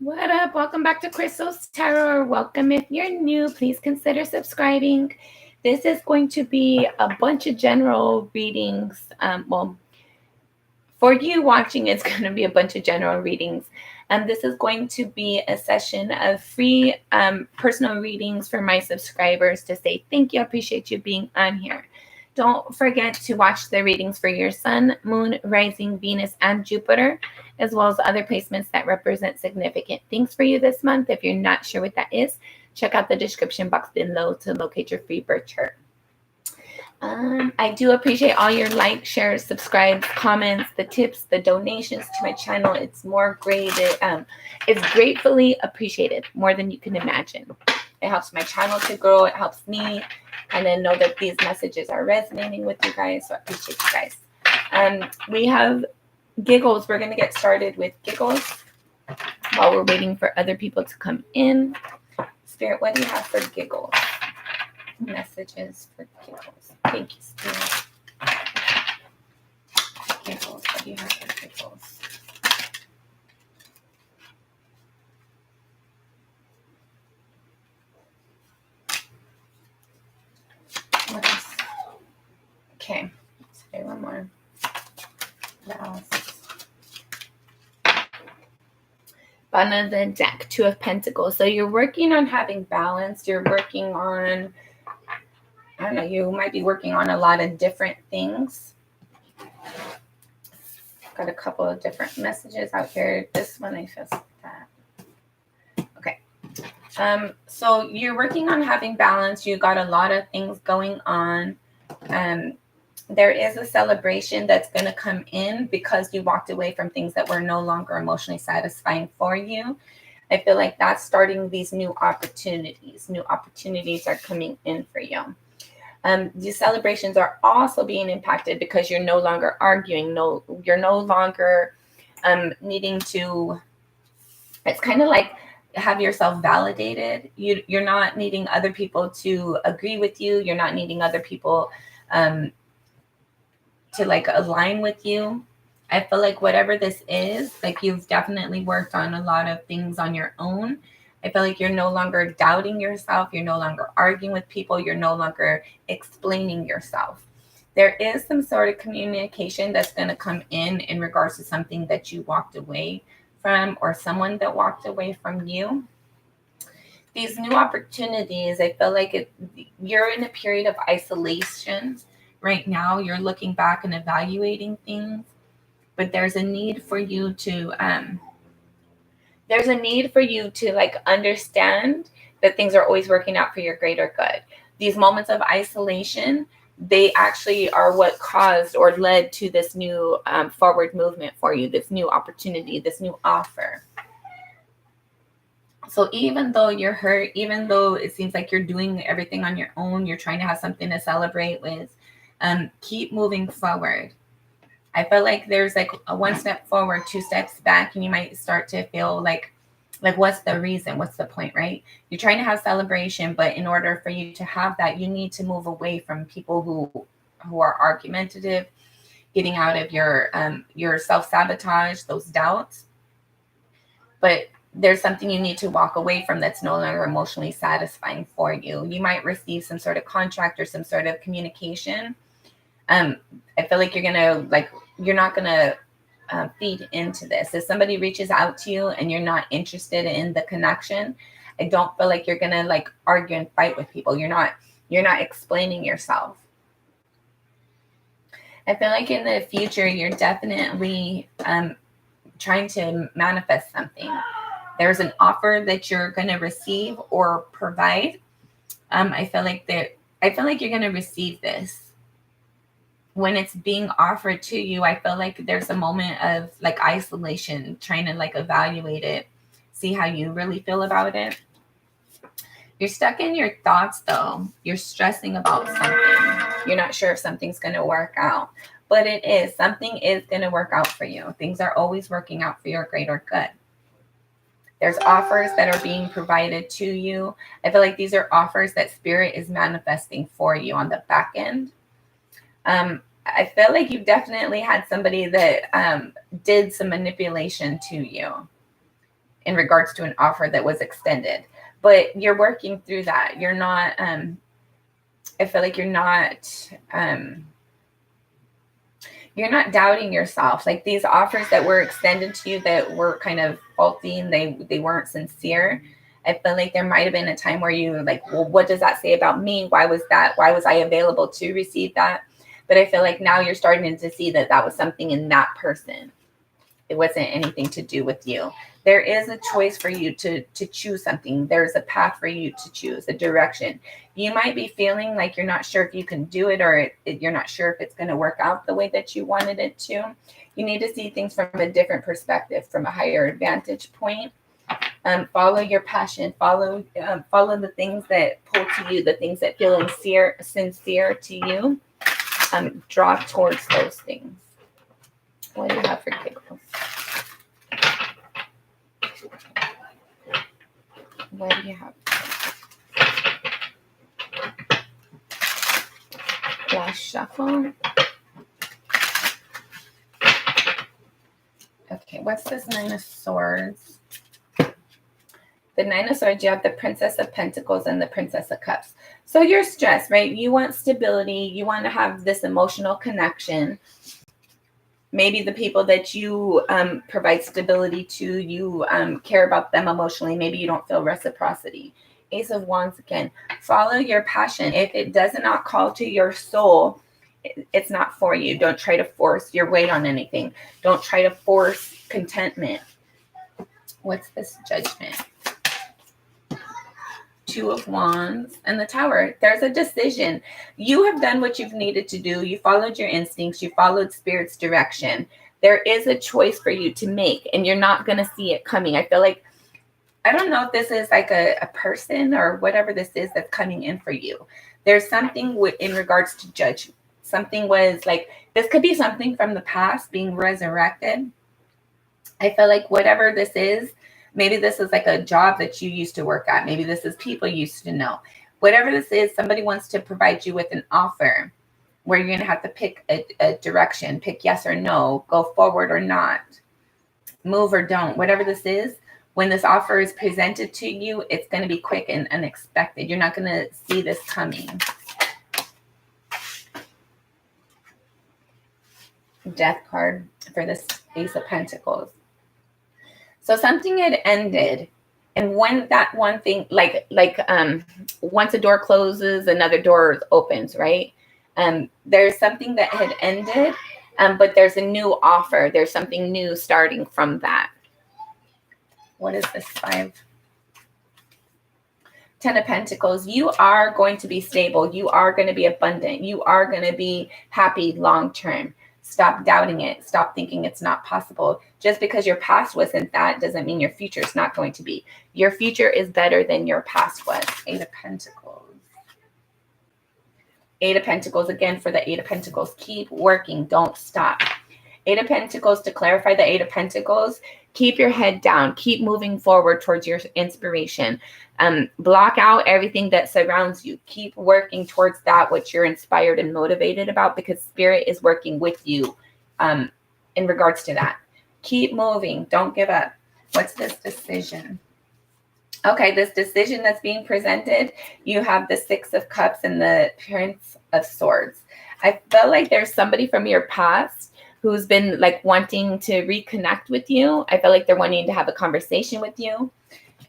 What up? Welcome back to Crystal's Tarot. Welcome if you're new. Please consider subscribing. This is going to be a bunch of general readings. For you watching, it's going to be a bunch of general readings. This is going to be a session of free personal readings for my subscribers to say thank you. I appreciate you being on here. Don't forget to watch the readings for your sun, moon, rising, Venus, and Jupiter, as well as other placements that represent significant things for you this month. If you're not sure what that is, check out the description box below to locate your free birth chart. I do appreciate all your likes, shares, subscribes, comments, the tips, the donations to my channel. It's more graded. It's gratefully appreciated, more than you can imagine. It helps my channel to grow. It helps me and then know that these messages are resonating with you guys. So I appreciate you guys. We have giggles. We're going to get started with giggles while we're waiting for other people to come in. Spirit, what do you have for giggles? Messages for giggles. Thank you, Spirit. Giggles. What do you have for giggles? What else? Okay. Say one more. What else? Bottom of the deck, Two of Pentacles. So you're working on having balance. You're working on, I don't know, you might be working on a lot of different things. Got a couple of different messages out here. This one, I just that. Okay. So you're working on having balance. You got a lot of things going on. There is a celebration that's going to come in because you walked away from things that were no longer emotionally satisfying for you. I feel like that's starting these new opportunities. New opportunities are coming in for you. These celebrations are also being impacted because you're no longer arguing. You're no longer needing to. It's kind of like have yourself validated. You're not needing other people to agree with you. You're not needing other people to like align with you. I feel like whatever this is, like you've definitely worked on a lot of things on your own. I feel like you're no longer doubting yourself. You're no longer arguing with people. You're no longer explaining yourself. There is some sort of communication that's going to come in regards to something that you walked away from or someone that walked away from you. These new opportunities, I feel like you're in a period of isolation right now. You're looking back and evaluating things, but there's a need for you to like understand that things are always working out for your greater good. These moments of isolation, they actually are what caused or led to this new forward movement for you, this new opportunity, this new offer. So even though you're hurt, even though it seems like you're doing everything on your own, you're trying to have something to celebrate with, keep moving forward. I feel like there's like a one step forward, two steps back, and you might start to feel like what's the reason? What's the point, right? You're trying to have celebration, but in order for you to have that, you need to move away from people who are argumentative, getting out of your self-sabotage, those doubts. But there's something you need to walk away from that's no longer emotionally satisfying for you. You might receive some sort of contract or some sort of communication. I feel like you're not gonna feed into this. If somebody reaches out to you and you're not interested in the connection, I don't feel like you're gonna like argue and fight with people. You're not explaining yourself. I feel like in the future you're definitely trying to manifest something. There's an offer that you're going to receive or provide. I feel like you're going to receive this. When it's being offered to you, I feel like there's a moment of like isolation, trying to like evaluate it, see how you really feel about it. You're stuck in your thoughts though. You're stressing about something. You're not sure if something's going to work out, but it is. Something is going to work out for you. Things are always working out for your greater good. There's offers that are being provided to you. I feel like these are offers that Spirit is manifesting for you on the back end. I feel like you've definitely had somebody that did some manipulation to you. in regards to an offer that was extended. But you're working through that. You're not, I feel like you're not doubting yourself. Like these offers that were extended to you that were kind of faulty and they weren't sincere. I feel like there might have been a time where you were like, well, what does that say about me? Why was I available to receive that? But I feel like now you're starting to see that was something in that person. It wasn't anything to do with you. There is a choice for you to choose something. There's a path for you to choose, a direction. You might be feeling like you're not sure if you can do it, or you're not sure if it's going to work out the way that you wanted it to. You need to see things from a different perspective, from a higher vantage point. Follow your passion. Follow the things that pull to you, the things that feel sincere to you. Draw towards those things. What do you have for giggles? What do you have? Last shuffle. Okay, what's this Nine of Swords? The Nine of Swords, you have the Princess of Pentacles and the Princess of Cups. So you're stressed, right? You want stability. You want to have this emotional connection. Maybe the people that you provide stability to, you care about them emotionally. Maybe you don't feel reciprocity. Ace of Wands again. Follow your passion. If it does not call to your soul, it's not for you. Don't try to force your weight on anything. Don't try to force contentment. What's this Judgment? Two of Wands and the Tower. There's a decision. You have done what you've needed to do. You followed your instincts. You followed Spirit's direction. There is a choice for you to make, and you're not going to see it coming. I feel like, I don't know if this is like a person or whatever this is that's coming in for you. There's something in regards to judgment. Something was like, this could be something from the past being resurrected. I feel like whatever this is, maybe this is like a job that you used to work at. Maybe this is people you used to know. Whatever this is, somebody wants to provide you with an offer where you're going to have to pick a direction, pick yes or no, go forward or not, move or don't. Whatever this is, when this offer is presented to you, it's going to be quick and unexpected. You're not going to see this coming. Death card for this Ace of Pentacles. So something had ended, and when that one thing, once a door closes, another door opens, right? There's something that had ended, but there's a new offer. There's something new starting from that. What is this 5? 10 of Pentacles. You are going to be stable. You are going to be abundant. You are going to be happy long term. Stop doubting it. Stop thinking it's not possible. Just because your past wasn't that doesn't mean your future is not going to be. Your future is better than your past was. 8 of Pentacles. 8 of Pentacles again for the 8 of Pentacles. Keep working. Don't stop. 8 of Pentacles, to clarify the 8 of Pentacles, keep your head down. Keep moving forward towards your inspiration. Block out everything that surrounds you. Keep working towards that which you're inspired and motivated about, because Spirit is working with you in regards to that. Keep moving. Don't give up. What's this decision? Okay, this decision that's being presented, you have the 6 of Cups and the Prince of Swords. I feel like there's somebody from your past who's been like wanting to reconnect with you. I feel like they're wanting to have a conversation with you.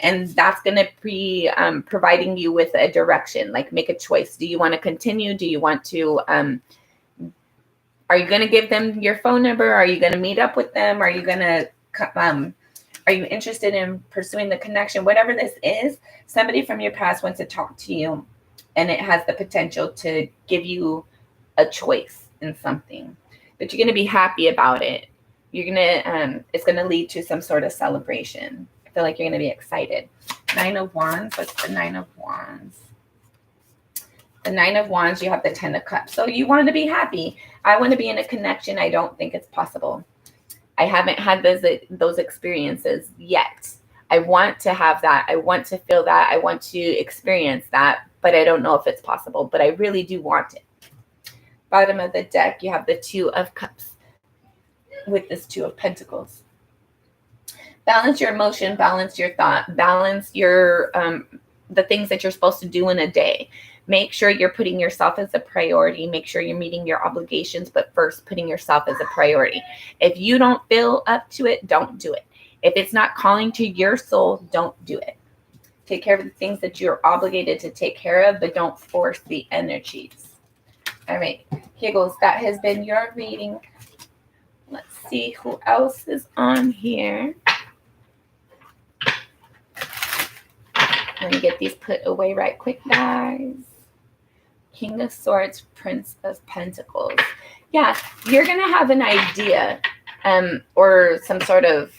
And that's going to be providing you with a direction, like make a choice. Do you want to continue? Do you want to, are you going to give them your phone number? Are you going to meet up with them? Are you going to, are you interested in pursuing the connection? Whatever this is, somebody from your past wants to talk to you, and it has the potential to give you a choice in something, but you're going to be happy about it. You're going to, it's going to lead to some sort of celebration. I feel like you're going to be excited. 9 of Wands. What's the 9 of Wands? The 9 of Wands, you have the 10 of Cups. So you want to be happy. I want to be in a connection. I don't think it's possible. I haven't had those experiences yet. I want to have that. I want to feel that. I want to experience that, but I don't know if it's possible, but I really do want it. Bottom of the deck, you have the 2 of Cups with this 2 of Pentacles. balance your emotion, balance your thought, balance your the things that you're supposed to do in a day. Make sure you're putting yourself as a priority. Make sure you're meeting your obligations, but first putting yourself as a priority. If you don't feel up to it, don't do it. If it's not calling to your soul, don't do it. Take care of the things that you're obligated to take care of, but don't force the energies. All right, here goes. That has been your reading. Let's see who else is on here. Let me get these put away right quick, guys. King of Swords, Prince of Pentacles. Yeah, you're going to have an idea or some sort of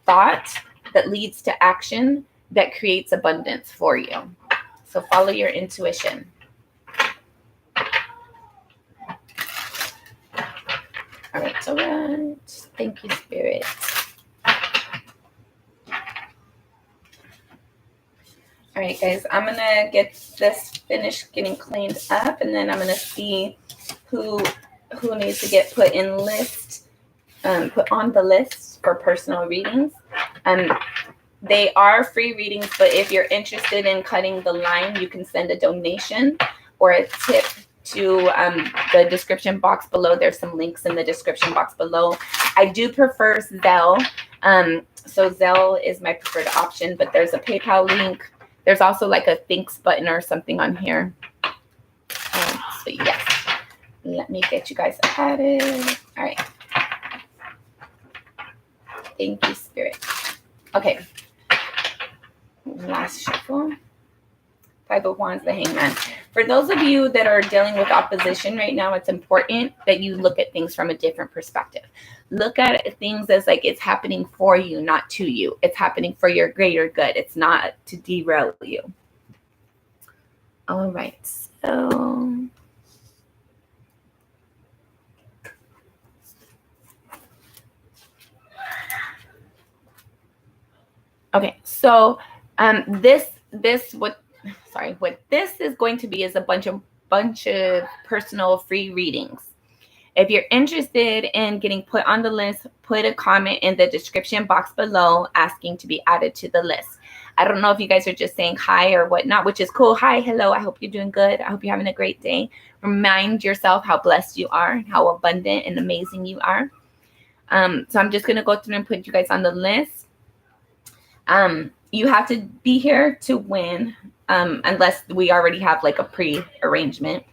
thought that leads to action that creates abundance for you. So follow your intuition. All right, all right. Thank you, Spirit. All right, guys, I'm going to get this finished getting cleaned up, and then I'm going to see who needs to get put in list, put on the list for personal readings. They are free readings, but if you're interested in cutting the line, you can send a donation or a tip to the description box below. There's some links in the description box below. I do prefer Zelle. So Zelle is my preferred option, but there's a PayPal link. There's also like a thanks button or something on here. So yes, let me get you guys added. All right. Thank you, Spirit. Okay. Last shuffle. Five of Wands, the Hangman. For those of you that are dealing with opposition right now, it's important that you look at things from a different perspective. Look at things as like it's happening for you, not to you. It's happening for your greater good. It's not to derail you. All right. So okay. So what this is going to be is a bunch of personal free readings. If you're interested in getting put on the list, put a comment in the description box below asking to be added to the list. I don't know if you guys are just saying hi or whatnot, which is cool. Hi, hello. I hope you're doing good. I hope you're having a great day. Remind yourself how blessed you are, how abundant and amazing you are. So I'm just going to go through and put you guys on the list. You have to be here to win, unless we already have like a pre-arrangement.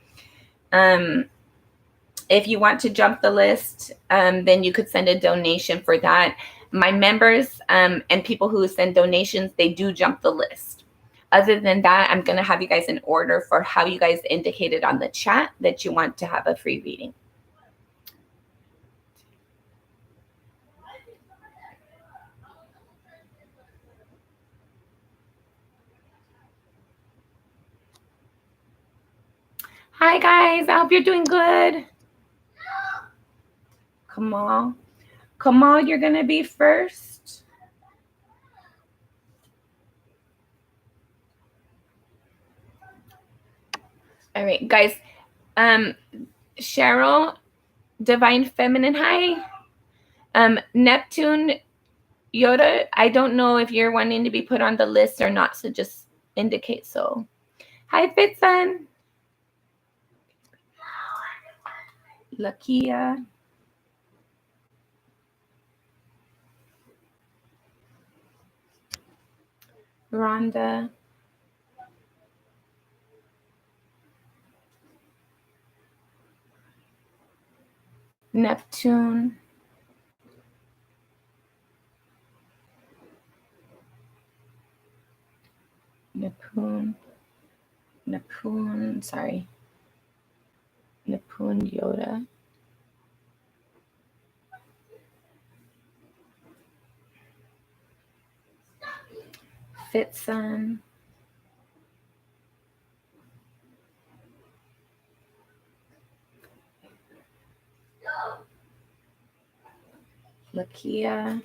If you want to jump the list, then you could send a donation for that. My members and people who send donations, they do jump the list. Other than that, I'm going to have you guys in order for how you guys indicated on the chat that you want to have a free reading. Hi, guys. I hope you're doing good. Kamal, you're going to be first. All right, guys. Cheryl, Divine Feminine, hi. Neptune, Yoda, I don't know if you're wanting to be put on the list or not, so just indicate so. Hi, Fitzon. Lakia. Rhonda. Neptune. Neptune, sorry. Neptune Yoda. Fitzon. Lakia.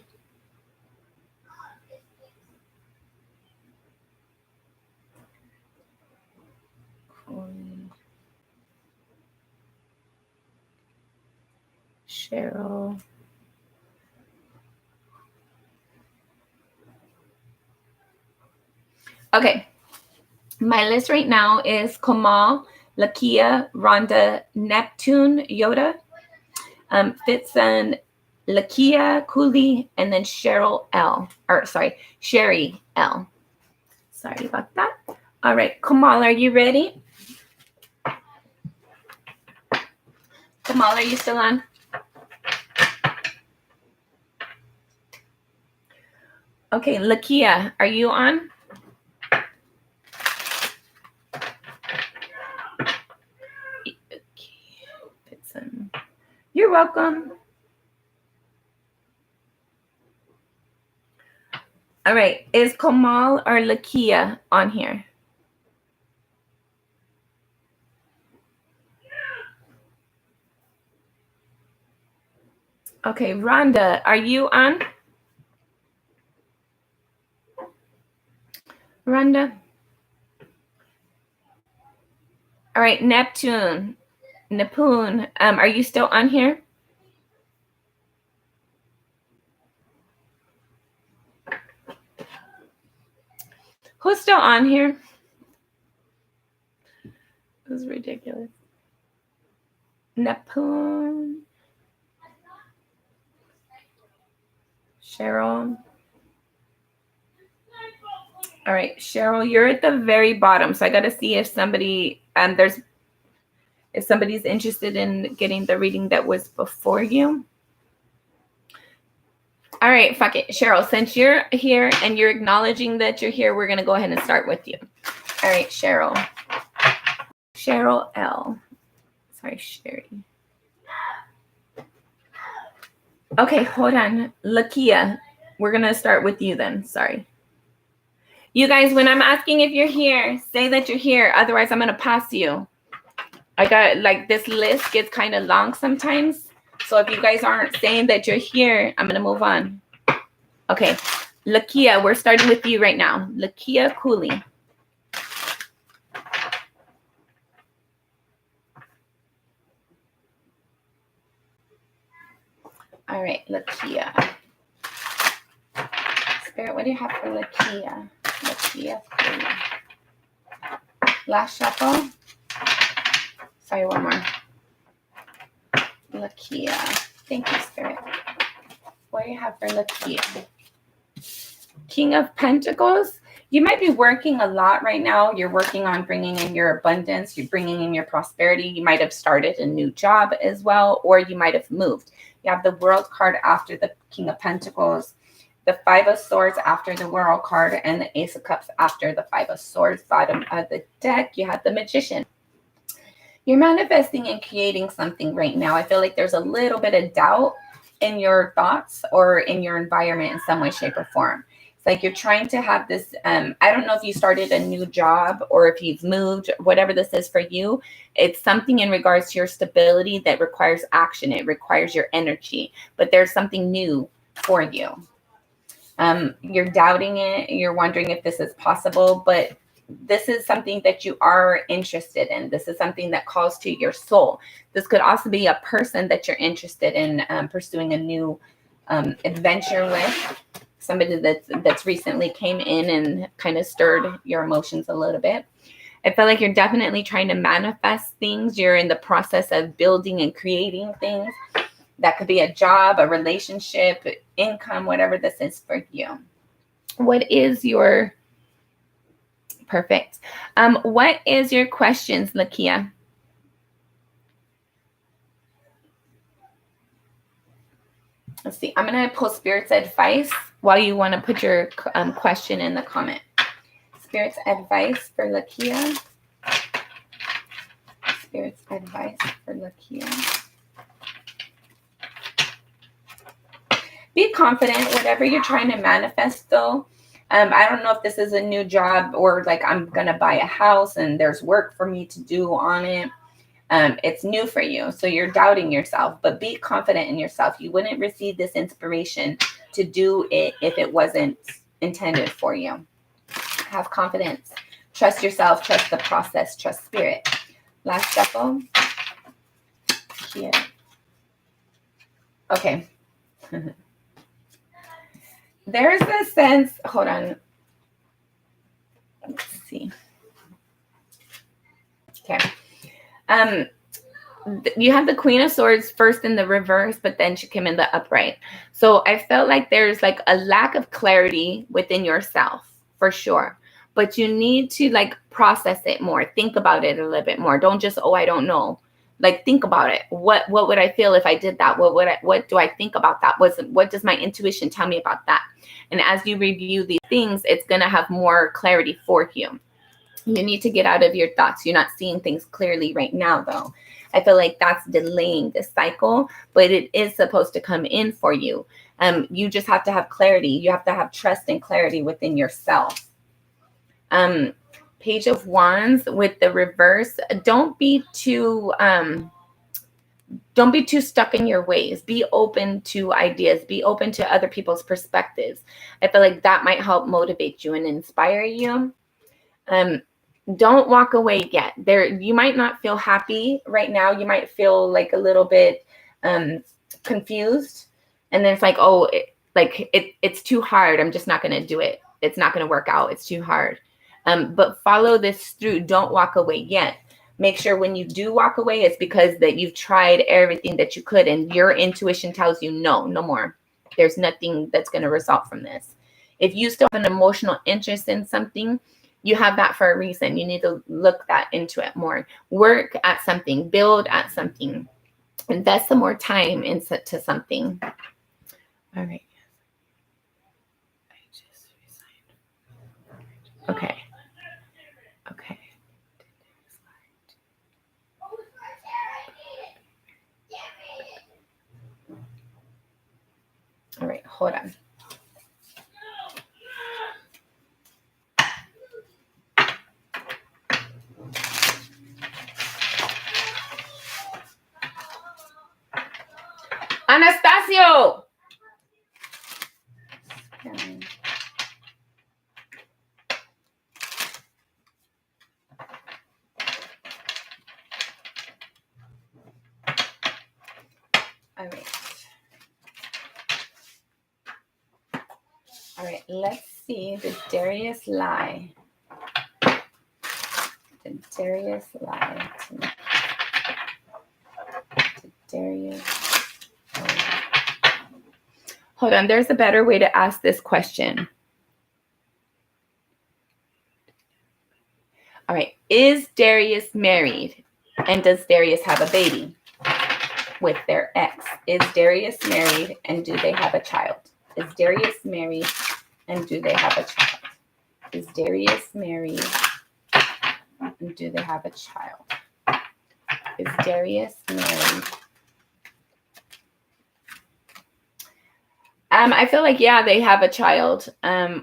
Cheryl. Okay. My list right now is Kamal, Lakia, Rhonda, Neptune, Yoda, Fitzan, Lakia, Cooley, and then Cheryl L. Sherry L. Sorry about that. All right, Kamal, are you ready? Kamal, are you still on? Okay, Lakia, are you on? You're welcome. All right, is Kamal or Lakia on here? Okay, Rhonda, are you on? Rhonda? All right, Neptune, are you still on here? Who's still on here? This is ridiculous. Neptune. Cheryl. All right, Cheryl, you're at the very bottom. So I got to see if somebody, if somebody's interested in getting the reading that was before you. All right, fuck it. Cheryl, since you're here and you're acknowledging that you're here, we're going to go ahead and start with you. All right, Cheryl. Cheryl L. Sorry, Sherry. Okay, hold on. Lakia, we're going to start with you then. Sorry. You guys, when I'm asking if you're here, say that you're here. Otherwise, I'm going to pass you. I got, like, this list gets kind of long sometimes. So if you guys aren't saying that you're here, I'm going to move on. Okay. Lakia, we're starting with you right now. Lakia Cooley. All right, Lakia. Spirit, what do you have for Lakia? Lakia Cooley. Last shuffle. Sorry, one more. Lakia. Thank you, Spirit. What do you have for Lakia? King of Pentacles. You might be working a lot right now. You're working on bringing in your abundance. You're bringing in your prosperity. You might have started a new job as well, or you might have moved. You have the World card after the King of Pentacles, the Five of Swords after the World card, and the Ace of Cups after the Five of Swords. Bottom of the deck, you have the Magician. You're manifesting and creating something right now. I feel like there's a little bit of doubt in your thoughts or in your environment in some way, shape, or form. It's like you're trying to have this, I don't know if you started a new job or if you've moved, whatever this is for you. It's something in regards to your stability that requires action. It requires your energy, but there's something new for you. You're doubting it. You're wondering if this is possible, but this is something that you are interested in. This is something that calls to your soul. This could also be a person that you're interested in pursuing a new adventure with. Somebody that's recently came in and kind of stirred your emotions a little bit. I feel like you're definitely trying to manifest things. You're in the process of building and creating things. That could be a job, a relationship, income, whatever this is for you. What is your perfect? What is your questions, Lakia? Let's see. I'm going to pull Spirit's advice while you want to put your question in the comment. Spirit's advice for Lakia. Spirit's advice for Lakia. Be confident, whatever you're trying to manifest, though. I don't know if this is a new job or like I'm going to buy a house and there's work for me to do on it. It's new for you. So you're doubting yourself, but be confident in yourself. You wouldn't receive this inspiration to do it if it wasn't intended for you. Have confidence. Trust yourself. Trust the process. Trust Spirit. Last shuffle. Here. Okay. There's a sense, hold on. see. Okay. You have the Queen of Swords first in the reverse, but then she came in the upright. So I felt like there's like a lack of clarity within yourself for sure. But you need to like process it more. Think about it a little bit more. Don't just, oh, I don't know. Like think about it. What would I feel if I did that? What do I think about that? What does my intuition tell me about that? And as you review these things, it's gonna have more clarity for you. You need to get out of your thoughts. You're not seeing things clearly right now, though. I feel like that's delaying the cycle, but it is supposed to come in for you. You just have to have clarity. You have to have trust and clarity within yourself. Page of Wands with the reverse. Don't be too stuck in your ways. Be open to ideas. Be open to other people's perspectives. I feel like that might help motivate you and inspire you. Don't walk away yet. You might not feel happy right now. You might feel like a little bit confused. And then it's like, oh, it's too hard. I'm just not going to do it. It's not going to work out. It's too hard. But follow this through. Don't walk away yet. Make sure when you do walk away, it's because that you've tried everything that you could and your intuition tells you no more. There's nothing that's going to result from this. If you still have an emotional interest in something, you have that for a reason. You need to look that into it more. Work at something, build at something, invest some more time into something. All right. I just resigned. Okay. Okay. All right, hold on. Anastasio! All right, let's see the Darius lie. The Darius lie. The Darius. Hold on, there's a better way to ask this question. All right, is Darius married? And does Darius have a baby with their ex? Is Darius married and do they have a child? Is Darius married and do they have a child? Is Darius married and do they have a child? Is Darius married? I feel like, yeah, they have a child,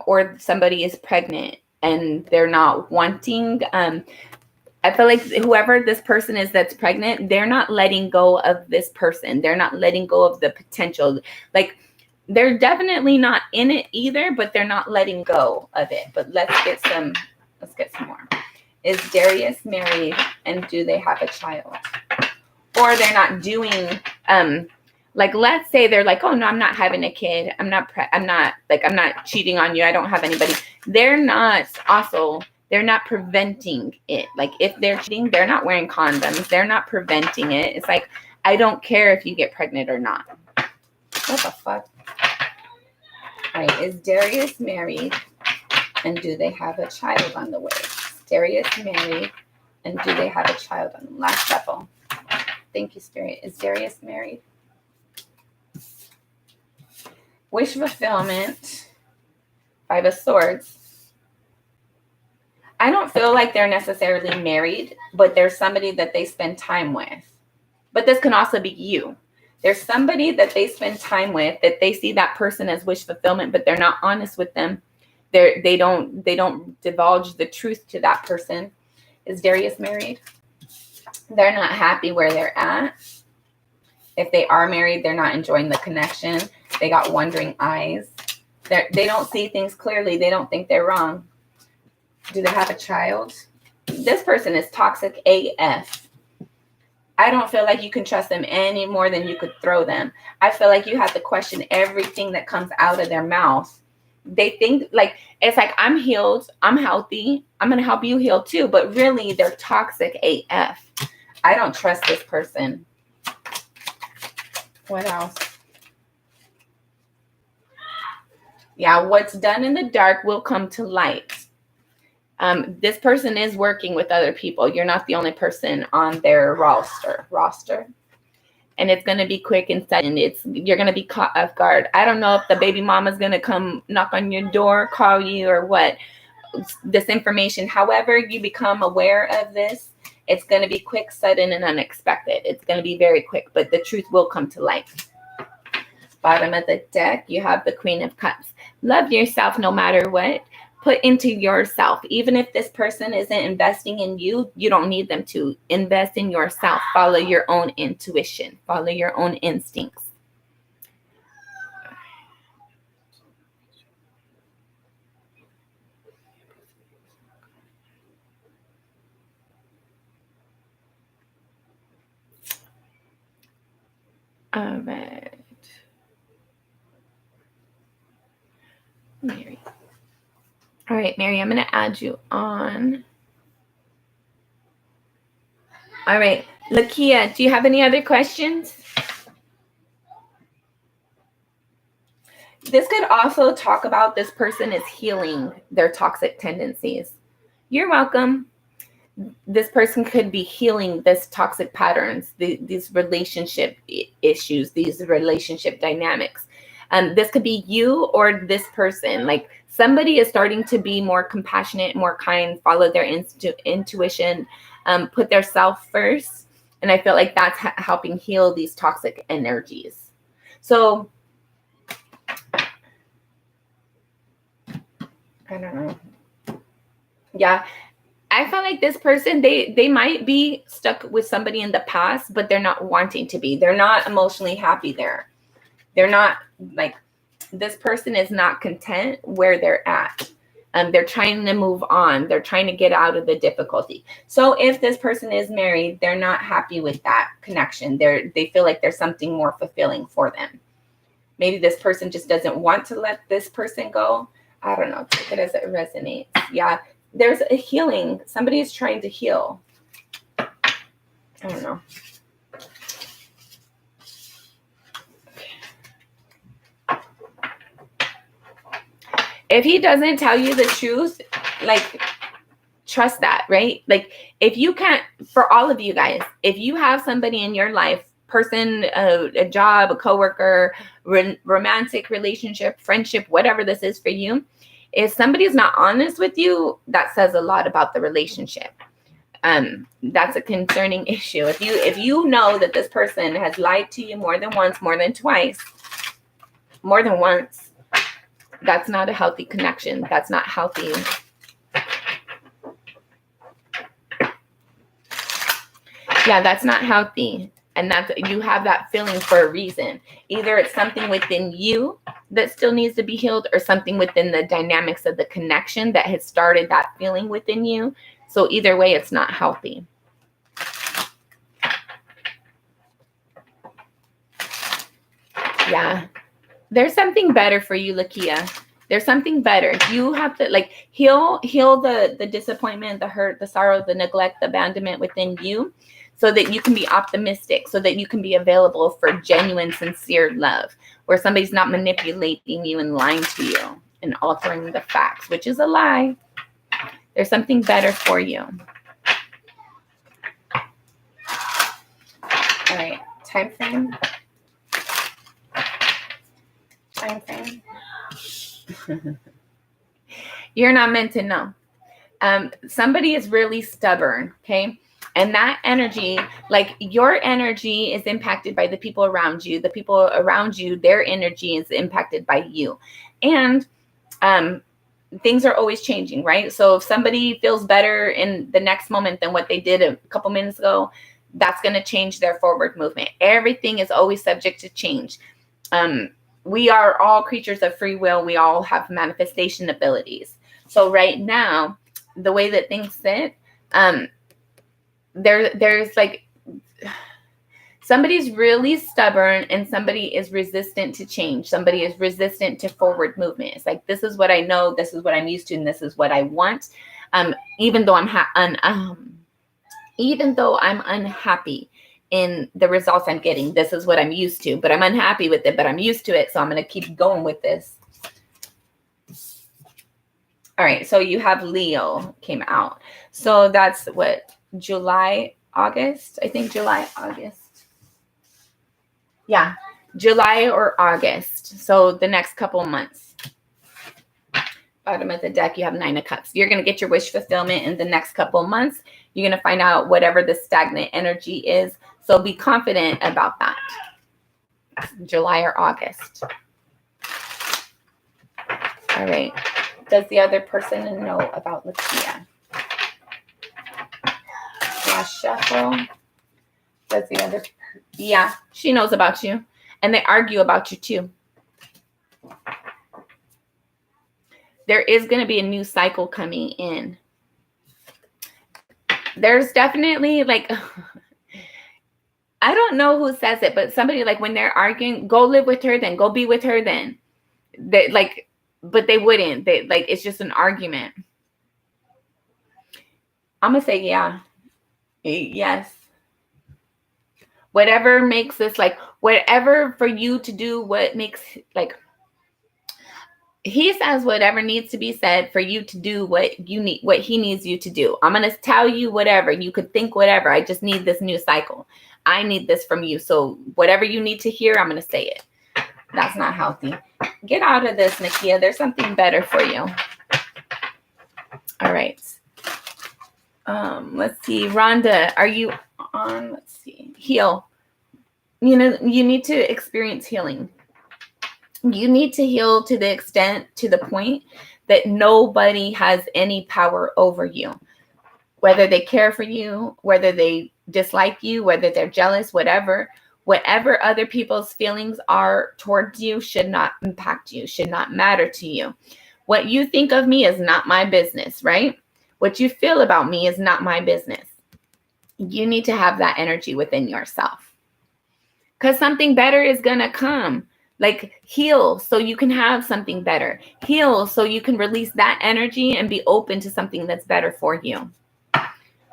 or somebody is pregnant and they're not wanting. I feel like whoever this person is that's pregnant, they're not letting go of this person. They're not letting go of the potential. Like, they're definitely not in it either, but they're not letting go of it. But let's get some more. Is Darius married and do they have a child? Or they're not doing, like, let's say they're like, oh no, I'm not having a kid. I'm not cheating on you. I don't have anybody. They're not preventing it. Like, if they're cheating, they're not wearing condoms. They're not preventing it. It's like, I don't care if you get pregnant or not. What the fuck? All right, is Darius married and do they have a child on the way? Is Darius married and do they have a child on the last shuffle? Thank you, Spirit. Is Darius married? Wish fulfillment. 5 of Swords. I don't feel like they're necessarily married, but there's somebody that they spend time with. But this can also be you. There's somebody that they spend time with, that they see that person as wish fulfillment, but they're not honest with them. They don't divulge the truth to that person. Is Darius married? They're not happy where they're at. If they are married, they're not enjoying the connection. They got wandering eyes. They don't see things clearly. They don't think they're wrong. Do they have a child? This person is toxic AF. I don't feel like you can trust them any more than you could throw them. I feel like you have to question everything that comes out of their mouth They think like, it's like, I'm healed, I'm healthy, I'm going to help you heal too. But really, they're toxic AF. I don't trust this person. What else? Yeah, what's done in the dark will come to light. This person is working with other people. You're not the only person on their roster. And it's going to be quick and sudden. You're going to be caught off guard. I don't know if the baby mama's going to come knock on your door, call you, or what. This information, however you become aware of this, it's going to be quick, sudden, and unexpected. It's going to be very quick, but the truth will come to light. Bottom of the deck, you have the Queen of Cups. Love yourself no matter what. Put into yourself. Even if this person isn't investing in you, you don't need them to. Invest in yourself. Follow your own intuition. Follow your own instincts. All right. Mary. All right, Mary, I'm going to add you on. All right. Lakia, do you have any other questions? This could also talk about this person is healing their toxic tendencies. You're welcome. This person could be healing this toxic patterns, these relationship issues, these relationship dynamics. This could be you or this person. Like, somebody is starting to be more compassionate, more kind, follow their intuition, put their self first. And I feel like that's helping heal these toxic energies. So I don't know. Yeah. I feel like this person, they might be stuck with somebody in the past, but they're not wanting to be. They're not emotionally happy there. They're not, like, this person is not content where they're at. They're trying to move on. They're trying to get out of the difficulty. So if this person is married, they're not happy with that connection. They feel like there's something more fulfilling for them. Maybe this person just doesn't want to let this person go. I don't know. Take it as it resonates. Yeah. There's a healing. Somebody is trying to heal. I don't know. If he doesn't tell you the truth, like, trust that, right? Like, if you can't, for all of you guys, if you have somebody in your life, person, a job, a coworker, romantic relationship, friendship, whatever this is for you, if somebody is not honest with you, that says a lot about the relationship. That's a concerning issue. If you know that this person has lied to you more than once, more than twice, more than once, that's not a healthy connection. That's not healthy. Yeah, that's not healthy. And that's, you have that feeling for a reason. Either it's something within you that still needs to be healed, or something within the dynamics of the connection that has started that feeling within you. So either way, it's not healthy. Yeah. There's something better for you, Lakia. There's something better. You have to, like, heal the disappointment, the hurt, the sorrow, the neglect, the abandonment within you, so that you can be optimistic, so that you can be available for genuine, sincere love, where somebody's not manipulating you and lying to you and altering the facts, which is a lie. There's something better for you. All right, time frame. Time frame. You're not meant to know. Somebody is really stubborn, okay? And that energy, like, your energy is impacted by the people around you. The people around you, their energy is impacted by you. And things are always changing, right? So if somebody feels better in the next moment than what they did a couple minutes ago, that's going to change their forward movement. Everything is always subject to change. We are all creatures of free will. We all have manifestation abilities. So right now, the way that things sit, there's like, Somebody's really stubborn and somebody is resistant to change. Somebody is resistant to forward movement. It's like, this is what I know, this is what I'm used to, and this is what I want. Even though I'm unhappy in the results I'm getting, this is what I'm used to, but I'm unhappy with it, but I'm used to it. So I'm going to keep going with this. All right. So you have Leo came out. So that's what, July, August, I think July, August. Yeah, July or August. So the next couple of months. Bottom of the deck, you have 9 of Cups. You're going to get your wish fulfillment in the next couple of months. You're going to find out whatever the stagnant energy is. So be confident about that. July or August. All right. Does the other person know about Lakia? Last shuffle. Does the other? Yeah, she knows about you. And they argue about you too. There is going to be a new cycle coming in. There's definitely like, I don't know who says it, but somebody like when they're arguing, go live with her then, go be with her then. They like, but they wouldn't. They like, it's just an argument. I'm going to say, yeah. Yes. Whatever makes this like, whatever for you to do, what makes like, he says whatever needs to be said for you to do what you need, what he needs you to do. I'm going to tell you whatever. You could think whatever. I just need this new cycle. I need this from you. So whatever you need to hear, I'm going to say it. That's not healthy. Get out of this, Nakia. There's something better for you. All right. Let's see. Rhonda, are you on? Let's see. Heal. You know, you need to experience healing. You need to heal to the extent, to the point that nobody has any power over you. Whether they care for you, whether they dislike you, whether they're jealous, whatever other people's feelings are towards you should not impact you, should not matter to you. What you think of me is not my business, right? What you feel about me is not my business. You need to have that energy within yourself. Because something better is going to come. Like heal so you can have something better. Heal so you can release that energy and be open to something that's better for you.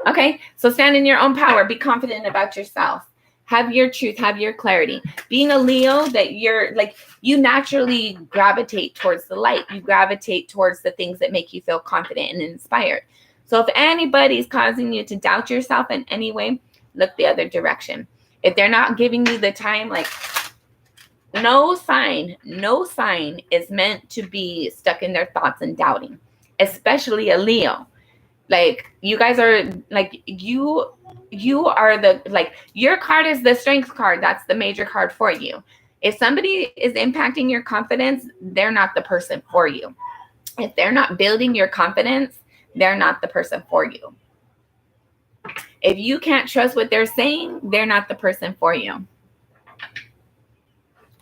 Okay, so stand in your own power. Be confident about yourself. Have your truth. Have your clarity. Being a Leo, that you're like, you naturally gravitate towards the light. You gravitate towards the things that make you feel confident and inspired. So if anybody's causing you to doubt yourself in any way, look the other direction. If they're not giving you the time, like, no sign is meant to be stuck in their thoughts and doubting, especially a Leo. Like, you guys are like, you are the, like, your card is the strength card. That's the major card for you. If somebody is impacting your confidence, they're not the person for you. If they're not building your confidence, they're not the person for you. If you can't trust what they're saying, they're not the person for you.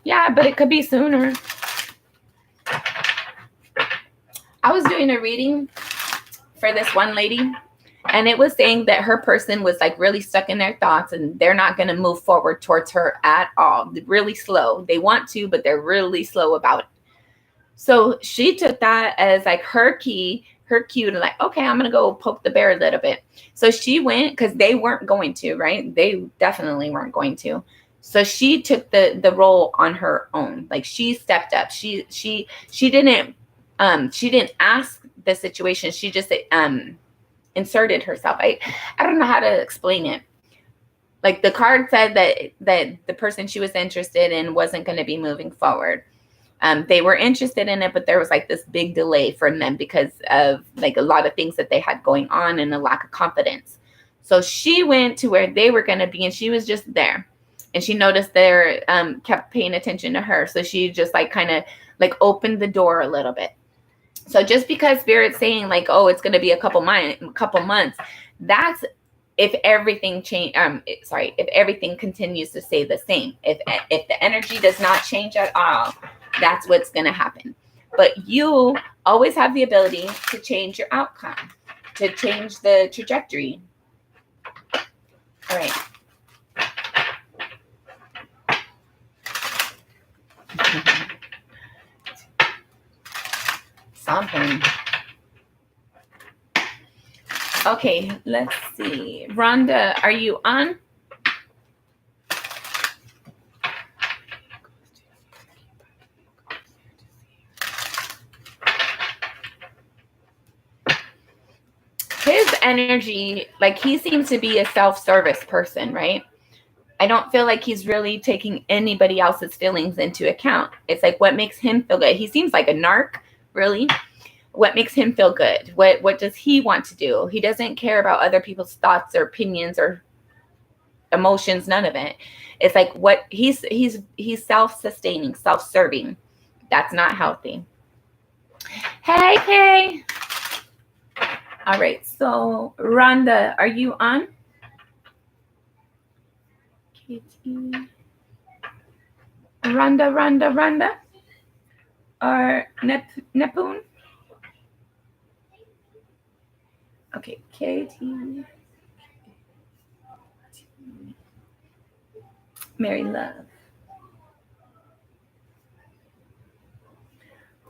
Yeah, but it could be sooner. I was doing a reading for this one lady, and it was saying that her person was like really stuck in their thoughts and they're not going to move forward towards her at all. They're really slow. They want to, but they're really slow about it. So she took that as like her cue to like, okay, I'm going to go poke the bear a little bit. So she went, because they weren't going to, right? They definitely weren't going to. So she took the role on her own. Like, she stepped up. She didn't ask the situation. She just inserted herself. I don't know how to explain it. Like, the card said that the person she was interested in wasn't going to be moving forward. They were interested in it, but there was like this big delay from them because of like a lot of things that they had going on and a lack of confidence. So she went to where they were going to be, and she was just there. And she noticed they kept paying attention to her. So she just like kind of like opened the door a little bit. So just because Spirit's saying like, oh, it's going to be a couple months, that's if everything if everything continues to stay the same. If the energy does not change at all, that's what's going to happen. But you always have the ability to change your outcome, to change the trajectory. All right. Something. Okay, let's see. Rhonda, are you on? His energy, like he seems to be a self-service person, right? I don't feel like he's really taking anybody else's feelings into account. It's like what makes him feel good. He seems like a narc, really. What makes him feel good? What does he want to do? He doesn't care about other people's thoughts or opinions or emotions, none of it. It's like what he's self-sustaining, self-serving. That's not healthy. Hey, Kay. All right, so Rhonda, are you on? Rhonda, or Neptune? Okay, KT. Mary Love.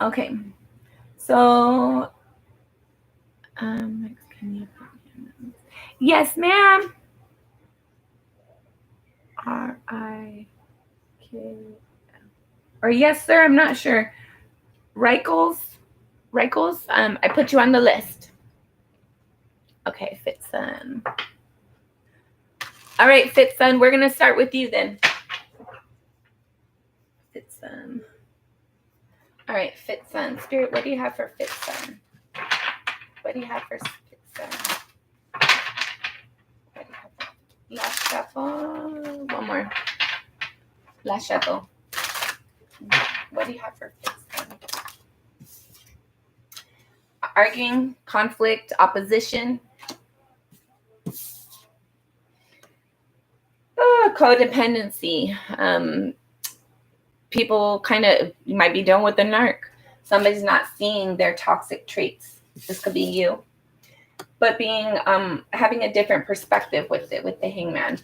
Okay, so yes, ma'am. RIK. Or yes, sir. I'm not sure. Reichels. I put you on the list. Okay, Fitzson. All right, Fitzson. We're gonna start with you then. Fitzson. All right, Fitzson. Spirit, what do you have for Fitzson? What do you have for Fitzson? Last shuffle. One more. Last shuffle. What do you have for Fitzson? Arguing, conflict, opposition. Codependency. People kind of, you might be done with the narc. Somebody's not seeing their toxic traits. This could be you. But being, having a different perspective with it, with the hangman.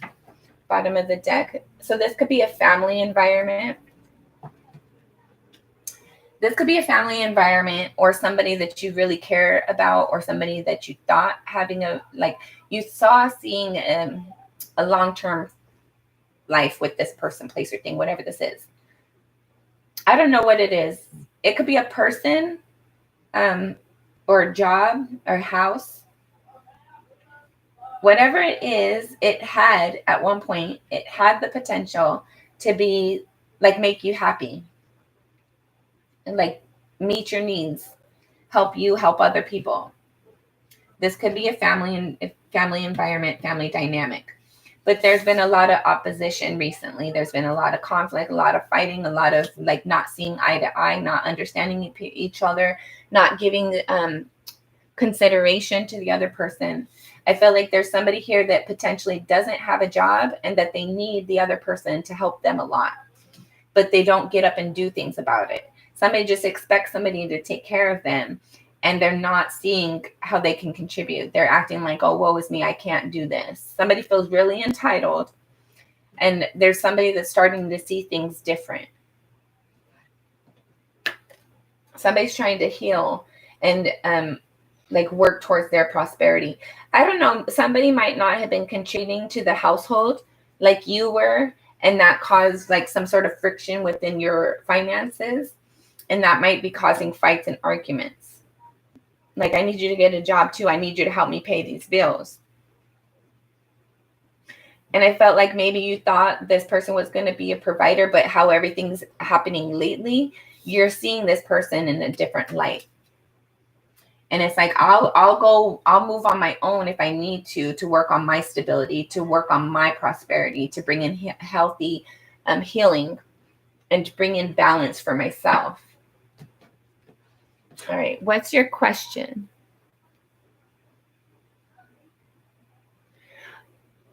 Bottom of the deck. So this could be a family environment. This could be a family environment or somebody that you really care about or somebody that you thought having you saw seeing a long-term life with this person, place, or thing, whatever this is. I don't know what it is. It could be a person or a job or house. Whatever it is, it had at one point, it had the potential to be make you happy and meet your needs, help you help other people. This could be a family environment, family dynamic. But there's been a lot of opposition recently. There's been a lot of conflict, a lot of fighting, a lot of not seeing eye to eye, not understanding each other, not giving consideration to the other person. I feel like there's somebody here that potentially doesn't have a job and that they need the other person to help them a lot, but they don't get up and do things about it. Somebody just expects somebody to take care of them, and they're not seeing how they can contribute. They're acting like, oh, woe is me, I can't do this. Somebody feels really entitled, and there's somebody that's starting to see things different. Somebody's trying to heal and work towards their prosperity. I don't know. Somebody might not have been contributing to the household like you were, and that caused some sort of friction within your finances. And that might be causing fights and arguments. I need you to get a job too. I need you to help me pay these bills. And I felt like maybe you thought this person was going to be a provider, but how everything's happening lately, you're seeing this person in a different light. And it's I'll move on my own if I need to work on my stability, to work on my prosperity, to bring in healthy healing and to bring in balance for myself. All right. What's your question?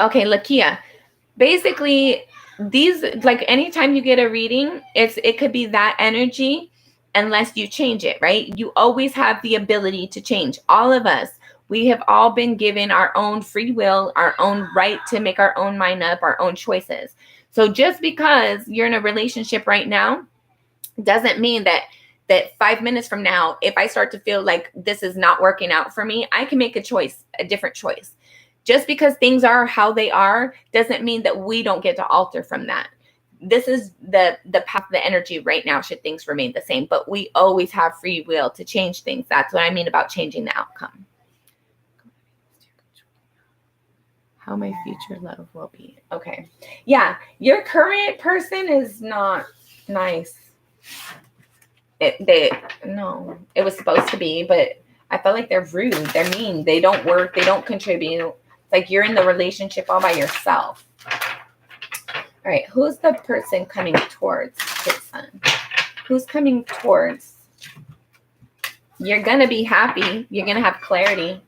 Okay, Lakia. Basically, these, anytime you get a reading, it could be that energy unless you change it, right? You always have the ability to change. All of us, we have all been given our own free will, our own right to make our own mind up, our own choices. So just because you're in a relationship right now, Doesn't mean that 5 minutes from now, if I start to feel like this is not working out for me, I can make a different choice. Just because things are how they are doesn't mean that we don't get to alter from that. This is the path of the energy right now, should things remain the same, but we always have free will to change things. That's what I mean about changing the outcome. How my future love will be. Okay. Yeah. Your current person is not nice. No, it was supposed to be, but I felt like they're rude. They're mean. They don't work. They don't contribute. It's like you're in the relationship all by yourself. All right. Who's the person coming towards his son? Who's coming towards? You're going to be happy. You're going to have clarity.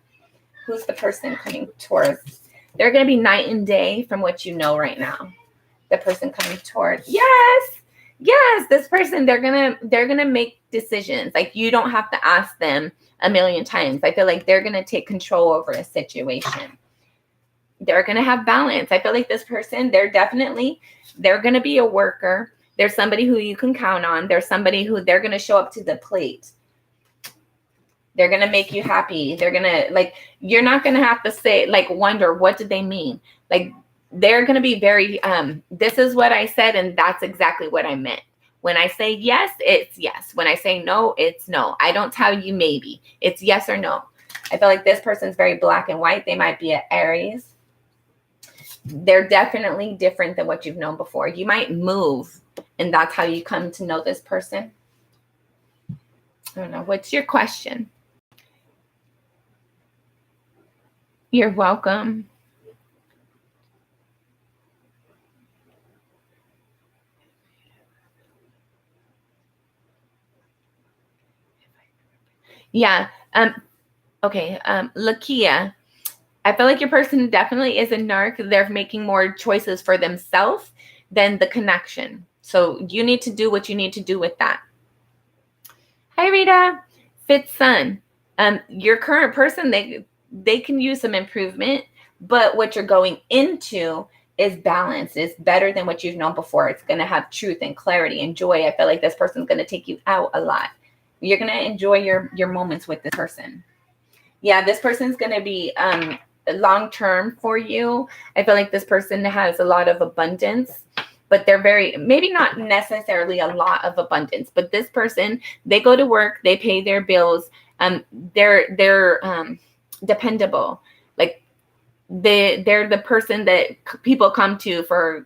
Who's the person coming towards? They're going to be night and day from what you know right now. The person coming towards. Yes, this person, they're gonna make decisions. Like, you don't have to ask them a million times. I feel like they're gonna take control over a situation. They're gonna have balance. I feel like this person, they're gonna be a worker. There's somebody who you can count on. There's somebody who they're gonna show up to the plate. They're going to make you happy. They're going to, like, you're not going to have to say, like, wonder, what did they mean? Like, they're going to be very, this is what I said, and that's exactly what I meant. When I say yes, it's yes. When I say no, it's no. I don't tell you maybe. It's yes or no. I feel like this person's very black and white. They might be an Aries. They're definitely different than what you've known before. You might move, and that's how you come to know this person. I don't know. What's your question? You're welcome. Yeah. Okay. Lakia, I feel like your person definitely is a narc. They're making more choices for themselves than the connection. So you need to do what you need to do with that. Hi, Rita. Fifth Sun. Your current person, they can use some improvement, but what you're going into is balance. It's better than what you've known before. It's going to have truth and clarity and joy. I feel like this person's going to take you out a lot. You're going to enjoy your moments with this person. Yeah, this person's going to be long-term for you. I feel like this person has a lot of abundance, but they're maybe not necessarily a lot of abundance, but this person, they go to work, they pay their bills. They're dependable. Like, they're the person that people come to for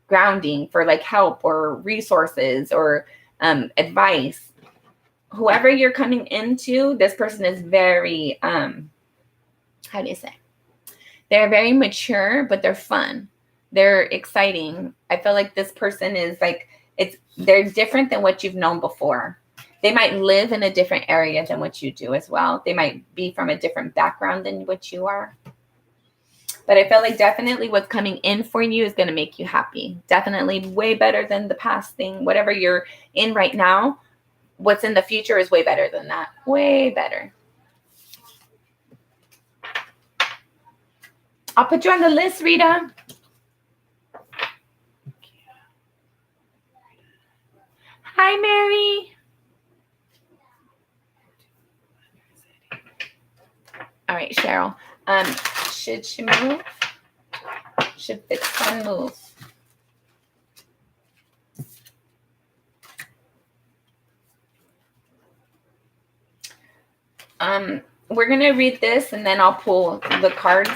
grounding, for like help or resources or advice. Whoever you're coming into, this person is very how do you say? They're very mature, but they're fun. They're exciting. I feel like this person is like, they're different than what you've known before. They might live in a different area than what you do as well. They might be from a different background than what you are. But I feel like definitely what's coming in for you is going to make you happy. Definitely way better than the past thing. Whatever you're in right now, what's in the future is way better than that. Way better. I'll put you on the list, Rita. Hi, Mary. All right, Cheryl. Should she move? Should Fifth Sun move? We're going to read this, and then I'll pull the cards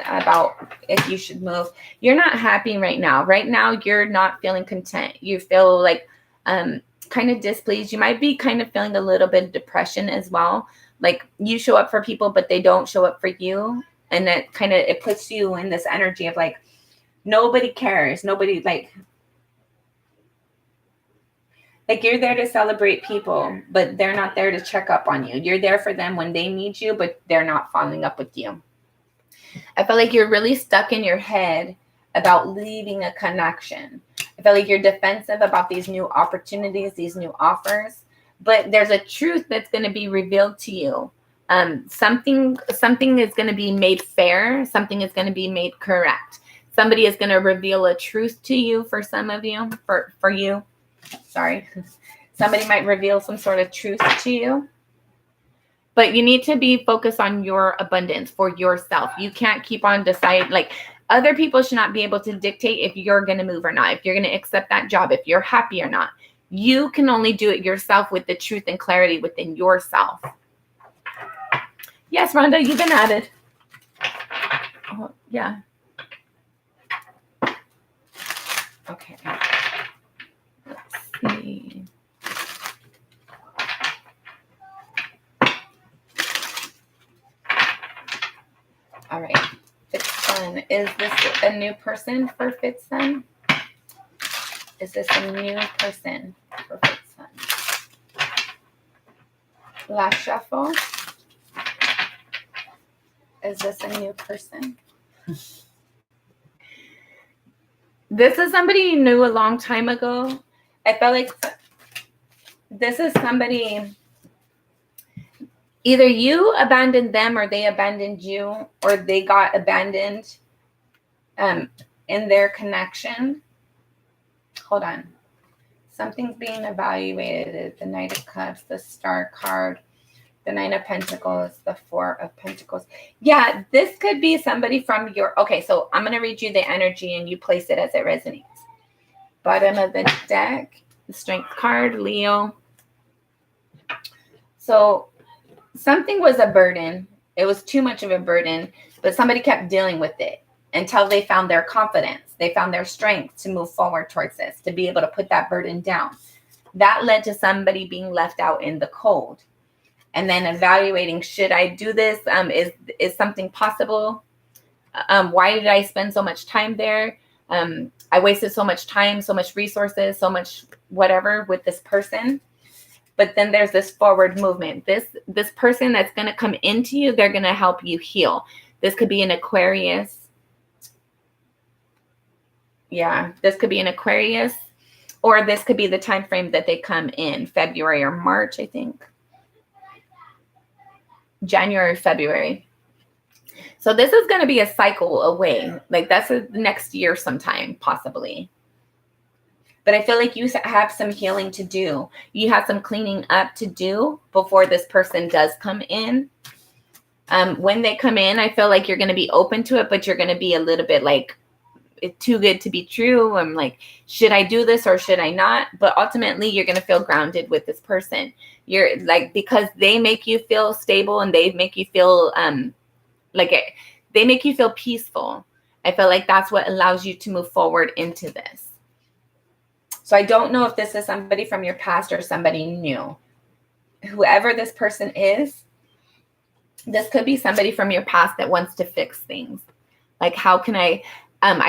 about if you should move. You're not happy right now. Right now, you're not feeling content. You feel like kind of displeased. You might be kind of feeling a little bit of depression as well. Like, you show up for people, but they don't show up for you. And that it puts you in this energy of like, nobody cares. Nobody like you're there to celebrate people, but they're not there to check up on you. You're there for them when they need you, but they're not following up with you. I feel like you're really stuck in your head about leaving a connection. I feel like you're defensive about these new opportunities, these new offers, but there's a truth that's going to be revealed to you. Something is going to be made fair. Something is going to be made correct. Somebody is going to reveal a truth to you for some of you, for you. Sorry. Somebody might reveal some sort of truth to you. But you need to be focused on your abundance for yourself. You can't keep on deciding, like, other people should not be able to dictate if you're going to move or not, if you're going to accept that job, if you're happy or not. You can only do it yourself with the truth and clarity within yourself. Yes, Rhonda, you've been added. Oh, yeah. Okay. Let's see. All right. Fifth Sun. Is this a new person for Fifth Sun? Is this a new person for Fifth Sun? Last shuffle. Is this a new person? This is somebody you knew a long time ago. I felt like this is somebody, either you abandoned them or they abandoned you, or they got abandoned in their connection. Hold on. Something's being evaluated. The Knight of Cups, the Star card, the Nine of Pentacles, the Four of Pentacles. Yeah, this could be somebody from your... Okay, so I'm going to read you the energy and you place it as it resonates. Bottom of the deck, the Strength card, Leo. So something was a burden. It was too much of a burden, but somebody kept dealing with it until they found their confidence. They found their strength to move forward towards this, to be able to put that burden down. That led to somebody being left out in the cold. And then evaluating, should I do this? Is something possible? Why did I spend so much time there? I wasted so much time, so much resources, so much whatever with this person. But then there's this forward movement. This person that's going to come into you, they're going to help you heal. This could be an Aquarius. Yeah, this could be an Aquarius. Or this could be the time frame that they come in, February or March, I think. January, February. So this is going to be a cycle away. Like that's the next year sometime, possibly. But I feel like you have some healing to do. You have some cleaning up to do before this person does come in. When they come in, I feel like you're going to be open to it, but you're going to be a little bit like, it's too good to be true. I'm like, should I do this or should I not? But ultimately, you're going to feel grounded with this person. You're like, because they make you feel stable and they make you feel they make you feel peaceful. I feel like that's what allows you to move forward into this. So I don't know if this is somebody from your past or somebody new. Whoever this person is, this could be somebody from your past that wants to fix things. Like, how can I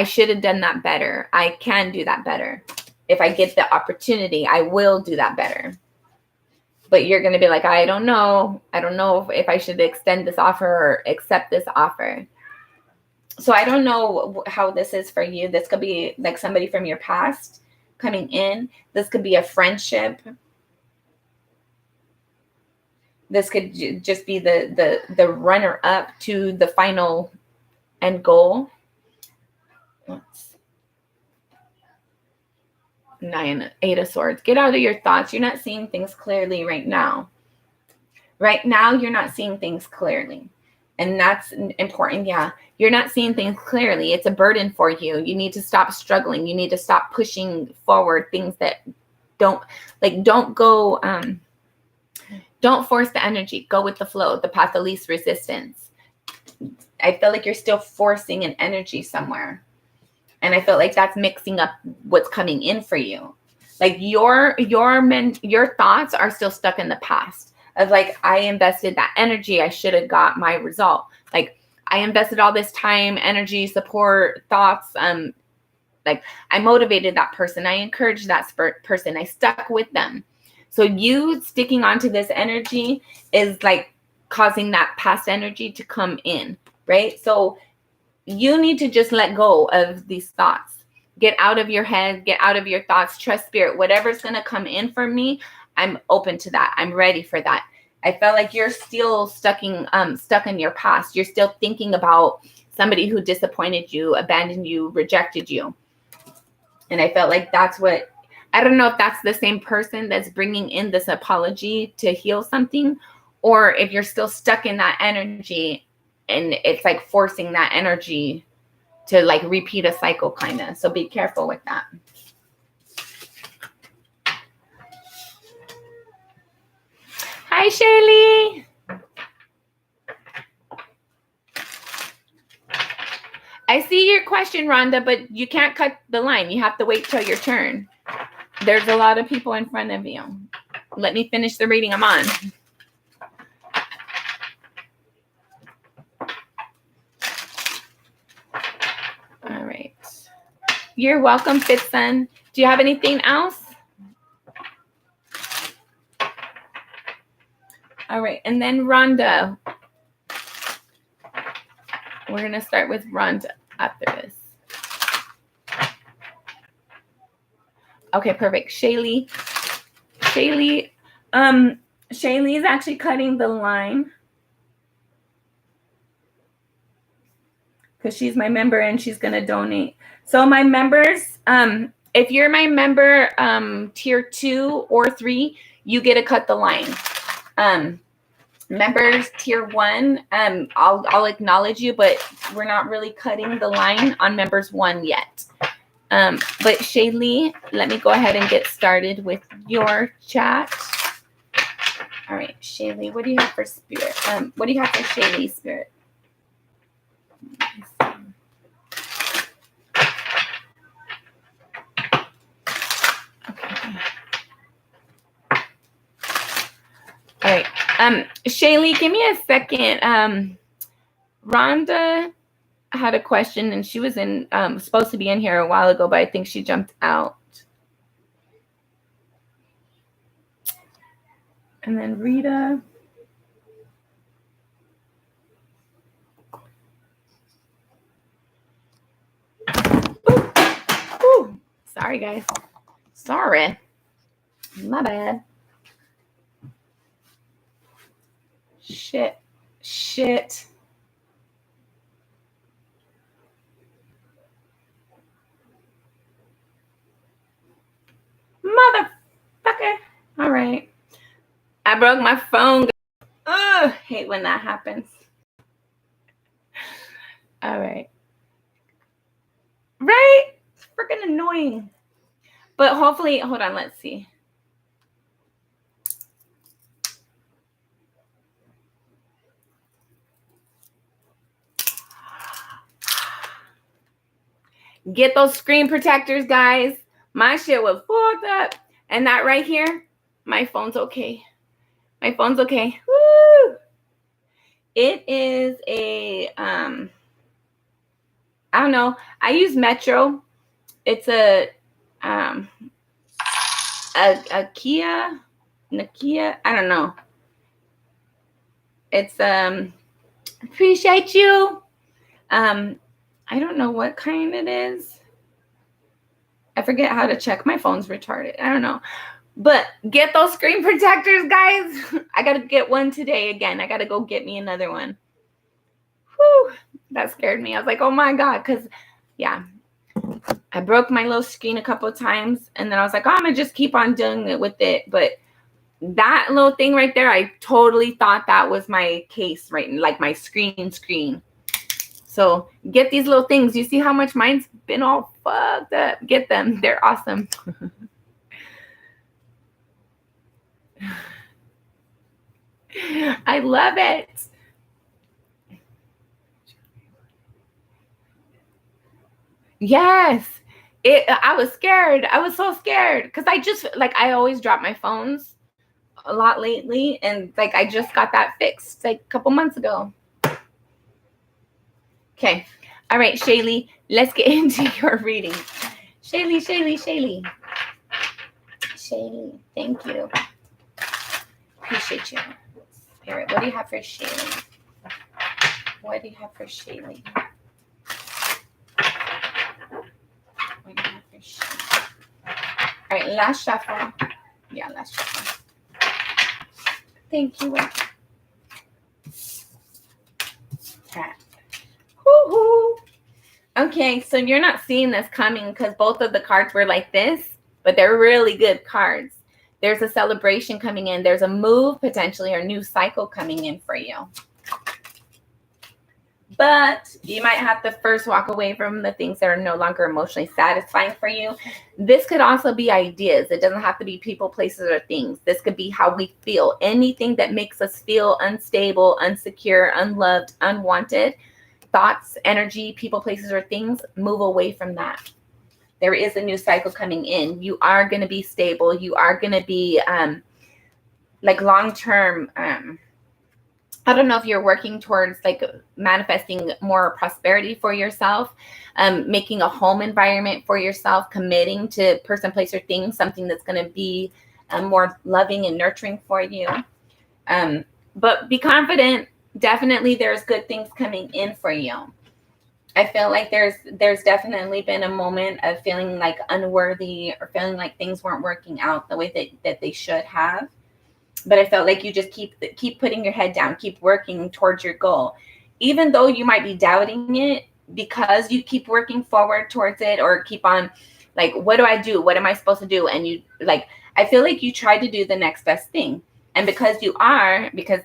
should have done that better. I can do that better. If I get the opportunity, I will do that better. But you're going to be like, I don't know. I don't know if I should extend this offer or accept this offer. So I don't know how this is for you. This could be like somebody from your past coming in. This could be a friendship. This could just be the runner up to the final end goal. Eight of Swords. Get out of your thoughts. You're not seeing things clearly right now. Right now, you're not seeing things clearly. And that's important. Yeah. You're not seeing things clearly. It's a burden for you. You need to stop struggling. You need to stop pushing forward things that don't go, don't force the energy. Go with the flow, the path of least resistance. I feel like you're still forcing an energy somewhere. And I feel like that's mixing up what's coming in for you. Like your thoughts are still stuck in the past of like, I invested that energy. I should have got my result. Like I invested all this time, energy, support, thoughts. Like I motivated that person. I encouraged that person. I stuck with them. So you sticking onto this energy is like causing that past energy to come in, right? So you need to just let go of these thoughts. Get out of your head, get out of your thoughts, trust spirit. Whatever's going to come in for me, I'm open to that. I'm ready for that. I felt like you're still stuck in your past. You're still thinking about somebody who disappointed you, abandoned you, rejected you. And I felt like that's what I don't know if that's the same person that's bringing in this apology to heal something, or if you're still stuck in that energy and it's like forcing that energy to like repeat a cycle kind of. So be careful with that. Hi, Shaylee. I see your question, Rhonda, but you can't cut the line. You have to wait till your turn. There's a lot of people in front of you. Let me finish the reading I'm on. All right. You're welcome, Fitson. Do you have anything else? All right. And then Rhonda. We're going to start with Rhonda after this. Okay, perfect. Shaylee is actually cutting the line because she's my member and she's going to donate. So my members, if you're my member tier 2 or 3, you get to cut the line. Members tier 1, I'll acknowledge you, but we're not really cutting the line on members 1 yet. But Shaylee, let me go ahead and get started with your chat. All right, Shaylee, what do you have for spirit? What do you have for Shaylee, spirit? Okay. All right. Shaylee, give me a second. Rhonda had a question and she was supposed to be in here a while ago, but I think she jumped out. And then Rita. Ooh. Sorry, guys. Sorry. My bad. Shit. Motherfucker. All right. I broke my phone. Ugh, hate when that happens. All right. Right? It's freaking annoying. But hopefully, hold on, let's see. Get those screen protectors, guys. My shit was fucked up. And that right here, my phone's okay. My phone's okay. Woo! It is a, I don't know. I use Metro. It's a Kia, Nokia. I don't know. It's, appreciate you. I don't know what kind it is. I forget how to check. My phone's retarded. I don't know. But get those screen protectors, guys. I got to get one today again. I got to go get me another one. Whew. That scared me. I was like, oh my God. Because, yeah, I broke my little screen a couple of times. And then I was like, oh, I'm going to just keep on doing it with it. But that little thing right there, I totally thought that was my case, right? Like my screen. So get these little things. You see how much mine's been all fucked up? Get them. They're awesome. I love it. Yes. I was scared. I was so scared because I always drop my phones a lot lately. And like, I just got that fixed like a couple months ago. Okay. All right, Shaylee, let's get into your reading. Shaylee, thank you. Appreciate you. Spirit, what do you have for Shaylee? What do you have for Shaylee? What do you have for Shaylee? All right, last shuffle. Yeah, last shuffle. Thank you. Okay. Woo-hoo. Okay, so you're not seeing this coming because both of the cards were like this. but they're really good cards. There's a celebration coming in. There's a move potentially or new cycle coming in for you. But you might have to first walk away from the things that are no longer emotionally satisfying for you. This could also be ideas. It doesn't have to be people, places, or things. This could be how we feel. Anything that makes us feel unstable, unsecure, unloved, unwanted. Thoughts, energy, people, places, or things, move away from that. There is a new cycle coming in. You are going to be stable. You are going to be like long-term. I don't know if you're working towards like manifesting more prosperity for yourself, making a home environment for yourself, committing to person, place, or thing, something that's going to be more loving and nurturing for you. But be confident. Definitely there's good things coming in for you. I feel like there's definitely been a moment of feeling like unworthy or feeling like things weren't working out the way that they should have. But I felt like you just keep putting your head down, keep working towards your goal. Even though you might be doubting it, because you keep working forward towards it, or keep on like, what do I do? What am I supposed to do? And you like, I feel like you try to do the next best thing. And because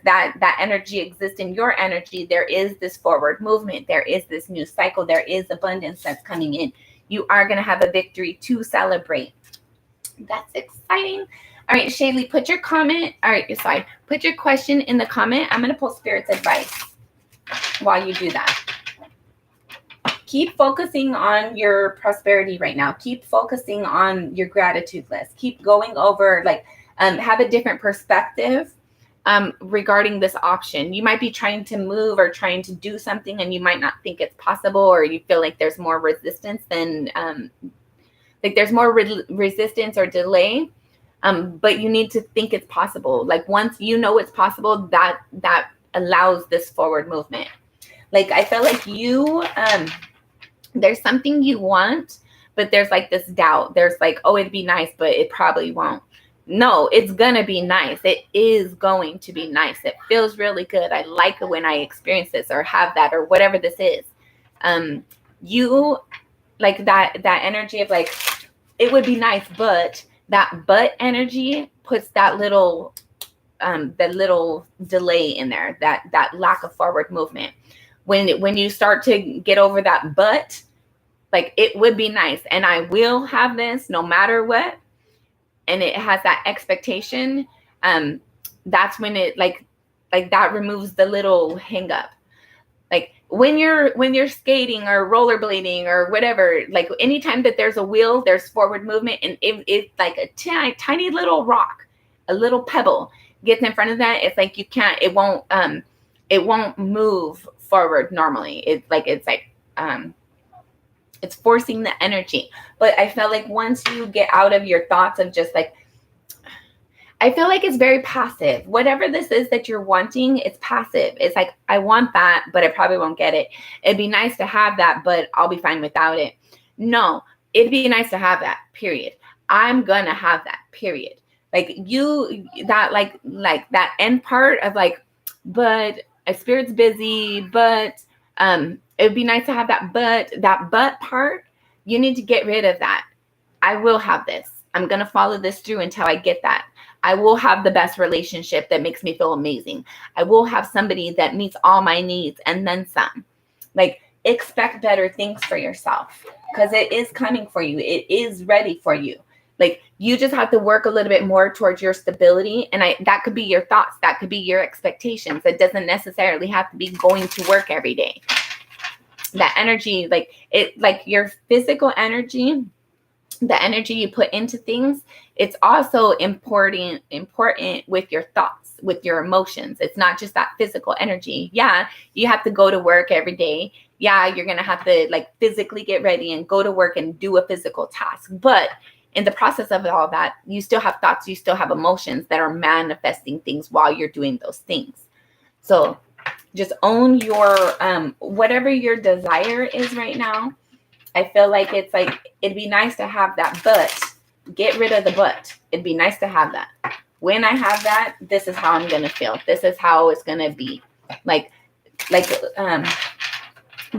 that energy exists in your energy, there is this forward movement. There is this new cycle. There is abundance that's coming in. You are going to have a victory to celebrate. That's exciting. All right, Shaylee, put your comment. All right, sorry. Put your question in the comment. I'm going to pull Spirit's advice while you do that. Keep focusing on your prosperity right now. Keep focusing on your gratitude list. Keep going over, like, have a different perspective regarding this option. You might be trying to move or trying to do something, and you might not think it's possible, or you feel like there's more resistance than, like there's more resistance or delay. But you need to think it's possible. Like once you know it's possible, that allows this forward movement. Like I feel like you, there's something you want, but there's like this doubt. There's like, oh, it'd be nice, but it probably won't. No, it's gonna be nice. It is going to be nice. It feels really good. I like it when I experience this or have that or whatever this is. You like that energy of like, it would be nice, but that but energy puts that little delay in there, that lack of forward movement. When you start to get over that but, like it would be nice and I will have this no matter what, and it has that expectation, that's when it like that removes the little hang up. Like when you're skating or rollerblading or whatever, like anytime that there's a wheel, there's forward movement, and it's like a tiny little rock, a little pebble gets in front of that. It's like it won't move forward normally. It's forcing the energy. But I felt like once you get out of your thoughts of just like, I feel like it's very passive. Whatever this is that you're wanting, it's passive. It's like, I want that, but I probably won't get it. It'd be nice to have that, but I'll be fine without it. No, it'd be nice to have that, period. I'm going to have that, period. Like that end part of like, but my spirit's busy, but it'd be nice to have that, but part, you need to get rid of that. I will have this. I'm going to follow this through until I get that. I will have the best relationship that makes me feel amazing. I will have somebody that meets all my needs and then some. Like, expect better things for yourself because it is coming for you. It is ready for you. Like, you just have to work a little bit more towards your stability. And that could be your thoughts. That could be your expectations. It doesn't necessarily have to be going to work every day. That energy, like your physical energy, the energy you put into things, it's also important with your thoughts, with your emotions. It's not just that physical energy. Yeah, you have to go to work every day. Yeah, you're going to have to like physically get ready and go to work and do a physical task. But in the process of all that, you still have thoughts, you still have emotions that are manifesting things while you're doing those things. So just own your, whatever your desire is right now. I feel like it's like, it'd be nice to have that, but get rid of the but. It'd be nice to have that. When I have that, this is how I'm going to feel. This is how it's going to be. Like,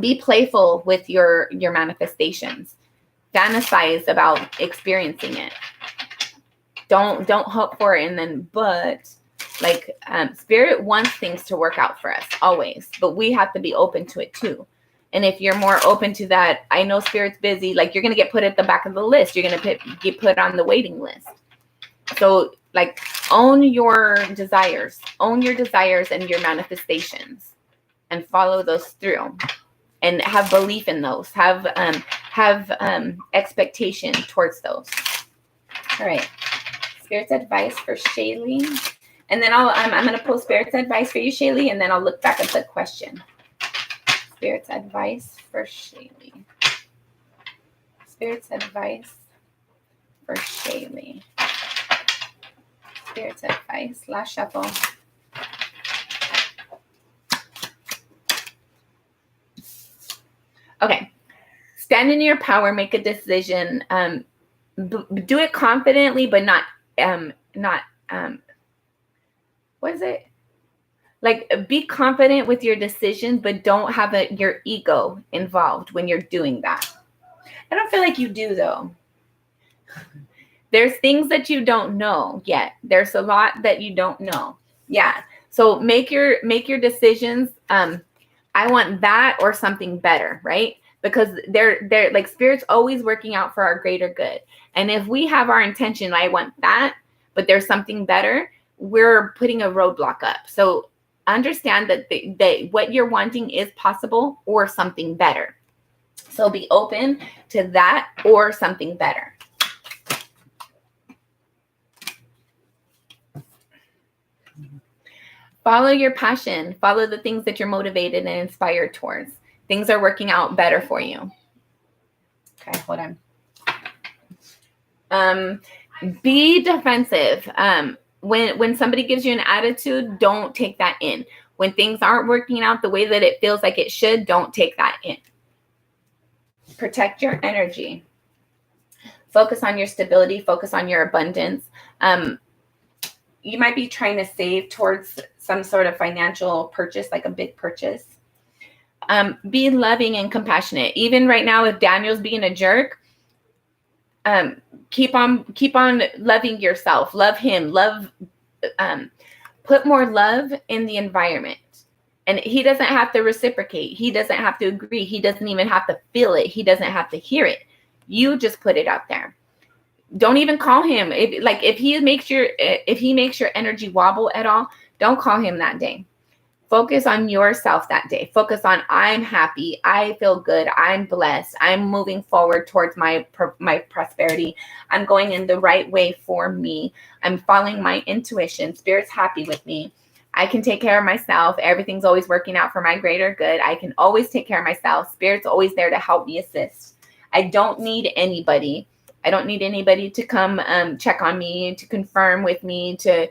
be playful with your manifestations. Fantasize about experiencing it. don't hope for it. And then, but like, spirit wants things to work out for us always, but we have to be open to it too. And if you're more open to that, I know spirit's busy, like you're going to get put at the back of the list. You're going to get put on the waiting list. So like, own your desires and your manifestations, and follow those through, and have belief in those, have expectation towards those. All right. Spirit's advice for Shaylee. And then I'm going to post Spirit's advice for you, Shaylee, and then I'll look back at the question. Spirit's advice for Shaylee. Spirit's advice for Shaylee. Spirit's advice. Last shuffle. Okay. Stand in your power. Make a decision. Do it confidently, but not what is it? Like, be confident with your decisions, but don't have your ego involved when you're doing that. I don't feel like you do, though. There's things that you don't know yet. There's a lot that you don't know. Yeah. So make your decisions. I want that or something better, right? Because they're like, spirit's always working out for our greater good. And if we have our intention, I want that, but there's something better, we're putting a roadblock up. So understand that what you're wanting is possible or something better. So be open to that or something better. Follow your passion. Follow the things that you're motivated and inspired towards. Things are working out better for you. Okay, hold on. Be defensive. When somebody gives you an attitude, don't take that in. When things aren't working out the way that it feels like it should, don't take that in. Protect your energy. Focus on your stability. Focus on your abundance. You might be trying to save towards some sort of financial purchase, like a big purchase. Be loving and compassionate. Even right now, if Daniel's being a jerk, keep on loving yourself. Love him. Put more love in the environment. And he doesn't have to reciprocate. He doesn't have to agree. He doesn't even have to feel it. He doesn't have to hear it. You just put it out there. Don't even call him. If he makes your energy wobble at all, don't call him that day. Focus on yourself that day. Focus on, I'm happy. I feel good. I'm blessed. I'm moving forward towards my prosperity. I'm going in the right way for me. I'm following my intuition. Spirit's happy with me. I can take care of myself. Everything's always working out for my greater good. I can always take care of myself. Spirit's always there to help me assist. I don't need anybody. I don't need anybody to come check on me, to confirm with me, to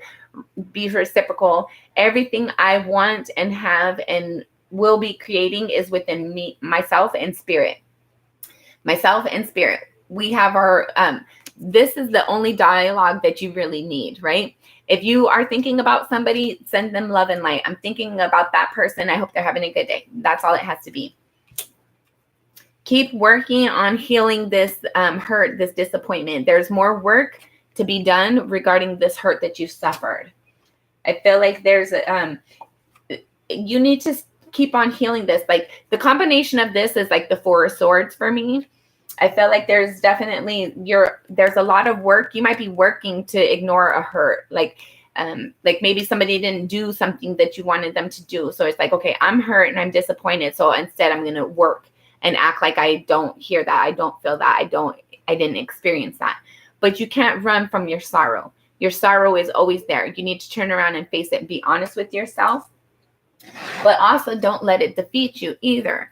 be reciprocal. Everything I want and have and will be creating is within me, myself and spirit. Myself and spirit. We have our, this is the only dialogue that you really need, right? If you are thinking about somebody, send them love and light. I'm thinking about that person. I hope they're having a good day. That's all it has to be. Keep working on healing this hurt, this disappointment. There's more work to be done regarding this hurt that you suffered. I feel like there's you need to keep on healing this. Like, the combination of this is like the Four of Swords for me. I feel like there's definitely there's a lot of work. You might be working to ignore a hurt. Like maybe somebody didn't do something that you wanted them to do. So it's like, okay, I'm hurt and I'm disappointed. So instead I'm going to work and act like I don't hear that. I don't feel that. I didn't experience that. But you can't run from your sorrow. Your sorrow is always there. You need to turn around and face it and be honest with yourself. But also don't let it defeat you either.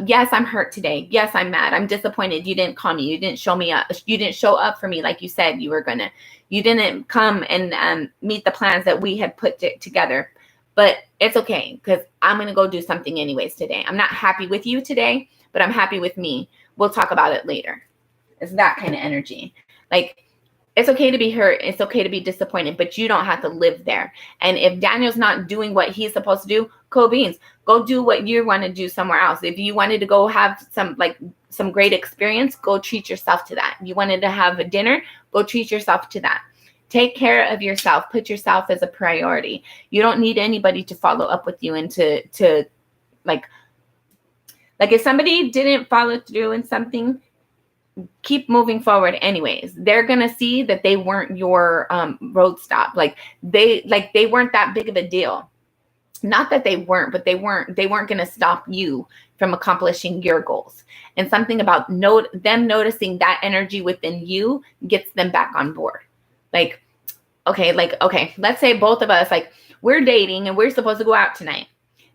Yes, I'm hurt today. Yes, I'm mad. I'm disappointed. You didn't call me. You didn't show me up. You didn't show up for me like you said you were going to. You didn't come and meet the plans that we had put together. But it's okay, because I'm going to go do something anyways today. I'm not happy with you today, but I'm happy with me. We'll talk about it later. It's that kind of energy. Like, it's okay to be hurt. It's okay to be disappointed, but you don't have to live there. And if Daniel's not doing what he's supposed to do, cool beans. Go do what you want to do somewhere else. If you wanted to go have some great experience, go treat yourself to that. You wanted to have a dinner, go treat yourself to that. Take care of yourself. Put yourself as a priority. You don't need anybody to follow up with you and to like if somebody didn't follow through in something, keep moving forward anyways. They're gonna see that they weren't your road stop. They weren't that big of a deal. Not that they weren't, but they weren't gonna stop you from accomplishing your goals. And something about them noticing that energy within you gets them back on board. Okay, let's say both of us, we're dating and we're supposed to go out tonight.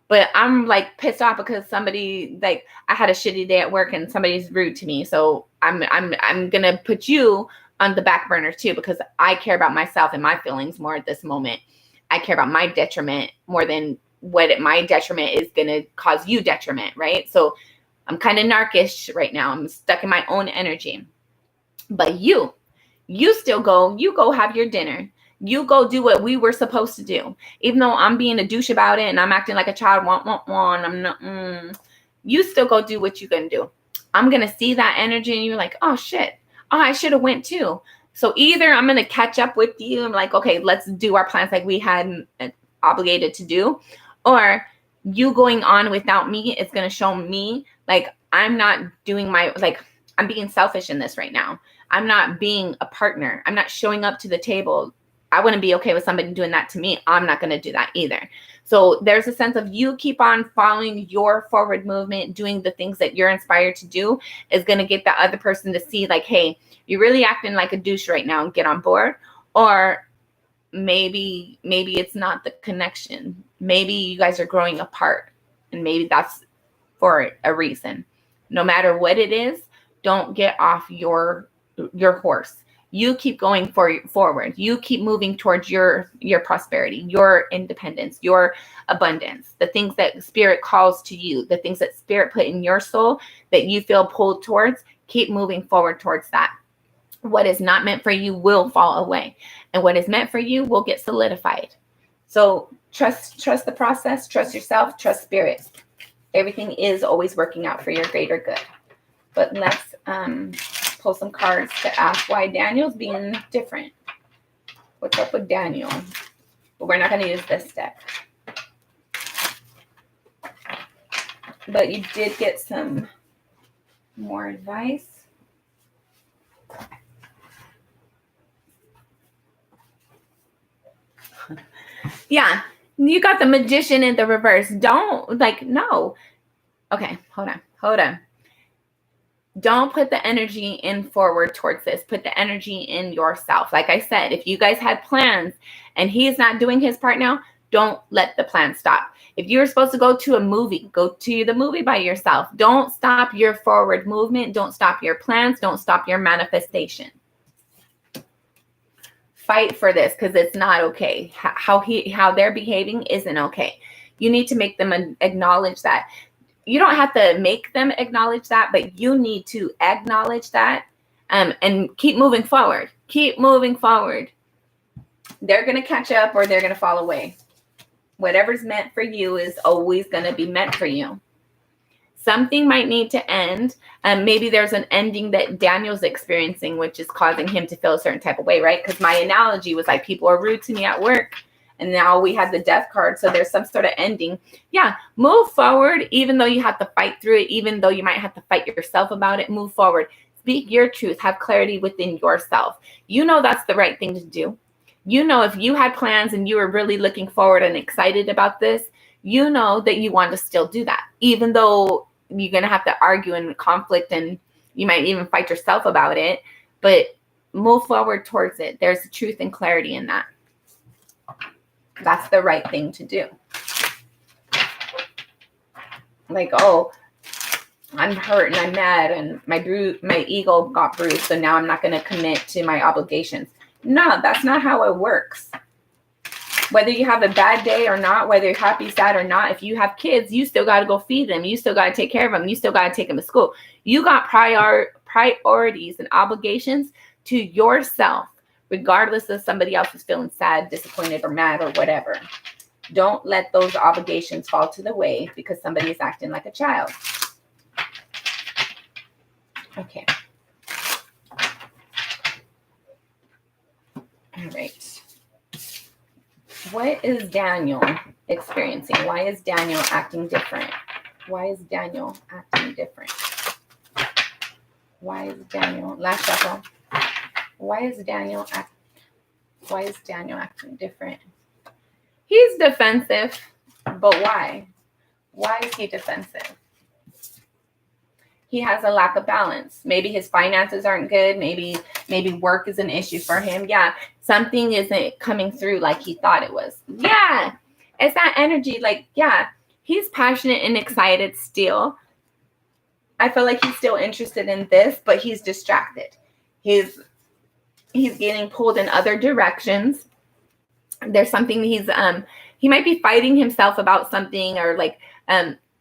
But I'm pissed off because somebody, I had a shitty day at work and somebody's rude to me. So I'm going to put you on the back burner too, because I care about myself and my feelings more at this moment. I care about my detriment more than my detriment is going to cause you detriment, right? So I'm kind of narkish right now. I'm stuck in my own energy. But you still go have your dinner. You go do what we were supposed to do. Even though I'm being a douche about it and I'm acting like a child, I'm not, you still go do what you're going to do. I'm going to see that energy and you're like, oh shit. Oh, I should have went too. So either I'm going to catch up with you and okay, let's do our plans like we had obligated to do. Or you going on without me is going to show me I'm not doing I'm being selfish in this right now. I'm not being a partner. I'm not showing up to the table. I wouldn't be okay with somebody doing that to me. I'm not going to do that either. So there's a sense of you keep on following your forward movement, doing the things that you're inspired to do is going to get the other person to see hey, you're really acting like a douche right now and get on board. Or maybe it's not the connection. Maybe you guys are growing apart and maybe that's for a reason. No matter what it is, don't get off your horse. You keep going forward. You keep moving towards your prosperity, your independence, your abundance, the things that spirit calls to you, the things that spirit put in your soul that you feel pulled towards. Keep moving forward towards that. What is not meant for you will fall away, and what is meant for you will get solidified. So trust the process, trust yourself, trust spirit. Everything is always working out for your greater good. But let's pull some cards to ask why Daniel's being different. What's up with Daniel? But we're not going to use this deck. But you did get some more advice. Yeah, you got the Magician in the reverse. Don't no. Okay, hold on. Don't put the energy in forward towards this. Put the energy in yourself. Like I said, if you guys had plans and he's not doing his part now, don't let the plan stop. If you're supposed to go to a movie, go to the movie by yourself. Don't stop your forward movement. Don't stop your plans. Don't stop your manifestation. Fight for this because it's not okay. How they're behaving isn't okay. You need to make them acknowledge that. You don't have to make them acknowledge that, but you need to acknowledge that and keep moving forward. Keep moving forward. They're going to catch up or they're going to fall away. Whatever's meant for you is always going to be meant for you. Something might need to end. Maybe there's an ending that Daniel's experiencing, which is causing him to feel a certain type of way, right? Because my analogy was people are rude to me at work. And now we have the death card. So there's some sort of ending. Yeah, move forward, even though you have to fight through it, even though you might have to fight yourself about it. Move forward. Speak your truth. Have clarity within yourself. You know that's the right thing to do. You know if you had plans and you were really looking forward and excited about this, you know that you want to still do that. Even though you're going to have to argue and conflict and you might even fight yourself about it. But move forward towards it. There's truth and clarity in that. That's the right thing to do. Oh, I'm hurt and I'm mad and my ego got bruised, so now I'm not going to commit to my obligations. No, that's not how it works. Whether you have a bad day or not, whether you're happy, sad or not, if you have kids, you still got to go feed them. You still got to take care of them. You still got to take them to school. You got priorities and obligations to yourself. Regardless of somebody else is feeling sad, disappointed, or mad, or whatever. Don't let those obligations fall to the way because somebody is acting like a child. Okay. All right. What is Daniel experiencing? Why is Daniel acting different? Why is Daniel acting different? Why is Daniel, last shuffle. Why is Daniel acting different? He's defensive, but why? Why is he defensive? He has a lack of balance. Maybe his finances aren't good. Maybe work is an issue for him. Yeah, something isn't coming through like he thought it was. Yeah, it's that energy. Like, yeah, he's passionate and excited still. I feel like he's still interested in this, but he's distracted. He's getting pulled in other directions. There's something he might be fighting himself about something, or like,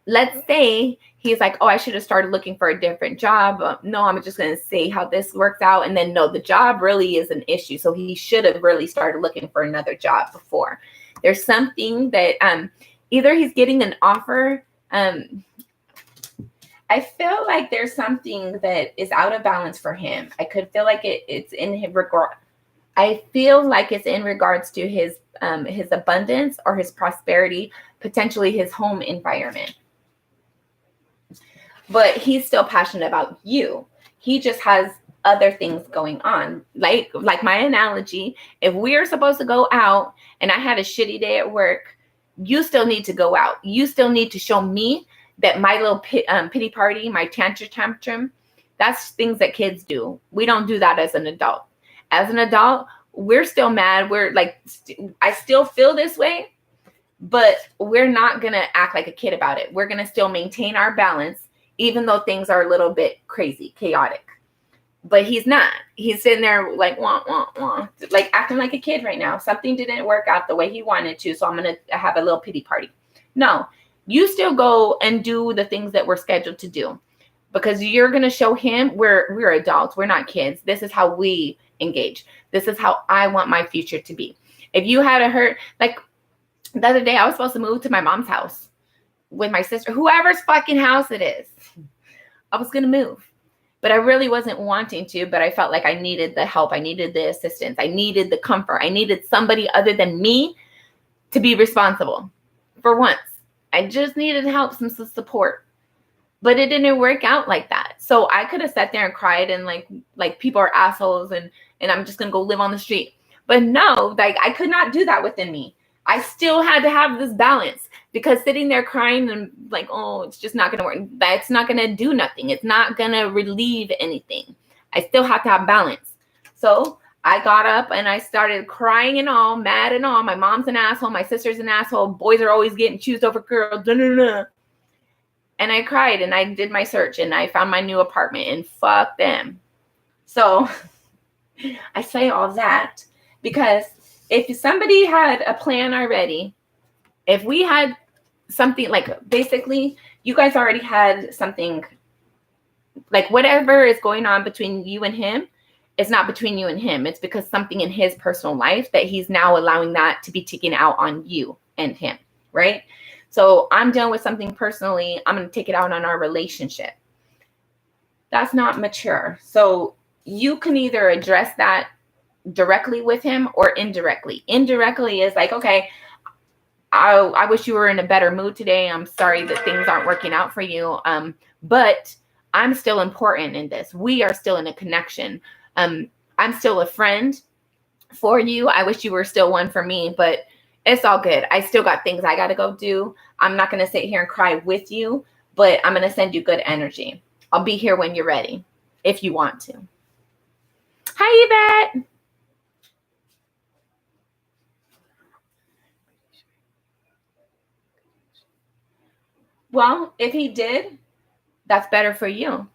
let's say he's like, oh, I should have started looking for a different job. No, I'm just going to see how this works out. And then no, the job really is an issue. So he should have really started looking for another job before. There's something that either he's getting an offer. I feel like there's something that is out of balance for him. I could feel like it's in his regard. I feel like it's in regards to his abundance or his prosperity, potentially his home environment. But he's still passionate about you. He just has other things going on. Like my analogy, if we're supposed to go out and I had a shitty day at work, you still need to go out. You still need to show me that my little pity party, my tantrum, that's things that kids do. We don't do that as an adult. As an adult, we're still mad. We're like, I still feel this way, but we're not going to act like a kid about it. We're going to still maintain our balance, even though things are a little bit crazy, chaotic. But he's not. He's sitting there like, wah, wah, wah, like acting like a kid right now. Something didn't work out the way he wanted to, so I'm going to have a little pity party. No, you still go and do the things that we're scheduled to do, because you're going to show him we're adults. We're not kids. This is how we engage. This is how I want my future to be. If you had a hurt, like the other day, I was supposed to move to my mom's house with my sister, whoever's fucking house it is. I was going to move, but I really wasn't wanting to, but I felt like I needed the help. I needed the assistance. I needed the comfort. I needed somebody other than me to be responsible for once. I just needed help, some support, but it didn't work out like that. So I could have sat there and cried and like people are assholes and I'm just going to go live on the street. But no, like I could not do that within me. I still had to have this balance, because sitting there crying and like, oh, it's just not going to work. That's not going to do nothing. It's not going to relieve anything. I still have to have balance. So I got up and I started crying and all, mad and all. My mom's an asshole. My sister's an asshole. Boys are always getting choosed over girls. And I cried and I did my search and I found my new apartment, and fuck them. So I say all that because if somebody had a plan already, if we had something like, basically you guys already had something, like whatever is going on between you and him, it's not between you and him. It's because something in his personal life that he's now allowing that to be taken out on you and him, right? So I'm dealing with something personally. I'm going to take it out on our relationship. That's not mature. So you can either address that directly with him or indirectly. Indirectly is like, okay, I wish you were in a better mood today. I'm sorry that things aren't working out for you. But I'm still important in this. We are still in a connection. I'm still a friend for you. I wish you were still one for me, but it's all good. I still got things I got to go do. I'm not going to sit here and cry with you, but I'm going to send you good energy. I'll be here when you're ready, if you want to. Hi, Yvette. Well, if he did, that's better for you,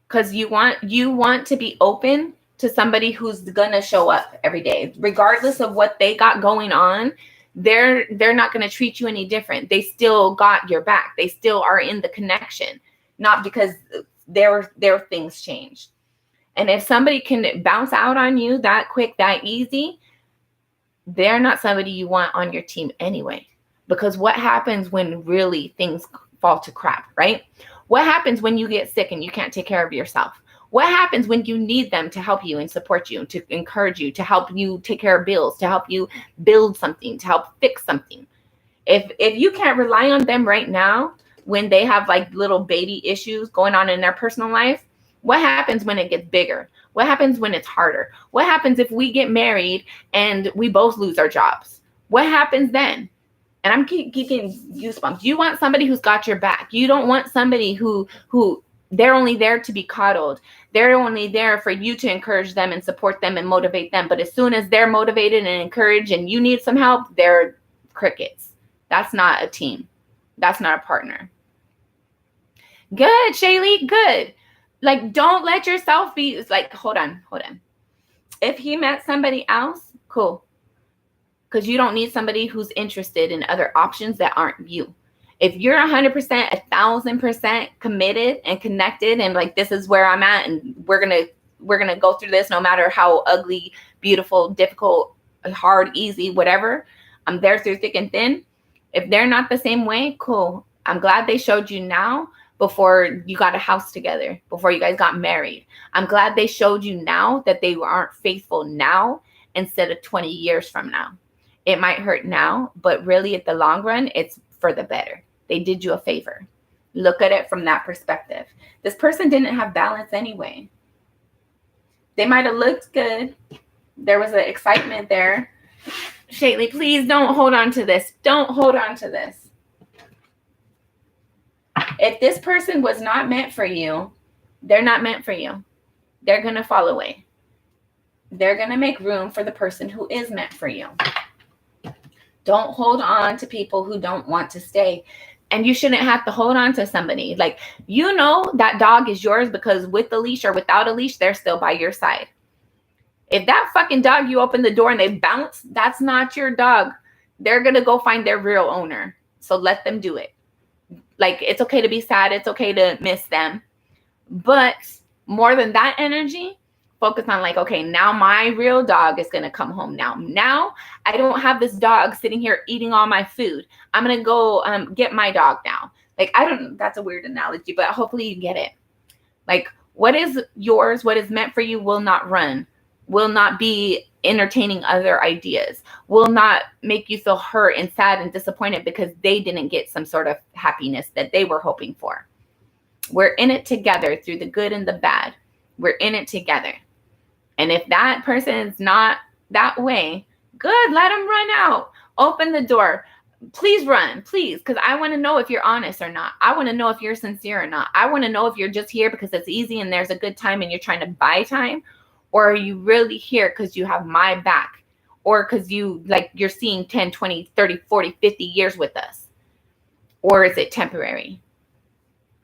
because you want to be open to somebody who's gonna show up every day, regardless of what they got going on. They're not gonna treat you any different. They still got your back. They still are in the connection, not because their things changed. And if somebody can bounce out on you that quick, that easy, they're not somebody you want on your team anyway. Because what happens when really things fall to crap, right? What happens when you get sick and you can't take care of yourself? What happens when you need them to help you and support you, to encourage you, to help you take care of bills, to help you build something, to help fix something? If you can't rely on them right now, when they have like little baby issues going on in their personal life, what happens when it gets bigger? What happens when it's harder? What happens if we get married and we both lose our jobs? What happens then? And I'm getting goosebumps. You want somebody who's got your back. You don't want somebody who they're only there to be coddled. They're only there for you to encourage them and support them and motivate them. But as soon as they're motivated and encouraged and you need some help, they're crickets. That's not a team. That's not a partner. Good, Shaylee, good. Like, don't let yourself be like, hold on. If he met somebody else, cool. Because you don't need somebody who's interested in other options that aren't you. If you're 100%, 1,000% committed and connected and like, this is where I'm at and we're going to go through this no matter how ugly, beautiful, difficult, hard, easy, whatever. I'm there through thick and thin. If they're not the same way, cool. I'm glad they showed you now before you got a house together, before you guys got married. I'm glad they showed you now that they aren't faithful now instead of 20 years from now. It might hurt now, but really at the long run, it's for the better. They did you a favor. Look at it from that perspective. This person didn't have balance anyway. They might have looked good. There was an excitement there. Shaylee, please don't hold on to this. Don't hold on to this. If this person was not meant for you, they're not meant for you. They're going to fall away. They're going to make room for the person who is meant for you. Don't hold on to people who don't want to stay. And you shouldn't have to hold on to somebody. Like, you know that dog is yours because with the leash or without a leash, they're still by your side. If that fucking dog, you open the door and they bounce, that's not your dog. They're going to go find their real owner. So let them do it. Like, it's okay to be sad. It's okay to miss them. But more than that energy, focus on like, okay, now my real dog is going to come home now. Now I don't have this dog sitting here eating all my food. I'm going to go get my dog now. Like, that's a weird analogy, but hopefully you get it. Like, what is yours, what is meant for you will not run, will not be entertaining other ideas, will not make you feel hurt and sad and disappointed because they didn't get some sort of happiness that they were hoping for. We're in it together through the good and the bad. We're in it together. And if that person is not that way, good, let them run out. Open the door. Please run, please, because I want to know if you're honest or not. I want to know if you're sincere or not. I want to know if you're just here because it's easy and there's a good time and you're trying to buy time, or are you really here because you have my back, or because you're seeing 10, 20, 30, 40, 50 years with us, or is it temporary?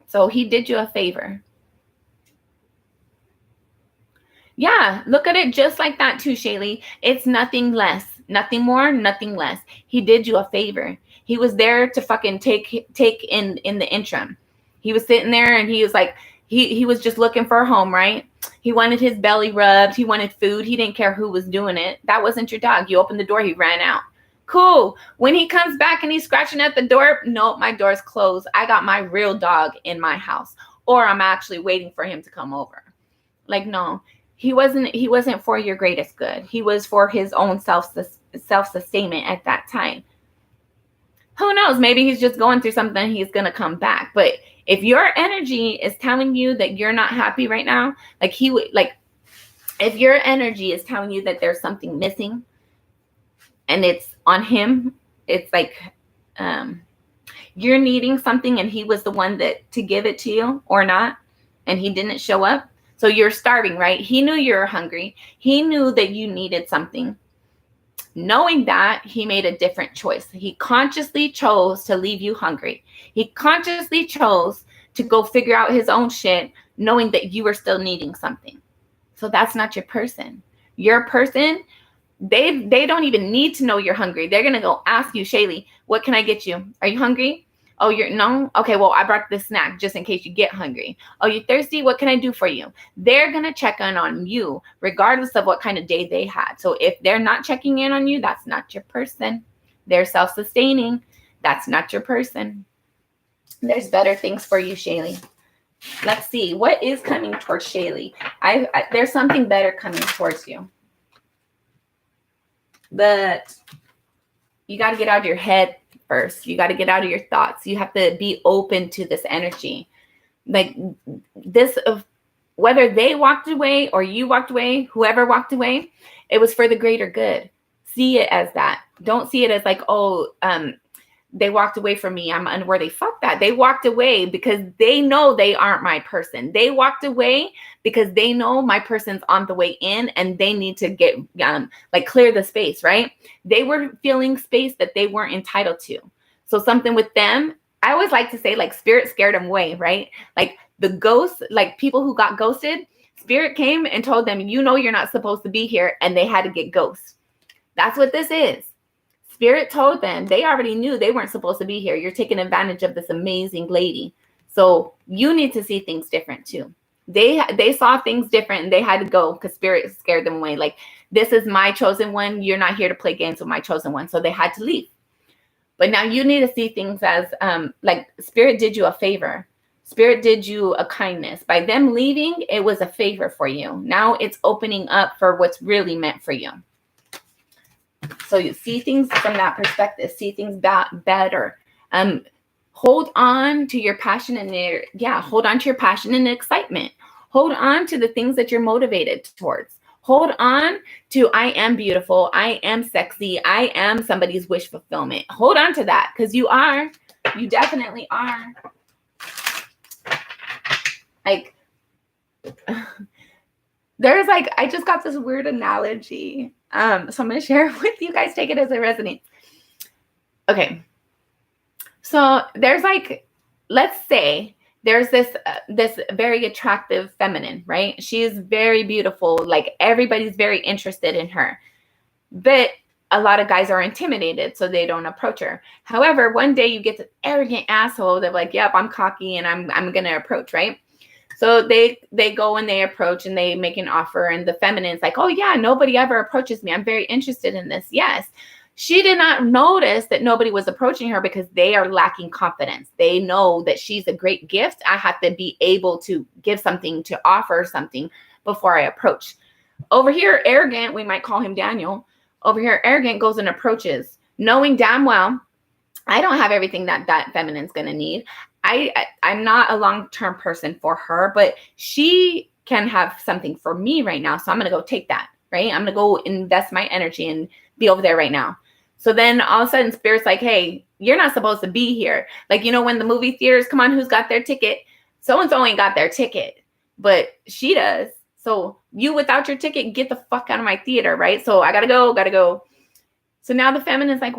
So he did you a favor. Yeah, look at it just like that too, Shaylee. It's nothing less, nothing more, nothing less. He did you a favor. He was there to fucking take in the interim. He was sitting there and he was like, he was just looking for a home, right? He wanted his belly rubbed. He wanted food. He didn't care who was doing it. That wasn't your dog. You opened the door. He ran out. Cool. When he comes back and he's scratching at the door, nope, my door's closed. I got my real dog in my house, or I'm actually waiting for him to come over. Like, no. He wasn't for your greatest good. He was for his own self-sustainment at that time. Who knows? Maybe he's just going through something. He's going to come back. But if your energy is telling you that you're not happy right now, if your energy is telling you that there's something missing and it's on him, it's like you're needing something and he was the one to give it to you or not, and he didn't show up. So you're starving, right? He knew you were hungry. He knew that you needed something. Knowing that, he made a different choice. He consciously chose to leave you hungry. He consciously chose to go figure out his own shit, knowing that you were still needing something. So that's not your person. Your person, they don't even need to know you're hungry. They're going to go ask you, Shaylee, what can I get you? Are you hungry? Oh, no? Okay, well, I brought this snack just in case you get hungry. Oh, you thirsty? What can I do for you? They're going to check in on you regardless of what kind of day they had. So if they're not checking in on you, that's not your person. They're self-sustaining. That's not your person. There's better things for you, Shaylee. Let's see. What is coming towards Shaylee? There's something better coming towards you. But you got to get out of your head first. You got to get out of your thoughts. You have to be open to this energy. Like this, of whether they walked away or you walked away, whoever walked away, it was for the greater good. See it as that. Don't see it as like, oh, they walked away from me, I'm unworthy. Fuck that. They walked away because they know they aren't my person. They walked away because they know my person's on the way in and they need to get like clear the space, right? They were feeling space that they weren't entitled to. So something with them, I always like to say like spirit scared them away, right? Like the ghosts, like people who got ghosted, spirit came and told them, you know, you're not supposed to be here, and they had to get ghosts. That's what this is. Spirit told them, they already knew they weren't supposed to be here. You're taking advantage of this amazing lady. So you need to see things different too. They saw things different and they had to go because spirit scared them away. Like, this is my chosen one. You're not here to play games with my chosen one. So they had to leave. But now you need to see things as like spirit did you a favor. Spirit did you a kindness. By them leaving, it was a favor for you. Now it's opening up for what's really meant for you. So you see things from that perspective, see things better. Hold on to your passion and hold on to your passion and excitement. Hold on to the things that you're motivated towards. Hold on to, I am beautiful. I am sexy. I am somebody's wish fulfillment. Hold on to that because you are. You definitely are. Like, there's like, I just got this weird analogy. So I'm going to share it with you guys. Take it as it resonates. Okay. So there's like, let's say there's this very attractive feminine, right? She is very beautiful. Like everybody's very interested in her, but a lot of guys are intimidated, so they don't approach her. However, one day you get this arrogant asshole that like, yep, I'm cocky and I'm going to approach, right? So they go and they approach and they make an offer, and the feminine's like, oh yeah, nobody ever approaches me. I'm very interested in this. Yes. She did not notice that nobody was approaching her because they are lacking confidence. They know that she's a great gift. I have to be able to give something, to offer something before I approach. Over here, arrogant, we might call him Daniel. Over here, arrogant goes and approaches, knowing damn well I don't have everything that feminine's going to need. I'm not a long-term person for her, but she can have something for me right now. So I'm going to go take that, right? I'm going to go invest my energy and be over there right now. So then all of a sudden spirit's like, hey, you're not supposed to be here. Like, you know, when the movie theaters come on, who's got their ticket? So-and-so ain't got their ticket, but she does. So you without your ticket, get the fuck out of my theater, right? So I gotta go. So now the feminine's like,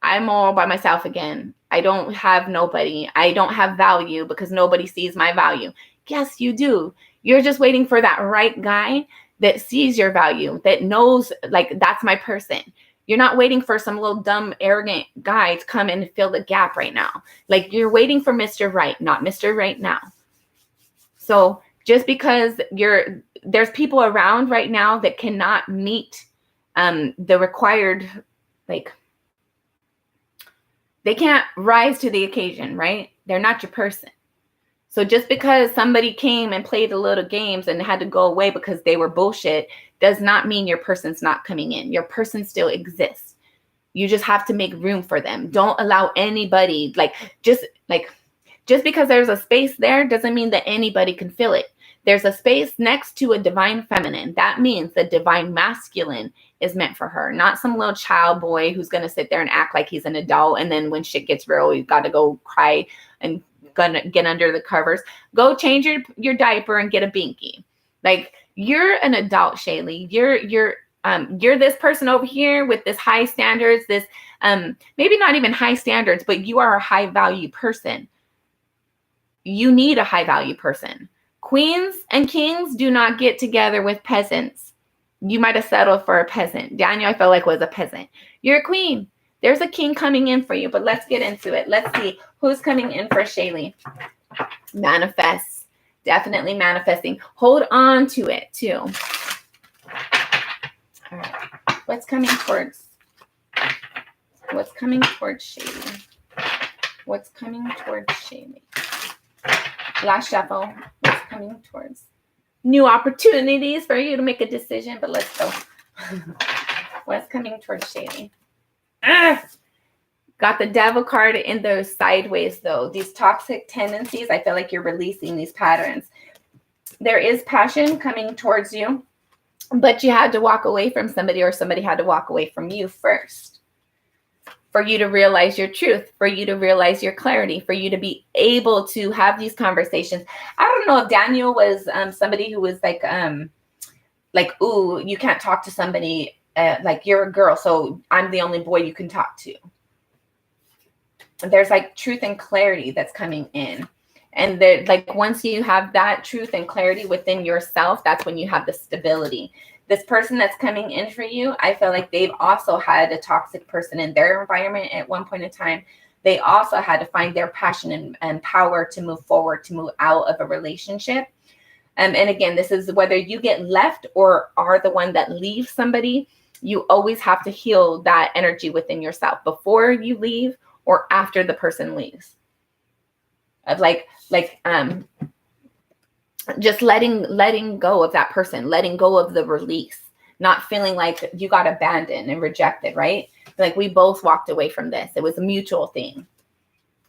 I'm all by myself again. I don't have nobody. I don't have value because nobody sees my value. Yes, you do. You're just waiting for that right guy that sees your value, that knows, like, that's my person. You're not waiting for some little dumb, arrogant guy to come in and fill the gap right now. Like, you're waiting for Mr. Right, not Mr. Right now. So just because there's people around right now that cannot meet the required, like, they can't rise to the occasion, right? They're not your person. So just because somebody came and played a little games and had to go away because they were bullshit does not mean your person's not coming in. Your person still exists. You just have to make room for them. Don't allow anybody, just because there's a space there doesn't mean that anybody can fill it. There's a space next to a divine feminine. That means the divine masculine is meant for her, not some little child boy who's going to sit there and act like he's an adult. And then when shit gets real, you've got to go cry and gonna get under the covers. Go change your diaper and get a binky. Like, you're an adult, Shaylee. You're this person over here with this high standards, this maybe not even high standards, but you are a high value person. You need a high value person. Queens and kings do not get together with peasants. You might have settled for a peasant. Daniel, I felt like, was a peasant. You're a queen. There's a king coming in for you, but let's get into it. Let's see who's coming in for Shaylee. Manifest. Definitely manifesting. Hold on to it too. All right. What's coming towards Shaylee? What's coming towards Shaylee? Last shuffle. What's coming towards? New opportunities for you to make a decision, but let's go. What's coming towards Shaylee? Got the devil card in those sideways, though. These toxic tendencies, I feel like you're releasing these patterns. There is passion coming towards you, but you had to walk away from somebody, or somebody had to walk away from you first for you to realize your truth, for you to realize your clarity, for you to be able to have these conversations. I don't know if Daniel was somebody who was like, ooh, you can't talk to somebody, like you're a girl, so I'm the only boy you can talk to. There's like truth and clarity that's coming in. And there, like, once you have that truth and clarity within yourself, that's when you have the stability. This person that's coming in for you, I feel like they've also had a toxic person in their environment at one point in time. They also had to find their passion and power to move forward, to move out of a relationship. And again, this is whether you get left or are the one that leaves somebody, you always have to heal that energy within yourself before you leave or after the person leaves. Of just letting go of that person, letting go of the release, not feeling like you got abandoned and rejected, right? Like, we both walked away from this. It was a mutual thing.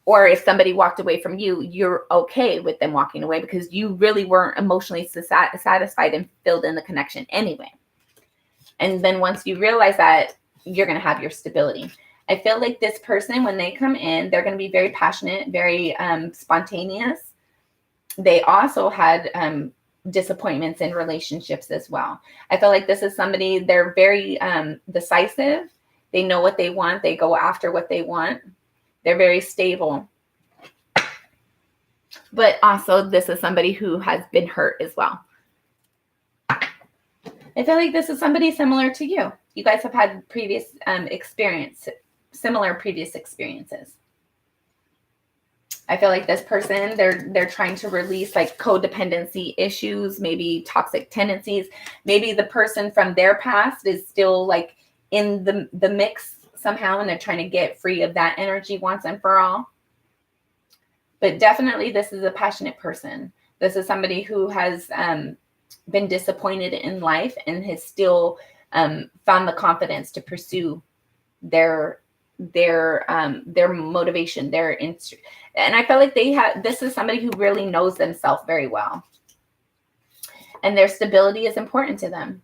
Or if somebody walked away from you, you're okay with them walking away because you really weren't emotionally satisfied and filled in the connection anyway. And then once you realize that, you're going to have your stability. I feel like this person, when they come in, they're going to be very passionate, very spontaneous. They also had disappointments in relationships as well. I feel like this is somebody, they're very decisive. They know what they want. They go after what they want. They're very stable. But also, this is somebody who has been hurt as well. I feel like this is somebody similar to you. You guys have had previous similar previous experiences. I feel like this person, they're trying to release like codependency issues, maybe toxic tendencies. Maybe the person from their past is still like in the mix somehow, and they're trying to get free of that energy once and for all. But definitely, this is a passionate person. This is somebody who has been disappointed in life and has still found the confidence to pursue their motivation, and I feel like this is somebody who really knows themselves very well, and their stability is important to them.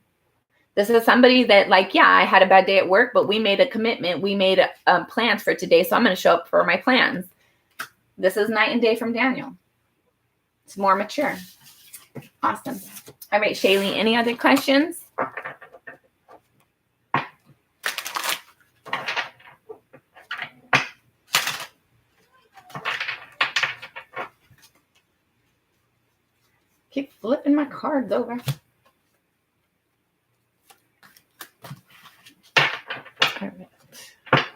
This is somebody that, like, yeah, I had a bad day at work, but we made a commitment. We made plans for today, so I'm going to show up for my plans. This is night and day from Daniel. It's more mature. Awesome. All right, Shaylee, any other questions? Keep flipping my cards over. All right.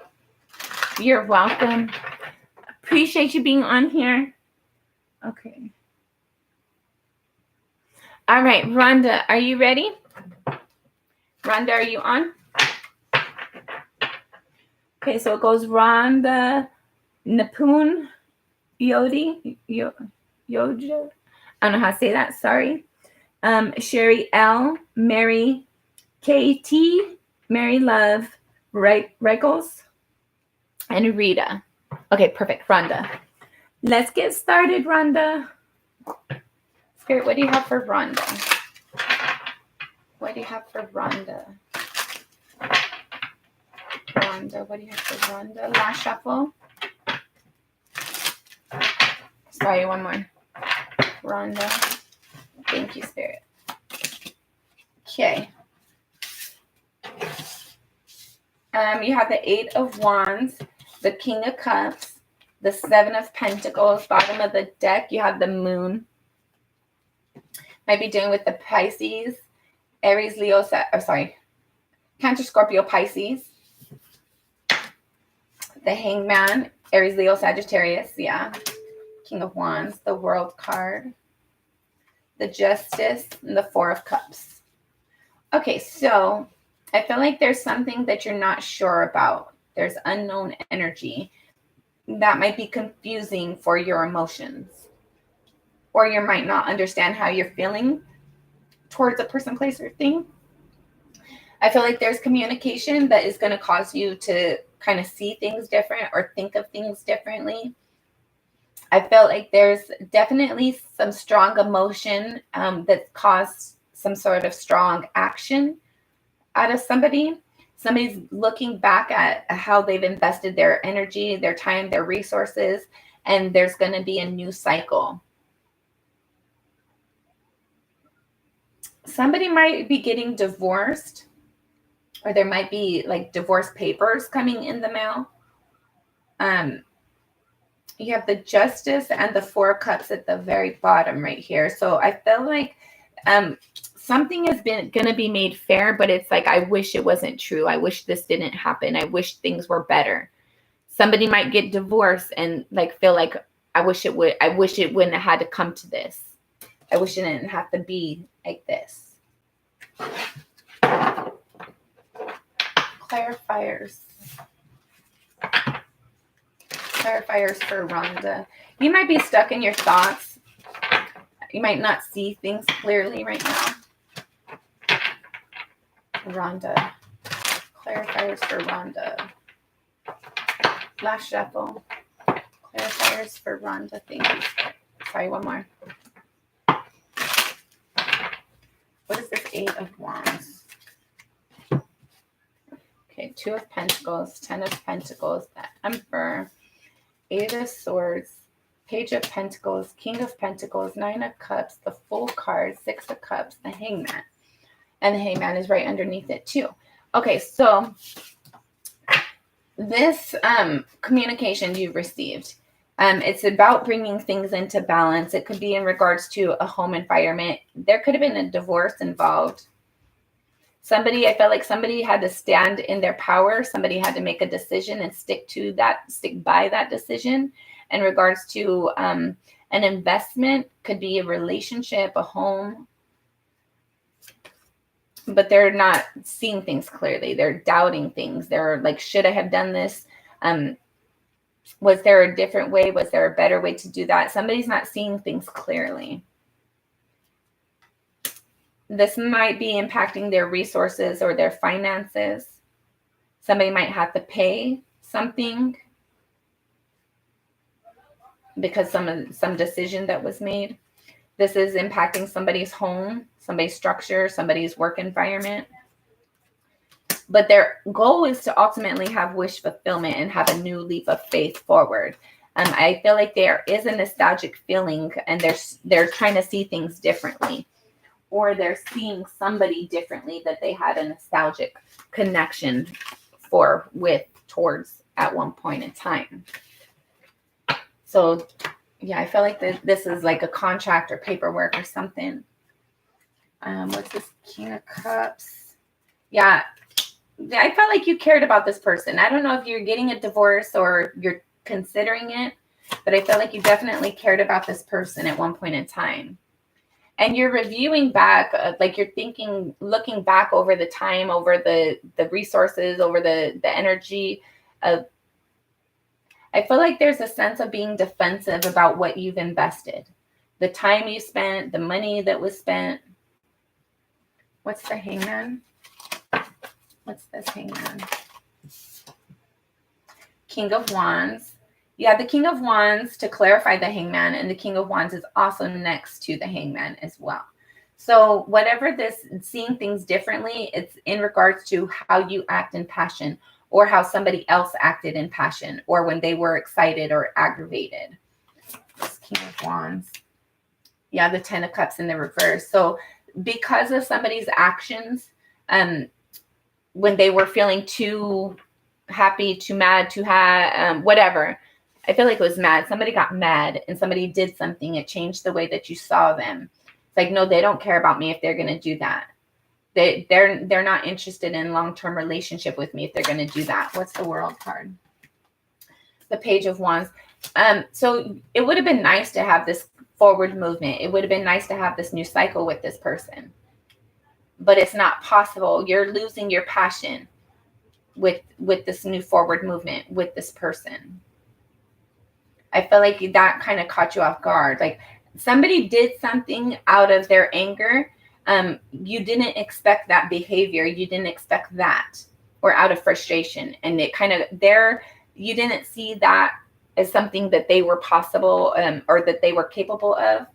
You're welcome. Appreciate you being on here. Okay. All right, Rhonda, are you ready? Rhonda, are you on? Okay, so it goes Rhonda, Napun, Yodi, Yoja. I don't know how to say that. Sorry. Sherry L, Mary KT, Mary Love, Regals, and Rita. Okay, perfect. Rhonda. Let's get started, Rhonda. Spirit, what do you have for Rhonda? What do you have for Rhonda? Rhonda, what do you have for Rhonda? Last shuffle. Sorry, one more. Rhonda. Thank you, Spirit. Okay. You have the 8 of Wands, the King of Cups, the 7 of Pentacles. Bottom of the deck, you have the Moon. Might be dealing with the Pisces, Aries, Leo, Cancer, Scorpio, Pisces. The Hangman, Aries, Leo, Sagittarius. Yeah. King of Wands, the World card, the Justice, and the 4 of Cups. Okay, so I feel like there's something that you're not sure about. There's unknown energy that might be confusing for your emotions. or you might not understand how you're feeling towards a person, place, or thing. I feel like there's communication that is going to cause you to kind of see things different or think of things differently. I felt like there's definitely some strong emotion that caused some sort of strong action out of somebody. Somebody's looking back at how they've invested their energy, their time, their resources, and there's going to be a new cycle. Somebody might be getting divorced, or there might be like divorce papers coming in the mail. You have the Justice and the Four Cups at the very bottom right here. So I feel like something has been going to be made fair, but it's like, I wish it wasn't true. I wish this didn't happen. I wish things were better. Somebody might get divorced and like feel like, I wish it wouldn't have had to come to this. I wish it didn't have to be like this. Clarifiers for Rhonda. You might be stuck in your thoughts. You might not see things clearly right now. Rhonda. Clarifiers for Rhonda. Last shuffle. Clarifiers for Rhonda. Thank you. Sorry, one more. What is this? 8 of Wands. Okay, 2 of Pentacles, 10 of Pentacles, the Emperor, 8 of Swords, Page of Pentacles, King of Pentacles, 9 of Cups, the Full card, 6 of Cups, the Hangman. And the Hangman is right underneath it too. Okay, so this communication you've received, it's about bringing things into balance. It could be in regards to a home environment. There could have been a divorce involved. I felt like somebody had to stand in their power. Somebody had to make a decision and stick by that decision. In regards to an investment, could be a relationship, a home, but they're not seeing things clearly. They're doubting things. They're like, should I have done this? Was there a different way? Was there a better way to do that? Somebody's not seeing things clearly. This might be impacting their resources or their finances. Somebody might have to pay something because some decision that was made. This is impacting somebody's home, somebody's structure, somebody's work environment. But their goal is to ultimately have wish fulfillment and have a new leap of faith forward. I feel like there is a nostalgic feeling, and they're trying to see things differently, or they're seeing somebody differently that they had a nostalgic connection towards at one point in time. So, yeah, I feel like this is like a contract or paperwork or something. What's this? King of Cups. Yeah, I felt like you cared about this person. I don't know if you're getting a divorce or you're considering it, but I felt like you definitely cared about this person at one point in time. And you're reviewing back, like you're thinking, looking back over the time, over the resources, over the energy of. I feel like there's a sense of being defensive about what you've invested, the time you spent, the money that was spent. What's the Hangman? What's this Hangman? King of Wands. Yeah, the King of Wands, to clarify the Hangman, and the King of Wands is also next to the Hangman as well. So whatever this, seeing things differently, it's in regards to how you act in passion, or how somebody else acted in passion, or when they were excited or aggravated. This King of Wands. Yeah, the 10 of Cups in the reverse. So because of somebody's actions, when they were feeling too happy, too mad, too whatever, I feel like it was mad. Somebody got mad and somebody did something. It changed the way that you saw them. It's like, no, they don't care about me if they're going to do that. They're not interested in long-term relationship with me if they're going to do that. What's the World card? The Page of Wands. So it would have been nice to have this forward movement. It would have been nice to have this new cycle with this person. But it's not possible. You're losing your passion with this new forward movement with this person. I feel like that kind of caught you off guard. Like, somebody did something out of their anger. You didn't expect that behavior. You didn't expect that, or out of frustration. And it kind of there, you didn't see that as something that they were possible, or that they were capable of.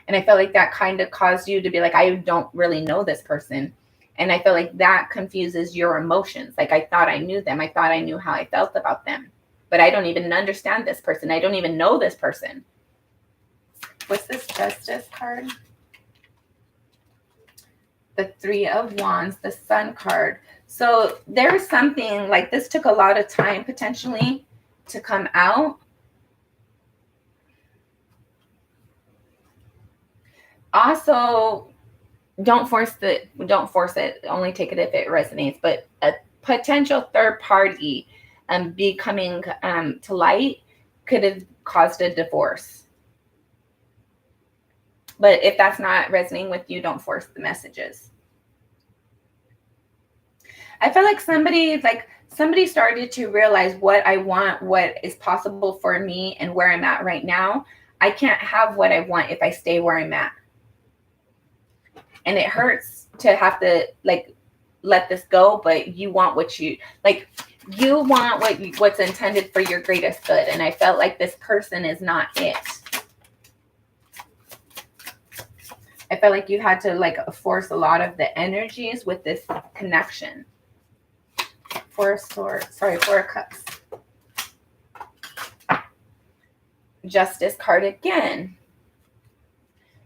And I felt like that kind of caused you to be like, I don't really know this person. And I feel like that confuses your emotions. Like, I thought I knew them. I thought I knew how I felt about them. But I don't even understand this person. I don't even know this person. What's this Justice card? The Three of Wands, the Sun card. So there's something like this took a lot of time potentially to come out. Also, don't force it. Only take it if it resonates. But a potential third party be coming to light could have caused a divorce. But if that's not resonating with you, don't force the messages. I feel like somebody started to realize what I want, what is possible for me, and where I'm at right now. I can't have what I want if I stay where I'm at. And it hurts to have to like let this go, but you want what you like. You want what's intended for your greatest good. And I felt like this person is not it. I felt like you had to like force a lot of the energies with this connection. Four of Cups. Justice card again.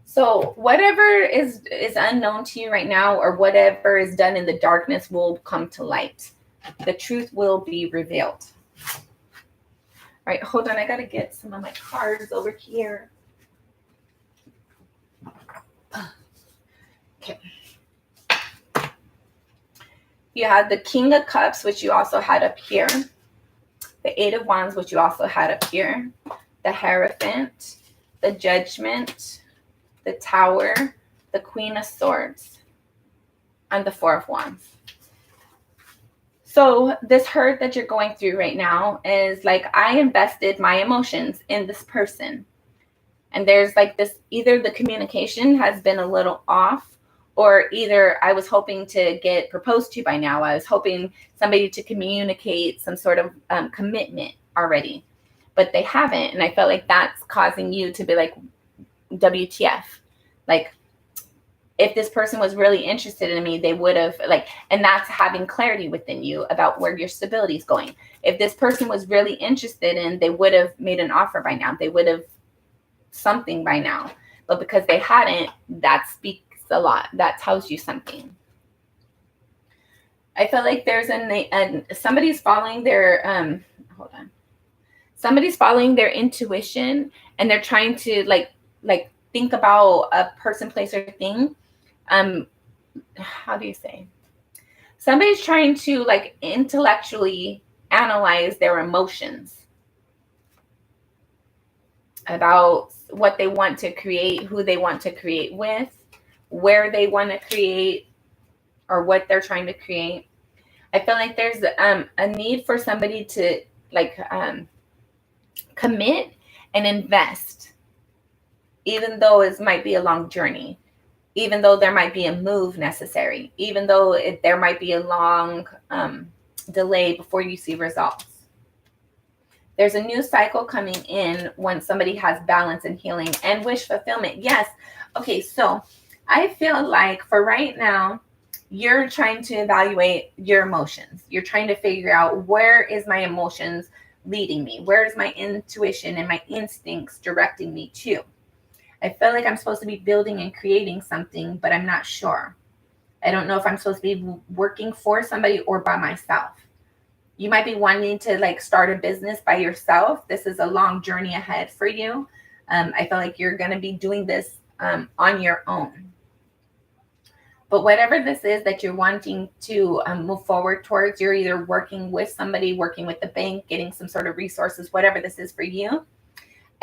So whatever is unknown to you right now, or whatever is done in the darkness, will come to light. The truth will be revealed. All right, hold on. I got to get some of my cards over here. Okay. You had the King of Cups, which you also had up here. The Eight of Wands, which you also had up here. The Hierophant, the Judgment, the Tower, the Queen of Swords, and the Four of Wands. So this hurt that you're going through right now is like, I invested my emotions in this person. And there's like this, either the communication has been a little off, or either I was hoping to get proposed to by now. I was hoping somebody to communicate some sort of commitment already, but they haven't. And I felt like that's causing you to be like, WTF? Like, if this person was really interested in me, they would have like, and that's having clarity within you about where your stability is going. If this person was really interested in, they would have made an offer by now. They would have something by now. But because they hadn't, that speaks a lot. That tells you something. I feel like there's somebody's following their hold on. Somebody's following their intuition, and they're trying to like think about a person, place, or thing. How do you say? Somebody's trying to like intellectually analyze their emotions about what they want to create, who they want to create with, where they want to create, or what they're trying to create. I feel like there's a need for somebody to like commit and invest, even though it might be a long journey, even though there might be a move necessary, even though there might be a long delay before you see results. There's a new cycle coming in when somebody has balance and healing and wish fulfillment. Yes. Okay, so I feel like for right now, you're trying to evaluate your emotions. You're trying to figure out, where is my emotions leading me? Where is my intuition and my instincts directing me to? I feel like I'm supposed to be building and creating something, but I'm not sure. I don't know if I'm supposed to be working for somebody or by myself. You might be wanting to like start a business by yourself. This is a long journey ahead for you. I feel like you're going to be doing this on your own. But whatever this is that you're wanting to move forward towards, you're either working with somebody, working with the bank, getting some sort of resources, whatever this is for you.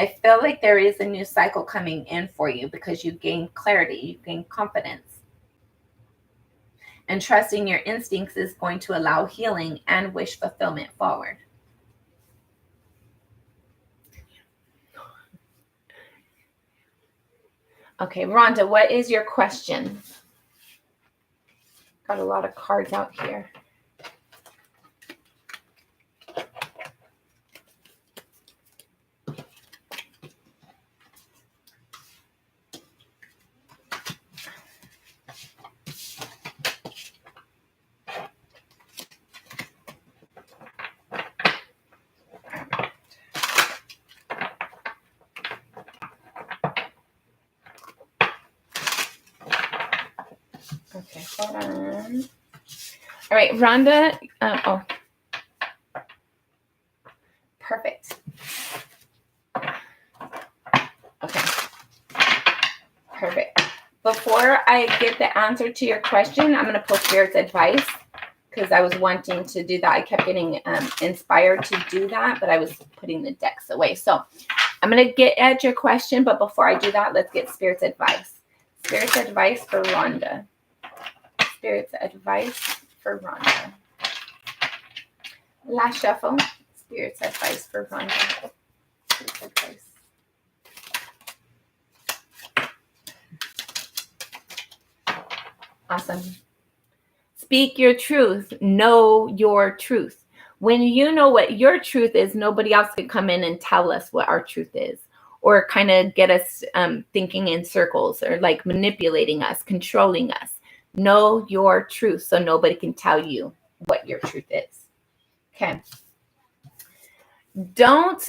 I feel like there is a new cycle coming in for you because you gain clarity, you gain confidence. And trusting your instincts is going to allow healing and wish fulfillment forward. Okay, Rhonda, what is your question? Got a lot of cards out here. Okay, hold on. All right, Rhonda. Oh, perfect. Okay, perfect. Before I get the answer to your question, I'm going to pull Spirit's advice because I was wanting to do that. I kept getting inspired to do that, but I was putting the decks away. So I'm going to get at your question, but before I do that, let's get Spirit's advice. Spirit's advice for Rhonda. Spirit's advice for Rhonda. Last shuffle. Spirit's advice for Rhonda. Spirit's advice. Awesome. Speak your truth. Know your truth. When you know what your truth is, nobody else can come in and tell us what our truth is, or kind of get us thinking in circles, or like manipulating us, controlling us. Know your truth so nobody can tell you what your truth is. Okay. Don't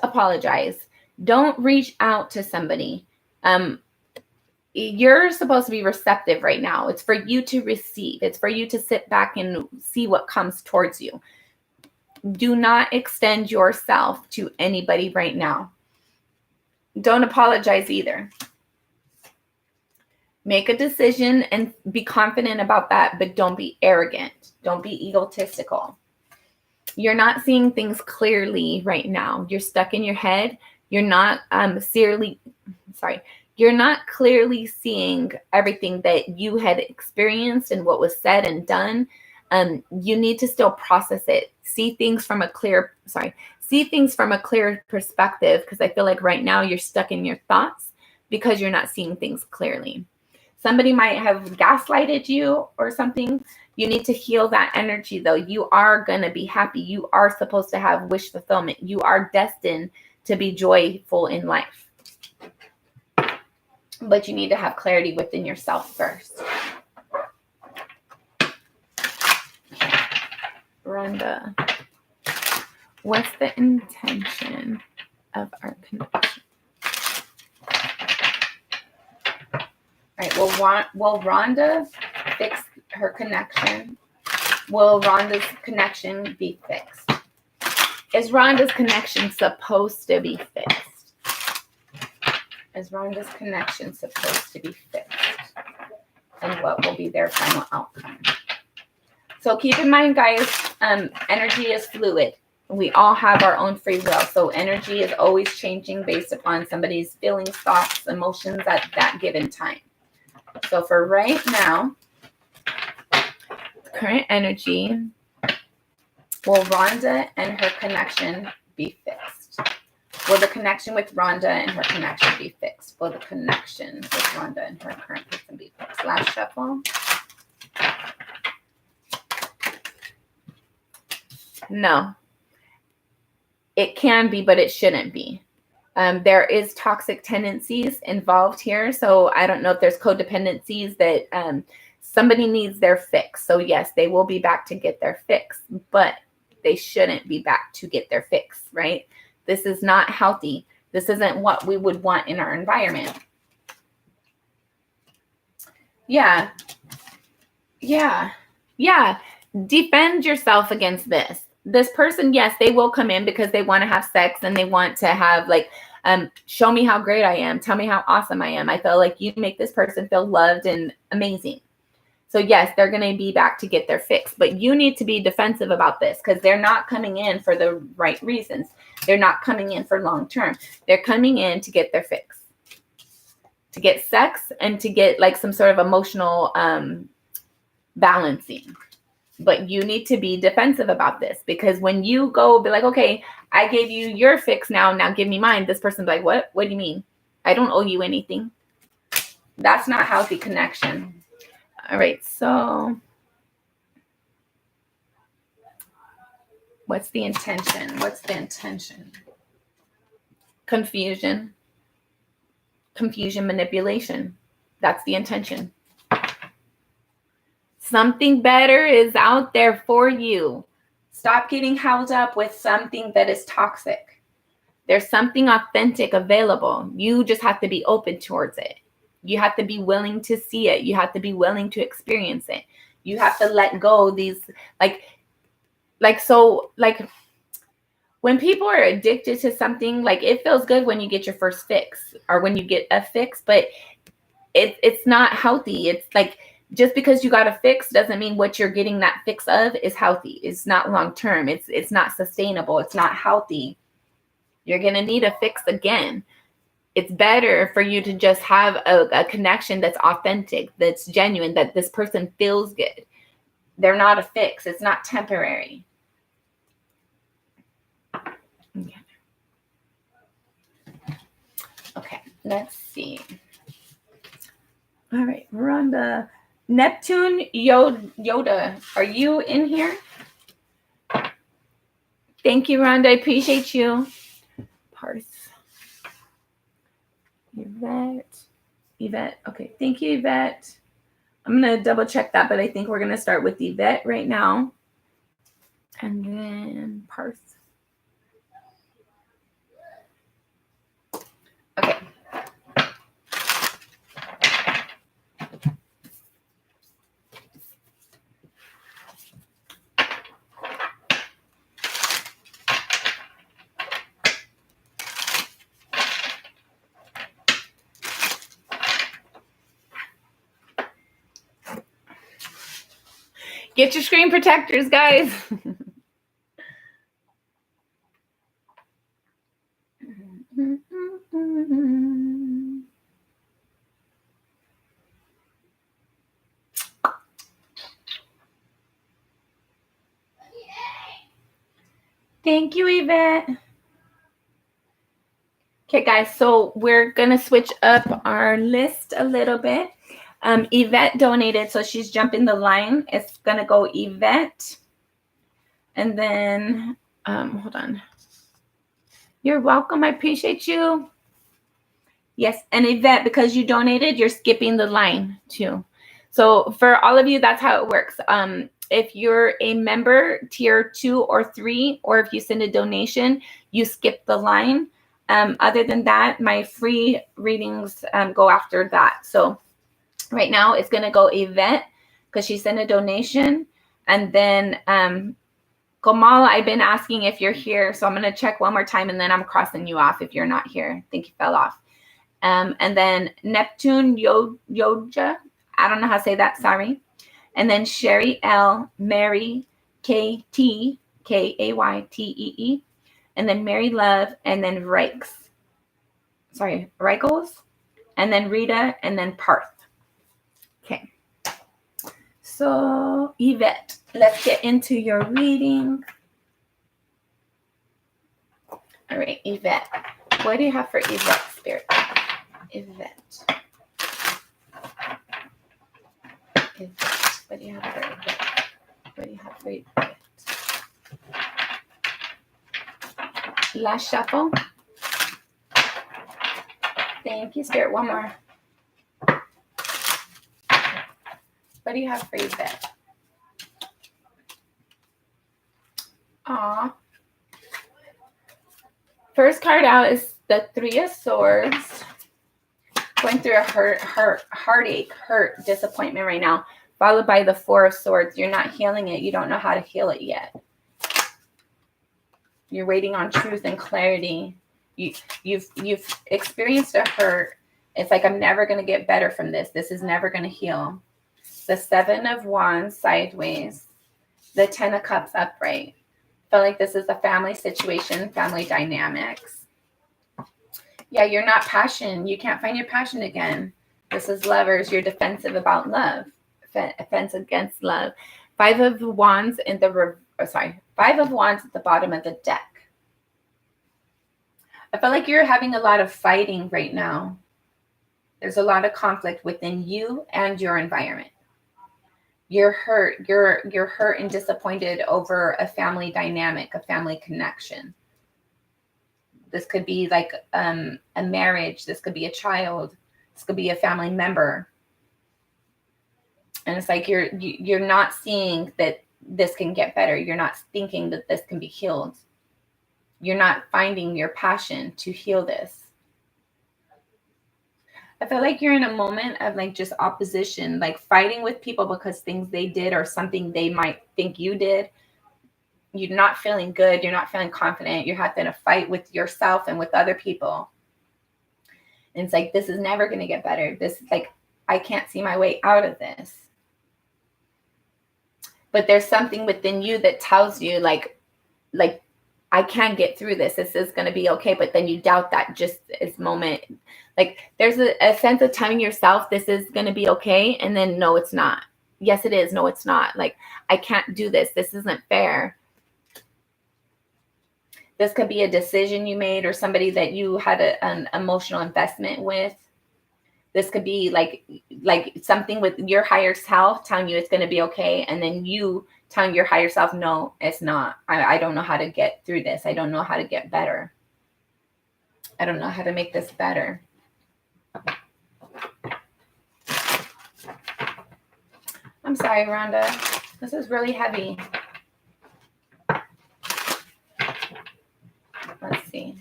apologize. Don't reach out to somebody. You're supposed to be receptive right now. It's for you to receive. It's for you to sit back and see what comes towards you. Do not extend yourself to anybody right now. Don't apologize either. Make a decision and be confident about that, but don't be arrogant. Don't be egotistical. You're not seeing things clearly right now. You're stuck in your head. You're not You're not clearly seeing everything that you had experienced and what was said and done. You need to still process it. See things from a clear perspective, because I feel like right now you're stuck in your thoughts because you're not seeing things clearly. Somebody might have gaslighted you or something. You need to heal that energy, though. You are going to be happy. You are supposed to have wish fulfillment. You are destined to be joyful in life. But you need to have clarity within yourself first. Rhonda, what's the intention of our connection? All right, will Rhonda fix her connection? Will Rhonda's connection be fixed? Is Rhonda's connection supposed to be fixed? Is Rhonda's connection supposed to be fixed? And what will be their final outcome? So keep in mind, guys, energy is fluid. We all have our own free will. So energy is always changing based upon somebody's feelings, thoughts, emotions at that given time. So for right now, current energy, will Rhonda and her connection be fixed? Will the connection with Rhonda and her connection be fixed? Will the connection with Rhonda and her current person be fixed? Last shuffle. No. It can be, but it shouldn't be. There is toxic tendencies involved here. So I don't know if there's codependencies that somebody needs their fix. So yes, they will be back to get their fix, but they shouldn't be back to get their fix, right? This is not healthy. This isn't what we would want in our environment. Yeah. Defend yourself against this. This person, yes, they will come in because they want to have sex and they want to have show me how great I am. Tell me how awesome I am. I feel like you make this person feel loved and amazing. So yes, they're going to be back to get their fix, but you need to be defensive about this because they're not coming in for the right reasons. They're not coming in for long term. They're coming in to get their fix, to get sex and to get some sort of emotional balancing. But you need to be defensive about this because when you go be like, okay, I gave you your fix now give me mine. This person's like, what do you mean? I don't owe you anything. That's not healthy connection. All right, so what's the intention? What's the intention? Confusion, manipulation. That's the intention. Something better is out there for you. Stop getting held up with something that is toxic. There's something authentic available. You just have to be open towards it. You have to be willing to see it. You have to be willing to experience it. You have to let go of these, like when people are addicted to something, like it feels good when you get your first fix or when you get a fix, but it's not healthy. It's like, just because you got a fix doesn't mean what you're getting that fix of is healthy. It's not long-term. It's not sustainable. It's not healthy. You're going to need a fix again. It's better for you to just have a connection that's authentic, that's genuine, that this person feels good. They're not a fix. It's not temporary. Okay, let's see. All right, Rhonda. Neptune Yoda, are you in here? Thank you, Rhonda. I appreciate you. Parse. Yvette. Okay, thank you, Yvette. I'm going to double check that, but I think we're going to start with Yvette right now. And then Parse. Okay. Get your screen protectors, guys. Thank you, Yvette. Okay, guys, so we're going to switch up our list a little bit. Yvette donated, so she's jumping the line. It's going to go Yvette. And then, hold on. You're welcome. I appreciate you. Yes, and Yvette, because you donated, you're skipping the line too. So for all of you, that's how it works. If you're a member, tier 2 or 3, or if you send a donation, you skip the line. Other than that, my free readings go after that. So right now it's going to go Yvette because she sent a donation. And then Kamala, I've been asking if you're here. So I'm going to check one more time and then I'm crossing you off if you're not here. I think you fell off. And then Neptune Yoja. I don't know how to say that. Sorry. And then Sherry L. Mary K.T. K-A-Y-T-E-E. And then Mary Love. And then Reichs. Reichels. And then Rita. And then Parth. Okay. So Yvette, let's get into your reading. All right, Yvette. What do you have for Yvette, Spirit? Yvette. What do you have for Yvette? What do you have for Yvette? Last shuffle. Thank you, Spirit. One more. What do you have for Yvette? Aw. First card out is the Three of Swords. Going through a heartache, disappointment right now, followed by the Four of Swords. You're not healing it. You don't know how to heal it yet. You're waiting on truth and clarity. You've experienced a hurt. It's like, I'm never going to get better from this. This is never going to heal. The Seven of Wands sideways. The Ten of Cups upright. I feel like this is a family situation, family dynamics. Yeah, you're not passion. You can't find your passion again. This is Lovers. You're defensive about love. Offense against love. Five of Wands in the Five of Wands at the bottom of the deck. I feel like you're having a lot of fighting right now. There's a lot of conflict within you and your environment. You're hurt. You're hurt and disappointed over a family dynamic, a family connection. This could be like a marriage. This could be a child. This could be a family member. And it's like you're not seeing that this can get better. You're not thinking that this can be healed. You're not finding your passion to heal this. I feel like you're in a moment of like just opposition, like fighting with people because things they did or something they might think you did. You're not feeling good. You're not feeling confident. You're having a fight with yourself and with other people. And it's like, this is never going to get better. This is like, I can't see my way out of this. But there's something within you that tells you like I can get through this. This is going to be okay. But then you doubt that just as moment. Like there's a sense of telling yourself this is going to be okay. And then no, it's not. Yes, it is. No, it's not. Like I can't do this. This isn't fair. This could be a decision you made or somebody that you had an emotional investment with. This could be like something with your higher self telling you it's going to be okay. And then you telling your higher self, no, it's not. I don't know how to get through this. I don't know how to get better. I don't know how to make this better. I'm sorry, Rhonda. This is really heavy. Let's see.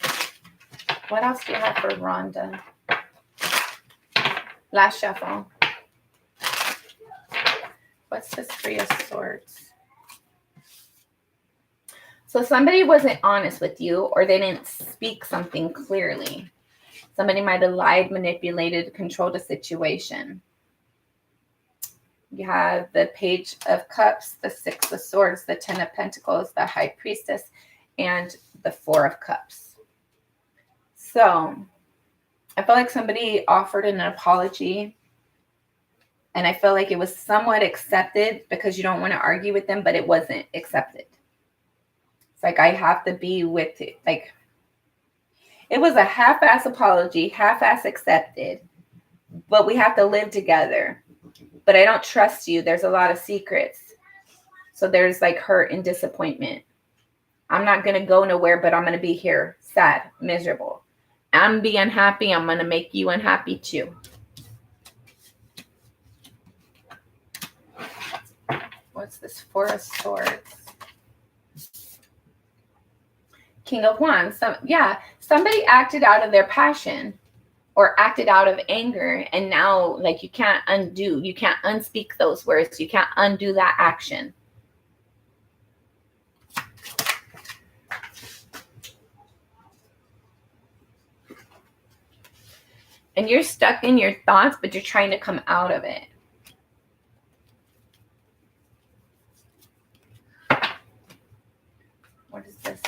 What else do you have for Rhonda? Last shuffle. What's this Three of Swords? So somebody wasn't honest with you or they didn't speak something clearly. Somebody might have lied, manipulated, controlled a situation. You have the Page of Cups, the Six of Swords, the Ten of Pentacles, the High Priestess, and the Four of Cups. So I feel like somebody offered an apology and I feel like it was somewhat accepted because you don't want to argue with them, but it wasn't accepted. It's like I have to be with it. Like it was a half-ass apology, half-ass accepted, but we have to live together. But I don't trust you. There's a lot of secrets. So there's like hurt and disappointment. I'm not going to go nowhere, but I'm going to be here sad, miserable. I'm being unhappy. I'm going to make you unhappy too. What's this Four of Swords? King of Wands. Somebody acted out of their passion or acted out of anger. And now like you can't unspeak those words. You can't undo that action. And you're stuck in your thoughts, but you're trying to come out of it. What is this?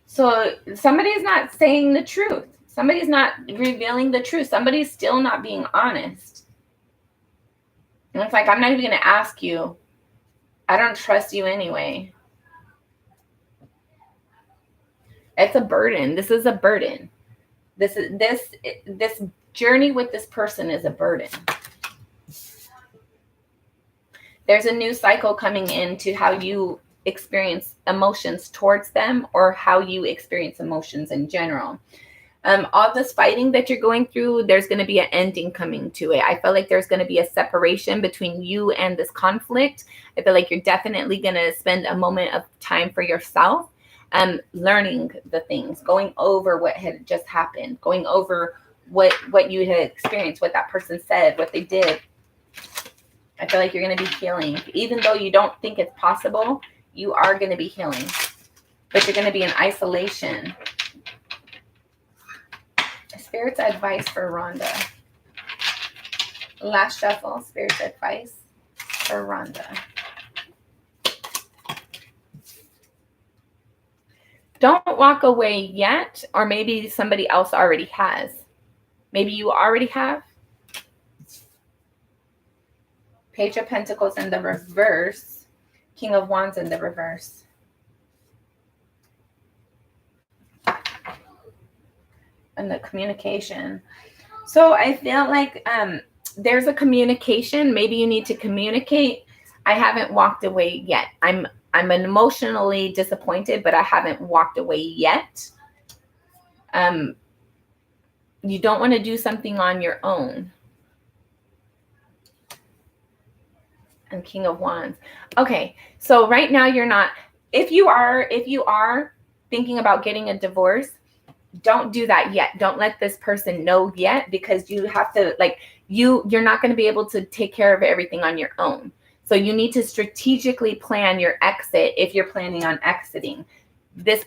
So somebody's not saying the truth. Somebody's not revealing the truth. Somebody's still not being honest. And it's like, I'm not even going to ask you. I don't trust you anyway. It's a burden. This is a burden. This journey with this person is a burden. There's a new cycle coming into how you experience emotions towards them or how you experience emotions in general. All this fighting that you're going through, there's going to be an ending coming to it. I feel like there's going to be a separation between you and this conflict. I feel like you're definitely going to spend a moment of time for yourself, learning the things, going over what had just happened, going over what you had experienced, what that person said, what they did. I feel like you're going to be healing. Even though you don't think it's possible, you are going to be healing. But you're going to be in isolation. Spirit's advice for Rhonda. Last shuffle, Spirit's advice for Rhonda. Don't walk away yet, or maybe somebody else already has. Maybe you already have. Page of Pentacles in the reverse. King of Wands in the reverse. and the communication. So I feel like there's a communication. Maybe you need to communicate. I haven't walked away yet. I'm emotionally disappointed, but I haven't walked away yet. You don't want to do something on your own. And King of Wands. Okay, so right now you're not. If you are thinking about getting a divorce, don't do that yet. Don't let this person know yet, because you have to, like, you're not going to be able to take care of everything on your own. So you need to strategically plan your exit if you're planning on exiting. This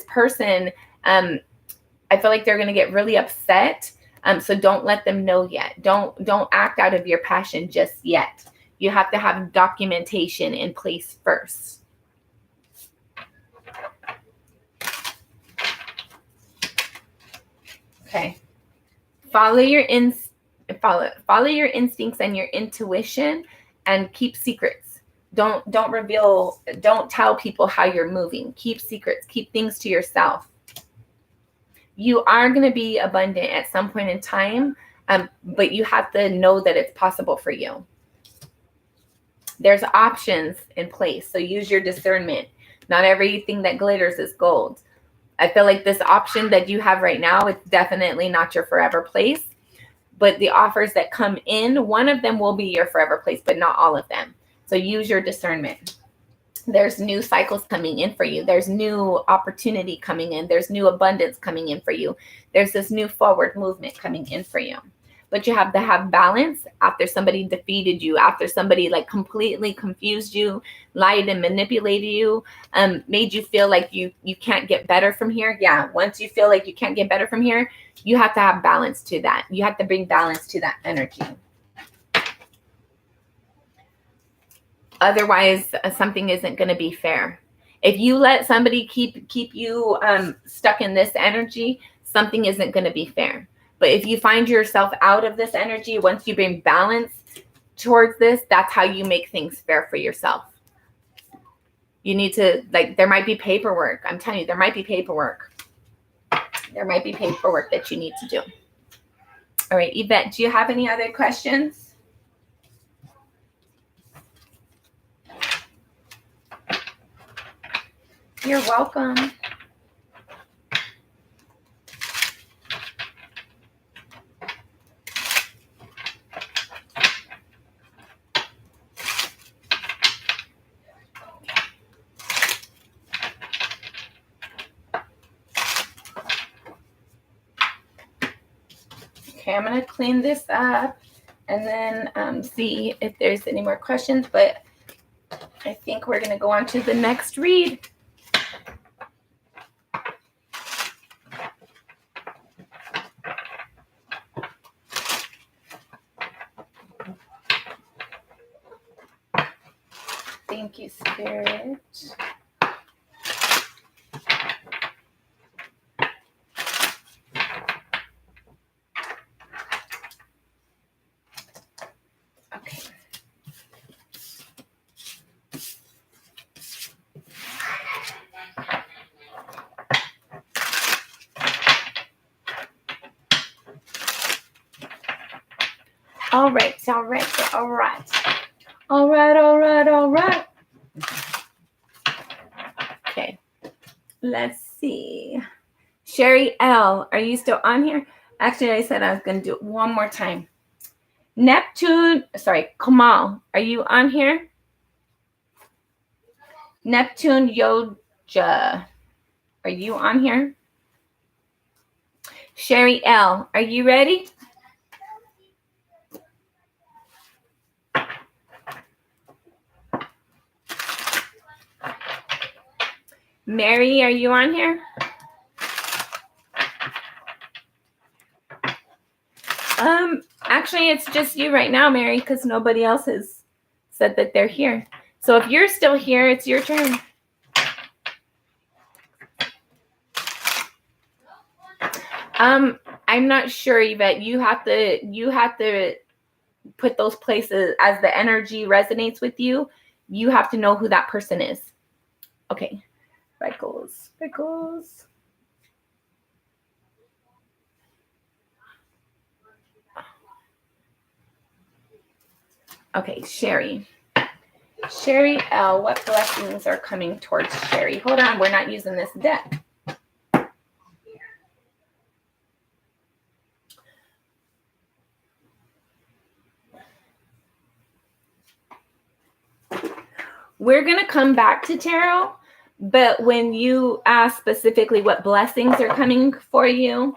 person, I feel like they're going to get really upset. So don't let them know yet. Don't act out of your passion just yet. You have to have documentation in place first. Okay. Follow your instincts and your intuition, and keep secrets. Don't tell people how you're moving. Keep secrets. Keep things to yourself. You are going to be abundant at some point in time, but you have to know that it's possible for you. There's options in place, so use your discernment. Not everything that glitters is gold. I feel like this option that you have right now, it's definitely not your forever place. But the offers that come in, one of them will be your forever place, but not all of them. So use your discernment. There's new cycles coming in for you. There's new opportunity coming in. There's new abundance coming in for you. There's this new forward movement coming in for you. But you have to have balance after somebody defeated you, after somebody like completely confused you, lied and manipulated you, made you feel like you can't get better from here. Yeah, once you feel like you can't get better from here, you have to have balance to that. You have to bring balance to that energy. Otherwise, something isn't going to be fair. If you let somebody keep you stuck in this energy, something isn't going to be fair. But if you find yourself out of this energy, once you bring balance towards this, that's how you make things fair for yourself. You need to, like, there might be paperwork. I'm telling you, there might be paperwork. There might be paperwork that you need to do. All right, Yvette, do you have any other questions? You're welcome. Okay, I'm going to clean this up and then see if there's any more questions, but I think we're going to go on to the next read. Thank you, Spirit. Okay. All right. Okay, let's see. Sherry L, are you still on here? Actually, I said I was going to do it one more time. Kamal, are you on here? Neptune Yoja, are you on here? Sherry L, are you ready? Mary, are you on here? Actually, it's just you right now, Mary, because nobody else has said that they're here. So if you're still here, it's your turn. I'm not sure, Yvette. You have to put those places as the energy resonates with you. You have to know who that person is. Okay. Freckles. Okay, Sherry. Sherry L, what blessings are coming towards Sherry? Hold on, we're not using this deck. We're going to come back to tarot, but when you ask specifically what blessings are coming for you,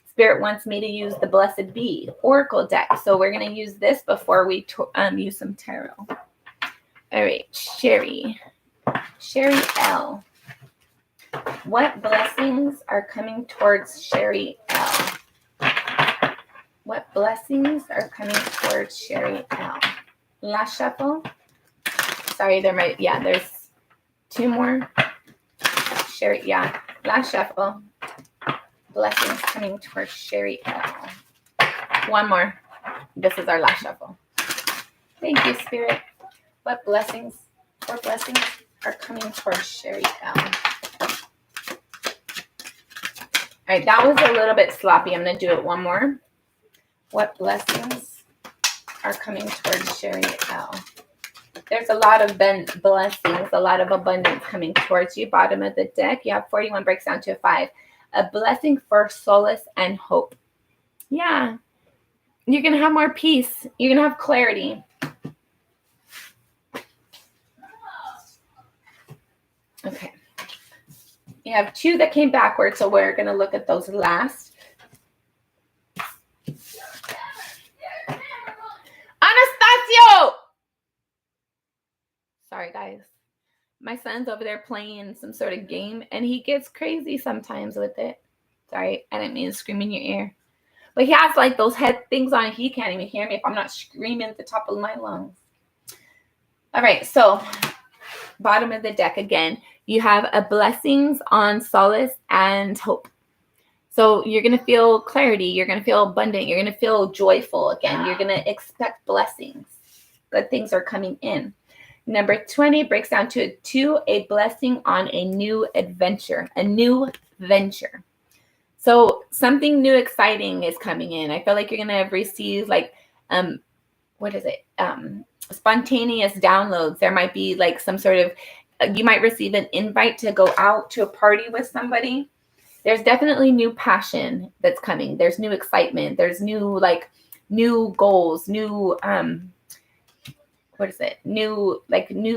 Spirit wants me to use the Blessed Bee Oracle deck. So we're going to use this before we use some tarot. All right, Sherry L. What blessings are coming towards Sherry L? What blessings are coming towards Sherry L? Last shuffle. Sorry, there's two more. Sherry, last shuffle. Blessings coming towards Sherry L. One more. This is our last shuffle. Thank you, Spirit. What blessings are coming towards Sherry L? All right, that was a little bit sloppy. I'm going to do it one more. What blessings are coming towards Sherry L? There's a lot of blessings, a lot of abundance coming towards you. Bottom of the deck, you have 41, breaks down to a 5. A blessing for solace and hope. Yeah. You're going to have more peace. You're going to have clarity. Okay. You have 2 that came backwards, so we're going to look at those last. Anastasio! Sorry, guys. My son's over there playing some sort of game, and he gets crazy sometimes with it. Sorry, I didn't mean to scream in your ear. But he has like those head things on. He can't even hear me if I'm not screaming at the top of my lungs. All right, so bottom of the deck again. You have a blessings on solace and hope. So you're going to feel clarity. You're going to feel abundant. You're going to feel joyful again. You're going to expect blessings. Good things are coming in. Number 20 breaks down to a 2, a blessing on a new adventure, a new venture. So something new, exciting is coming in. I feel like you're going to receive like, spontaneous downloads. There might be like some sort of, you might receive an invite to go out to a party with somebody. There's definitely new passion that's coming. There's new excitement. There's new goals, new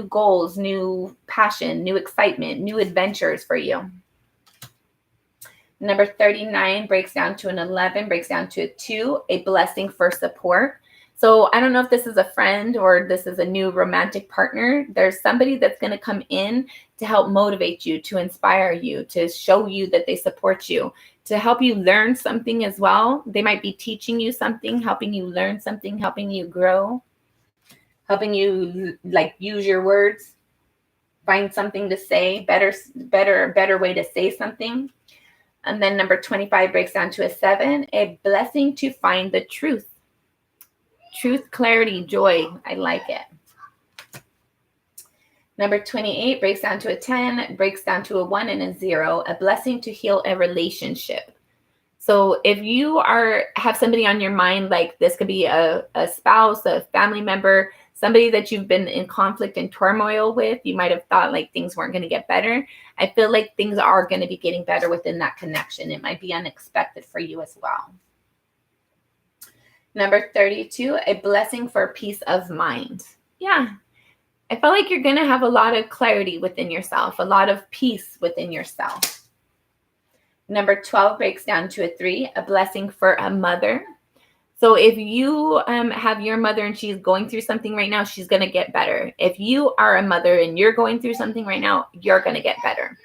goals, new passion, new excitement, new adventures for you. Number 39 breaks down to an 11, breaks down to a 2, a blessing for support. So I don't know if this is a friend or this is a new romantic partner. There's somebody that's going to come in to help motivate you, to inspire you, to show you that they support you, to help you learn something as well. They might be teaching you something, helping you learn something, helping you grow, helping you like use your words, find something to say, better way to say something. And then number 25 breaks down to a 7, a blessing to find the truth. Truth, clarity, joy. I like it. Number 28 breaks down to a 10, breaks down to a 1 and a 0, a blessing to heal a relationship. So if you have somebody on your mind, like this could be a spouse, a family member, somebody that you've been in conflict and turmoil with, you might have thought like things weren't going to get better. I feel like things are going to be getting better within that connection. It might be unexpected for you as well. Number 32, a blessing for peace of mind. Yeah. I feel like you're going to have a lot of clarity within yourself, a lot of peace within yourself. Number 12 breaks down to a 3, a blessing for a mother. So if you have your mother and she's going through something right now, she's going to get better. If you are a mother and you're going through something right now, you're going to get better.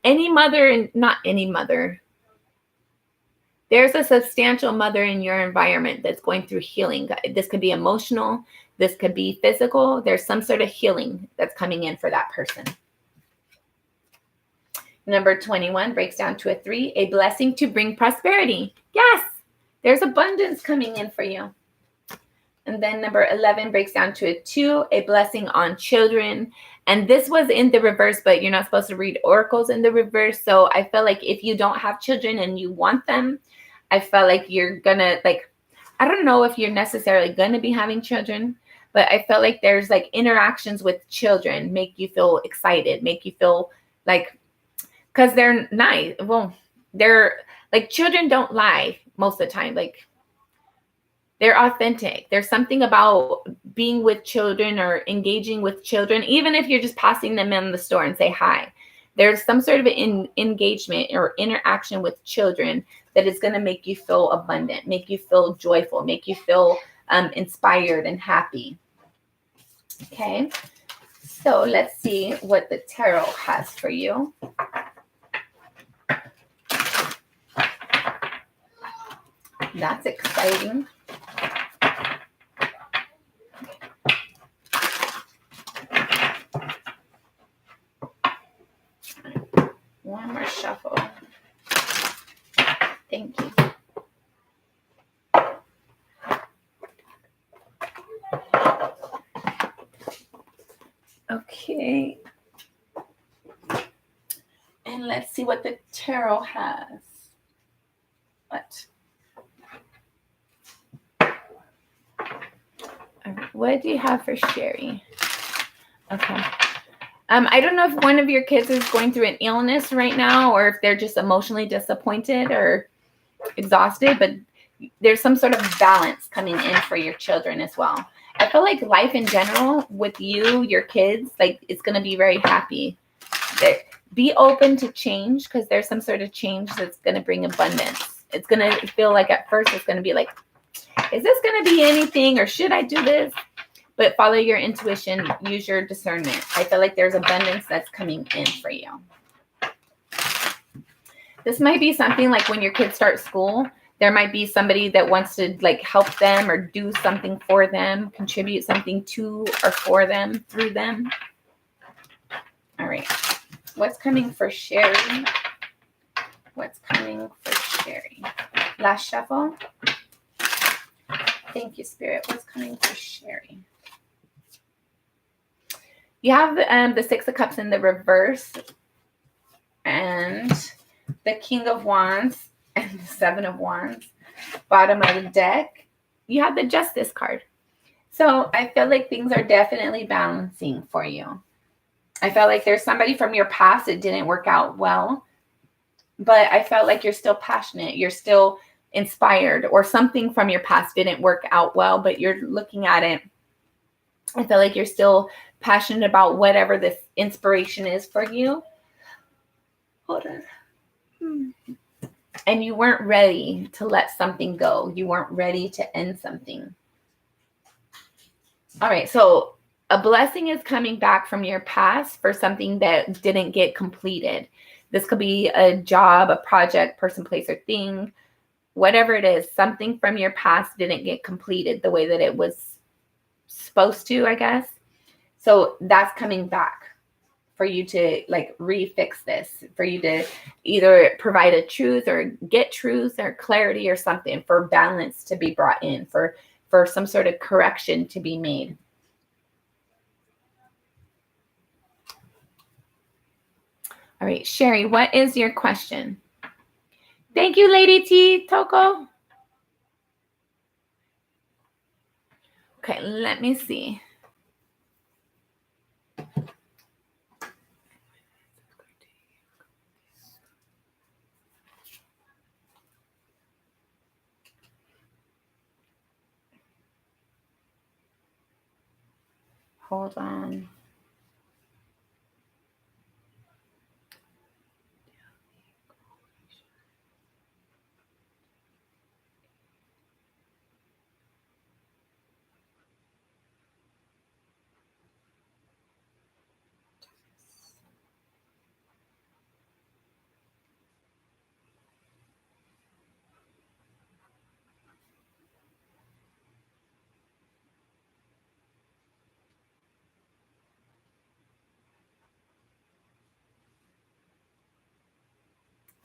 Any mother and not any mother. There's a substantial mother in your environment that's going through healing. This could be emotional. This could be physical. There's some sort of healing that's coming in for that person. Number 21 breaks down to a 3, a blessing to bring prosperity. Yes, there's abundance coming in for you. And then number 11 breaks down to a 2, a blessing on children. And this was in the reverse, but you're not supposed to read oracles in the reverse. So I feel like if you don't have children and you want them, I felt like you're going to, like, I don't know if you're necessarily going to be having children, but I felt like there's like interactions with children make you feel excited, make you feel like, because they're nice. Well, they're like, children don't lie most of the time. Like, they're authentic. There's something about being with children or engaging with children, even if you're just passing them in the store and say hi. There's some sort of engagement or interaction with children that is going to make you feel abundant, make you feel joyful, make you feel inspired and happy. Okay, so let's see what the tarot has for you. That's exciting. One more shuffle. Thank you. Okay. And let's see what the tarot has. What do you have for Sherry? Okay. I don't know if one of your kids is going through an illness right now, or if they're just emotionally disappointed or exhausted, but there's some sort of balance coming in for your children as well. I feel like life in general with you, your kids, like it's going to be very happy. Be open to change, because there's some sort of change that's going to bring abundance. It's going to feel like at first it's going to be like, is this going to be anything, or should I do this? But follow your intuition, use your discernment. I feel like there's abundance that's coming in for you. This might be something like when your kids start school, there might be somebody that wants to like help them or do something for them, contribute something to or for them, through them. All right. What's coming for Sherry? What's coming for Sherry? Last shuffle. Thank you, Spirit. What's coming for Sherry? You have the Six of Cups in the reverse, and the King of Wands and the Seven of Wands. Bottom of the deck, you have the Justice card. So I feel like things are definitely balancing for you. I felt like there's somebody from your past that didn't work out well, but I felt like you're still passionate. You're still inspired, or something from your past didn't work out well, but you're looking at it. I feel like you're still passionate about whatever this inspiration is for you. Hold on. And you weren't ready to let something go. You weren't ready to end something. All right. So a blessing is coming back from your past for something that didn't get completed. This could be a job, a project, person, place, or thing. Whatever it is, something from your past didn't get completed the way that it was supposed to, I guess. So that's coming back for you to like refix this, for you to either provide a truth or get truth or clarity or something, for balance to be brought in, for some sort of correction to be made. All right, Sherry, what is your question? Thank you, Lady T, Toko. Okay, let me see. Hold on.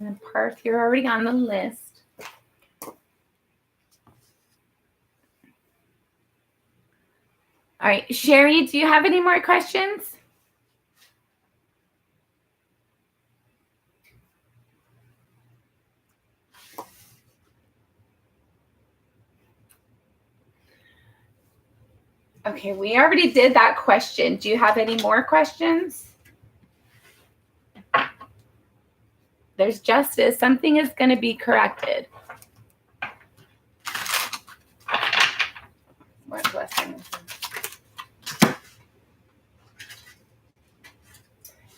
And Parth, you're already on the list. All right, Sherry, do you have any more questions? Okay, we already did that question. Do you have any more questions? There's justice. Something is going to be corrected. What blessings?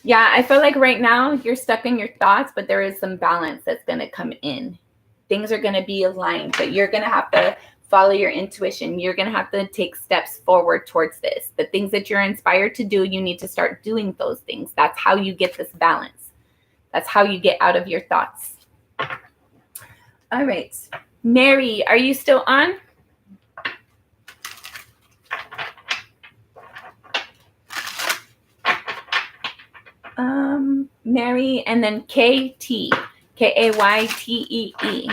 Yeah, I feel like right now you're stuck in your thoughts, but there is some balance that's going to come in. Things are going to be aligned, but you're going to have to follow your intuition. You're going to have to take steps forward towards this. The things that you're inspired to do, you need to start doing those things. That's how you get this balance. That's how you get out of your thoughts. All right. Mary, are you still on? Mary, and then KT, Kaytee.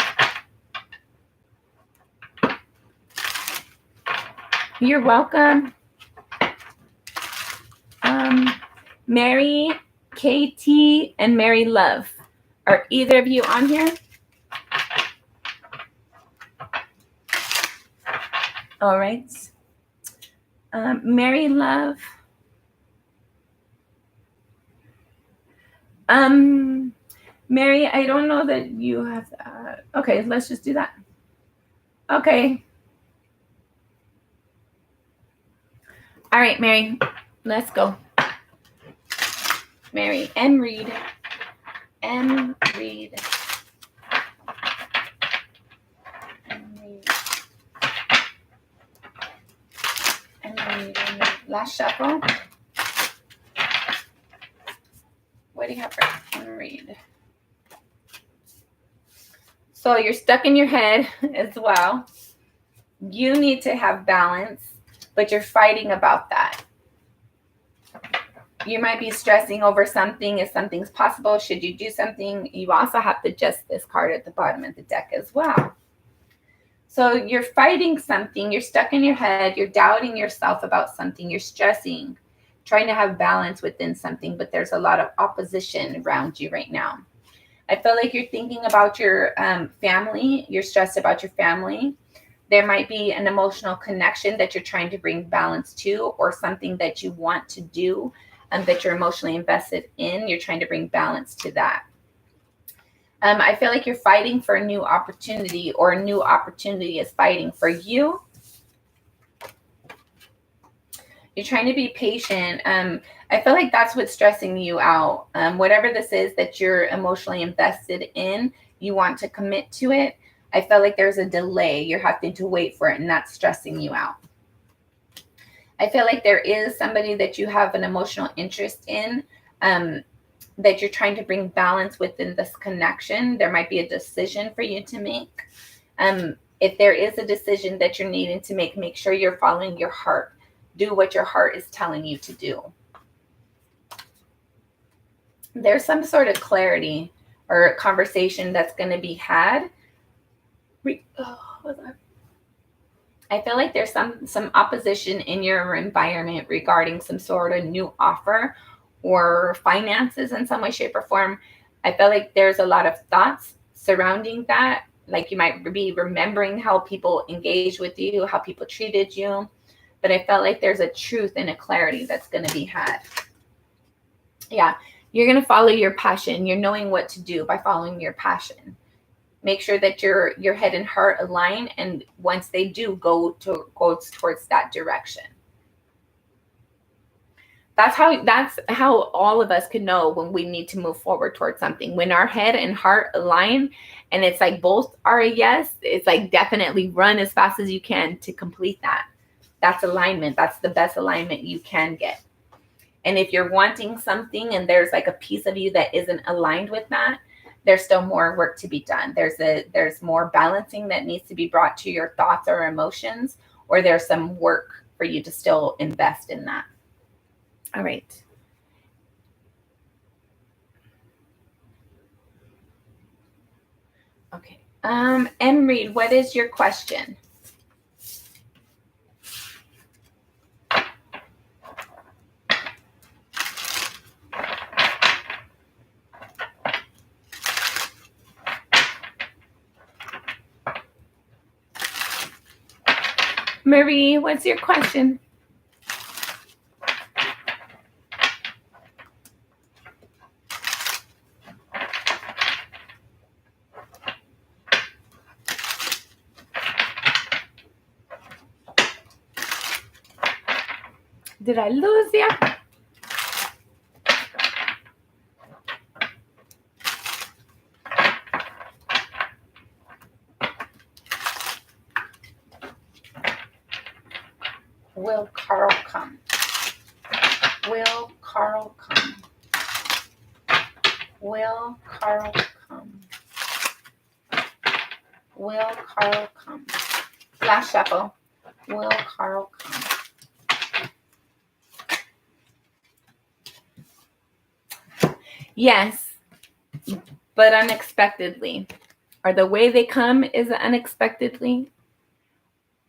You're welcome. Mary, KT, and Mary Love. Are either of you on here? All right. Mary Love. Mary, I don't know that you have that. Okay, let's just do that. Okay. All right, Mary, let's go. Mary, M. Reed. M. Reed. M. Reed. M. Reed. Last shuffle. What do you have for M. Reed? So you're stuck in your head as well. You need to have balance, but you're fighting about that. You might be stressing over something. If something's possible, should you do something? You also have to adjust this card at the bottom of the deck as well. So you're fighting something. You're stuck in your head. You're doubting yourself about something. You're stressing, trying to have balance within something, but there's a lot of opposition around you right now. I feel like you're thinking about your family. You're stressed about your family. There might be an emotional connection that you're trying to bring balance to, or something that you want to do and that you're emotionally invested in. You're trying to bring balance to that. I feel like you're fighting for a new opportunity, or a new opportunity is fighting for you. You're trying to be patient. I feel like that's what's stressing you out. Whatever this is that you're emotionally invested in, you want to commit to it. I feel like there's a delay. You're having to wait for it, and that's stressing you out. I feel like there is somebody that you have an emotional interest in, that you're trying to bring balance within this connection. There might be a decision for you to make. If there is a decision that you're needing to make sure you're following your heart. Do what your heart is telling you to do. There's some sort of clarity or conversation that's going to be had. I feel like there's some opposition in your environment regarding some sort of new offer or finances in some way, shape, or form. I feel like there's a lot of thoughts surrounding that. Like you might be remembering how people engaged with you, how people treated you. But I felt like there's a truth and a clarity that's going to be had. Yeah, you're going to follow your passion. You're knowing what to do by following your passion. Make sure that your head and heart align, and once they do, go towards that direction. That's how all of us can know when we need to move forward towards something. When our head and heart align, and it's like both are a yes, it's like definitely run as fast as you can to complete that. That's alignment. That's the best alignment you can get. And if you're wanting something and there's like a piece of you that isn't aligned with that, there's still more work to be done. There's more balancing that needs to be brought to your thoughts or emotions, or there's some work for you to still invest in that. All right. Okay. M. Reed, what is your question? Marie, what's your question? Did I lose you? Will Carl come? Will Carl come? Will Carl come? Will Carl come? Last shuffle. Will Carl come? Yes, but unexpectedly. Or the way they come is unexpectedly.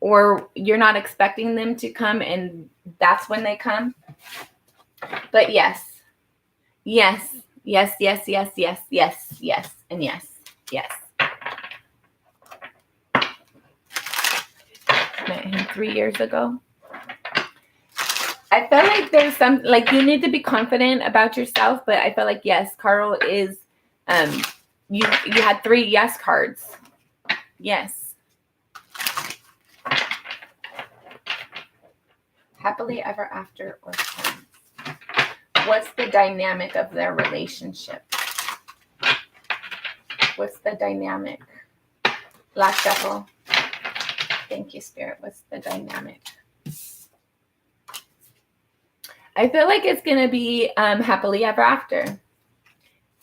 Or you're not expecting them to come and that's when they come. But yes. Yes. Yes, yes, yes, yes, yes, yes, and yes, yes. Met him 3 years ago. I felt like there's some, like, you need to be confident about yourself, but I felt like, yes, Carl is, you had 3 yes cards. Yes. Happily ever after or friends. What's the dynamic of their relationship? What's the dynamic? Last shuffle. Thank you, Spirit. What's the dynamic? I feel like it's going to be happily ever after.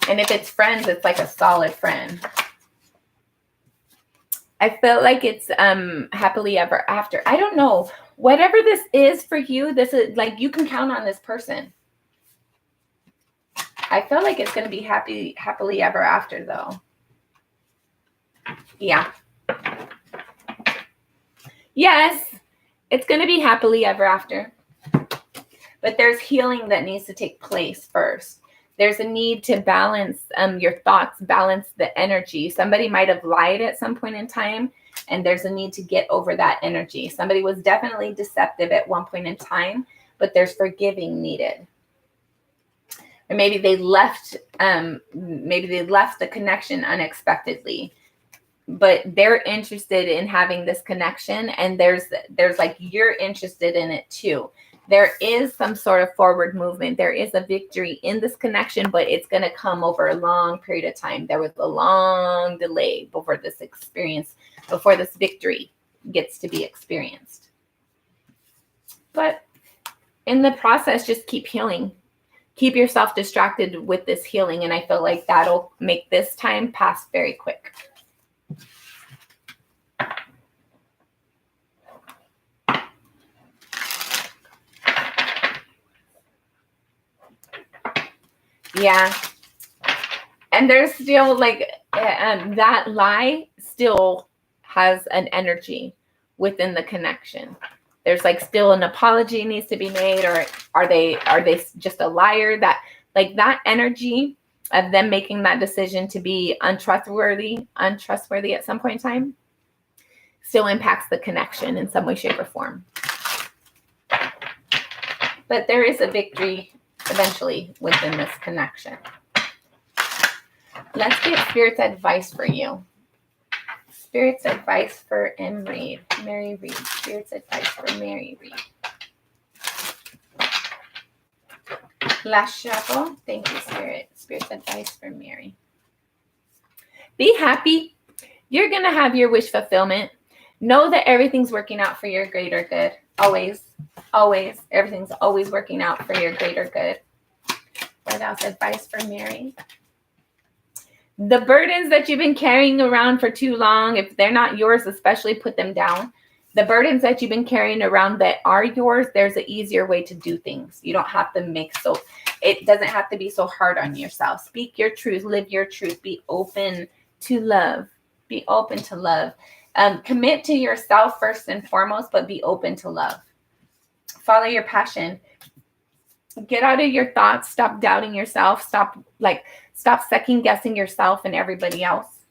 And if it's friends, it's like a solid friend. I feel like it's happily ever after. I don't know. Whatever this is for you, this is like you can count on this person. I feel like it's going to be happily ever after, though. Yeah. Yes, it's going to be happily ever after. But there's healing that needs to take place first. There's a need to balance your thoughts, balance the energy. Somebody might have lied at some point in time, and there's a need to get over that energy. Somebody was definitely deceptive at one point in time, but there's forgiving needed. Or maybe they left the connection unexpectedly, but they're interested in having this connection, and there's like you're interested in it too. There is some sort of forward movement. There is a victory in this connection, but it's going to come over a long period of time. There was a long delay before this victory gets to be experienced. But in the process, just keep healing. Keep yourself distracted with this healing, and I feel like that'll make this time pass very quick. Yeah. And there's still like that lie still has an energy within the connection. There's like still an apology needs to be made, or are they just a liar? That like that energy of them making that decision to be untrustworthy at some point in time still impacts the connection in some way, shape, or form. But there is a victory eventually within this connection. Let's get Spirit's advice for you. Spirit's advice for Mary Reed. Spirit's advice for Mary Reed. Last shuffle. Thank you, Spirit. Spirit's advice for Mary. Be happy. You're going to have your wish fulfillment. Know that everything's working out for your greater good. Always. Always. Everything's always working out for your greater good. What else? Advice for Mary. The burdens that you've been carrying around for too long, if they're not yours, especially put them down. The burdens that you've been carrying around that are yours, there's an easier way to do things. You don't have to it doesn't have to be so hard on yourself. Speak your truth, live your truth, be open to love. Be open to love. Commit to yourself first and foremost, but be open to love. Follow your passion. Get out of your thoughts. Stop doubting yourself. Stop second guessing yourself and everybody else.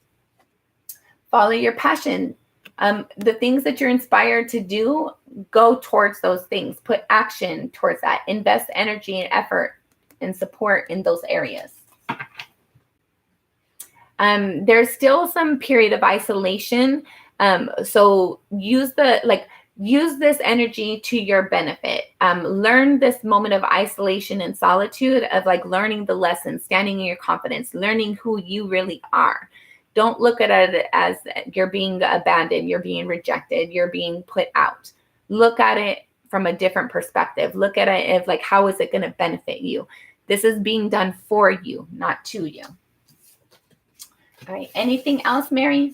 Follow your passion. The things that you're inspired to do, go towards those things. Put action towards that. Invest energy and effort and support in those areas. There's still some period of isolation. So use use this energy to your benefit. Learn this moment of isolation and solitude of like learning the lessons, standing in your confidence, learning who you really are. Don't look at it as you're being abandoned, you're being rejected, you're being put out. Look at it from a different perspective. Look at it as like, how is it going to benefit you? This is being done for you, not to you. All right. Anything else, Mary?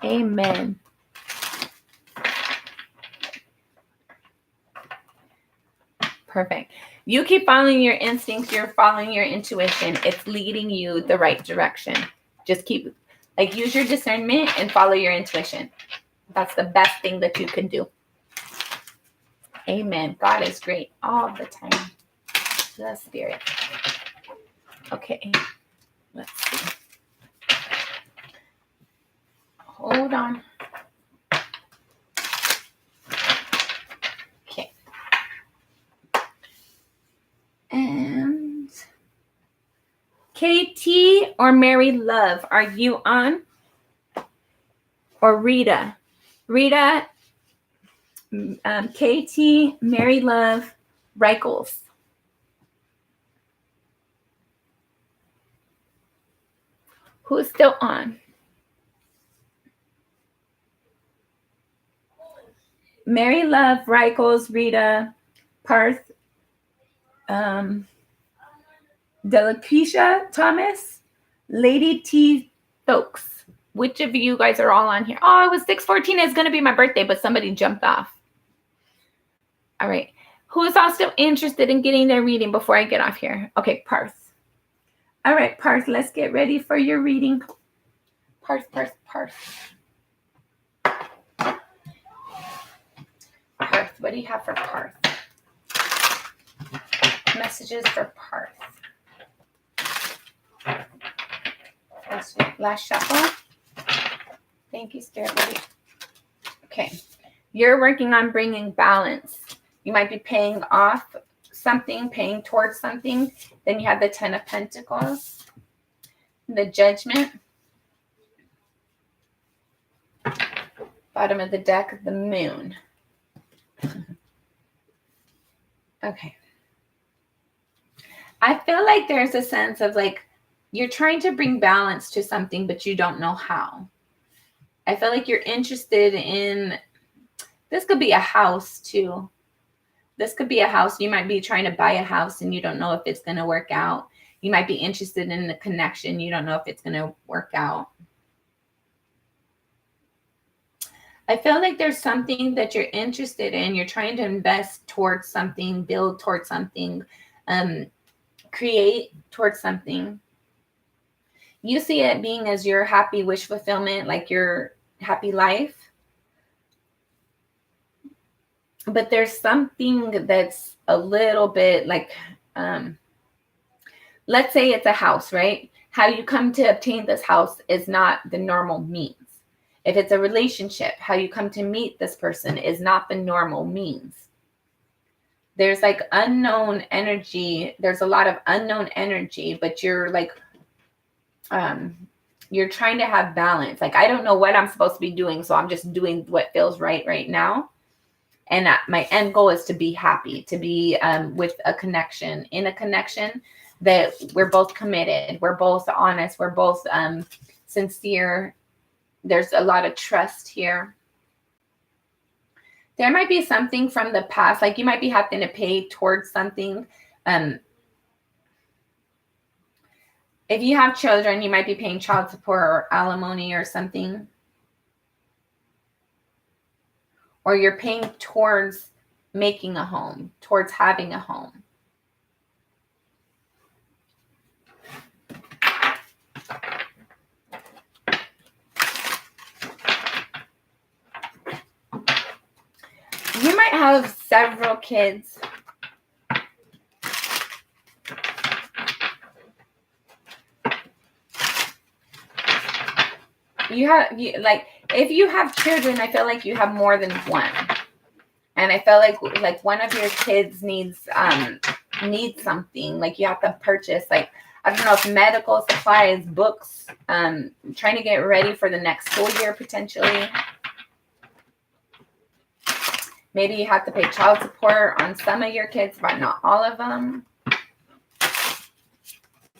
Amen. Perfect. You keep following your instincts. You're following your intuition. It's leading you the right direction. Just keep, like, use your discernment and follow your intuition. That's the best thing that you can do. Amen. God is great all the time. The Spirit. Okay. Let's see. Hold on. Okay. And KT or Mary Love, are you on? Or Rita? Rita, KT, Mary Love, Reichels. Who's still on? Mary Love, Reichels, Rita, Parth, Delakeisha Thomas, Lady T. Stokes. Which of you guys are all on here? Oh, it was 6/14. It's going to be my birthday, but somebody jumped off. All right. Who is also interested in getting their reading before I get off here? Okay, Parth. All right, Parth, let's get ready for your reading. Parth. Parth, what do you have for Parth? Messages for Parth. Last shuffle. Thank you, Spirit Lady. Okay. You're working on bringing balance. You might be paying off something, paying towards something. Then you have the 10 of Pentacles, the Judgment. Bottom of the deck, the Moon. Okay. I feel like there's a sense of like you're trying to bring balance to something, but you don't know how. I feel like you're interested in, this could be a house too. This could be a house. You might be trying to buy a house and you don't know if it's going to work out. You might be interested in the connection. You don't know if it's going to work out. I feel like there's something that you're interested in. You're trying to invest towards something, build towards something, create towards something. You see it being as your happy wish fulfillment, like your happy life. But there's something that's a little bit like, let's say it's a house, right? How you come to obtain this house is not the normal means. If it's a relationship, how you come to meet this person is not the normal means. There's like unknown energy. There's a lot of unknown energy, but you're like, you're trying to have balance. Like, I don't know what I'm supposed to be doing, so I'm just doing what feels right now. And my end goal is to be happy, to be with a connection, in a connection that we're both committed, we're both honest, we're both sincere. There's a lot of trust here. There might be something from the past, like you might be having to pay towards something. If you have children, you might be paying child support or alimony or something. Or you're paying towards making a home, towards having a home. You might have several kids. If you have children, I feel like you have more than one. And I feel like one of your kids needs something, like you have to purchase, like I don't know if medical supplies, books, trying to get ready for the next school year potentially. Maybe you have to pay child support on some of your kids, but not all of them. I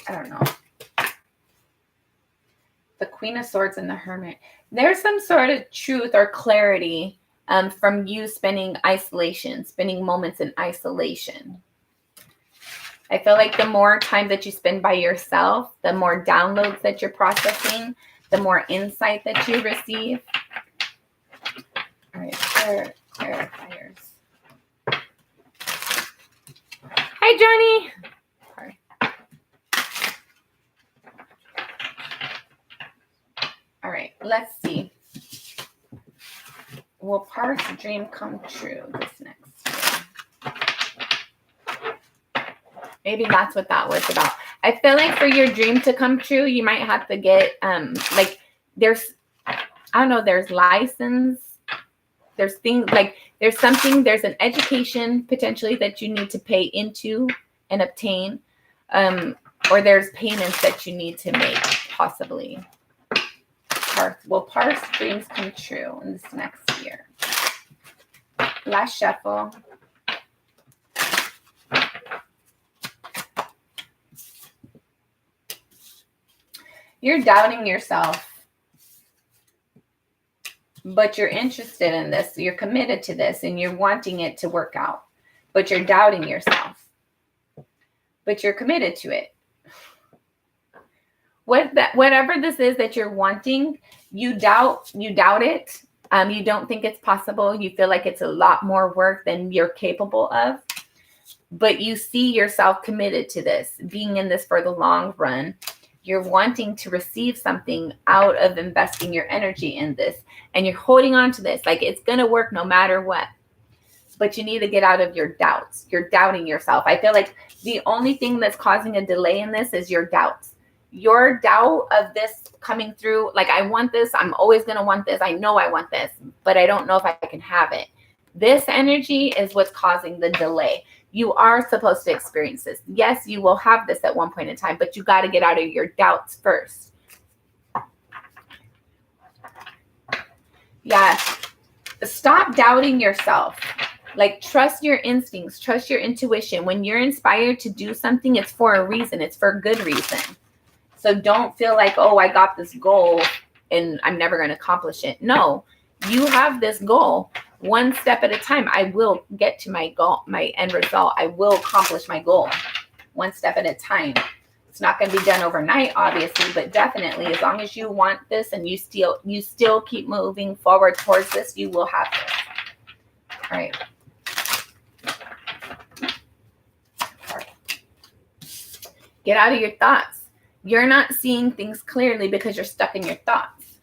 don't know. The Queen of Swords and the Hermit. There's some sort of truth or clarity from you spending moments in isolation. I feel like the more time that you spend by yourself, the more downloads that you're processing, the more insight that you receive. All right, clarifiers. Hi, Johnny. Sorry. All right, let's see. Will Parth's dream come true this next year? Maybe that's what that was about. I feel like for your dream to come true, you might have to get like there's license. There's things like there's an education potentially that you need to pay into and obtain, or there's payments that you need to make possibly. Will Parth's dreams come true in this next year? Last shuffle. You're doubting yourself, but you're interested in this. You're committed to this and you're wanting it to work out, but you're doubting yourself, but you're committed to it. Whatever this is that you're wanting, you doubt it. You don't think it's possible. You feel like it's a lot more work than you're capable of, but you see yourself committed to this, being in this for the long run. You're wanting to receive something out of investing your energy in this, and you're holding on to this like it's going to work no matter what. But you need to get out of your doubts. You're doubting yourself. I feel like the only thing that's causing a delay in this is your doubts. Your doubt of this coming through, like, I want this, I'm always going to want this, I know I want this, but I don't know if I can have it. This energy is what's causing the delay. You are supposed to experience this. Yes, you will have this at one point in time, but you got to get out of your doubts first. Yeah. Stop doubting yourself. Like, trust your instincts, trust your intuition. When you're inspired to do something, it's for a reason. It's for a good reason. So don't feel like, oh, I got this goal and I'm never going to accomplish it. No, you have this goal. One step at a time. I will get to my goal, my end result. I will accomplish my goal one step at a time. It's not going to be done overnight, obviously, but definitely as long as you want this and you still keep moving forward towards this, you will have this. All right. Get out of your thoughts. You're not seeing things clearly because you're stuck in your thoughts.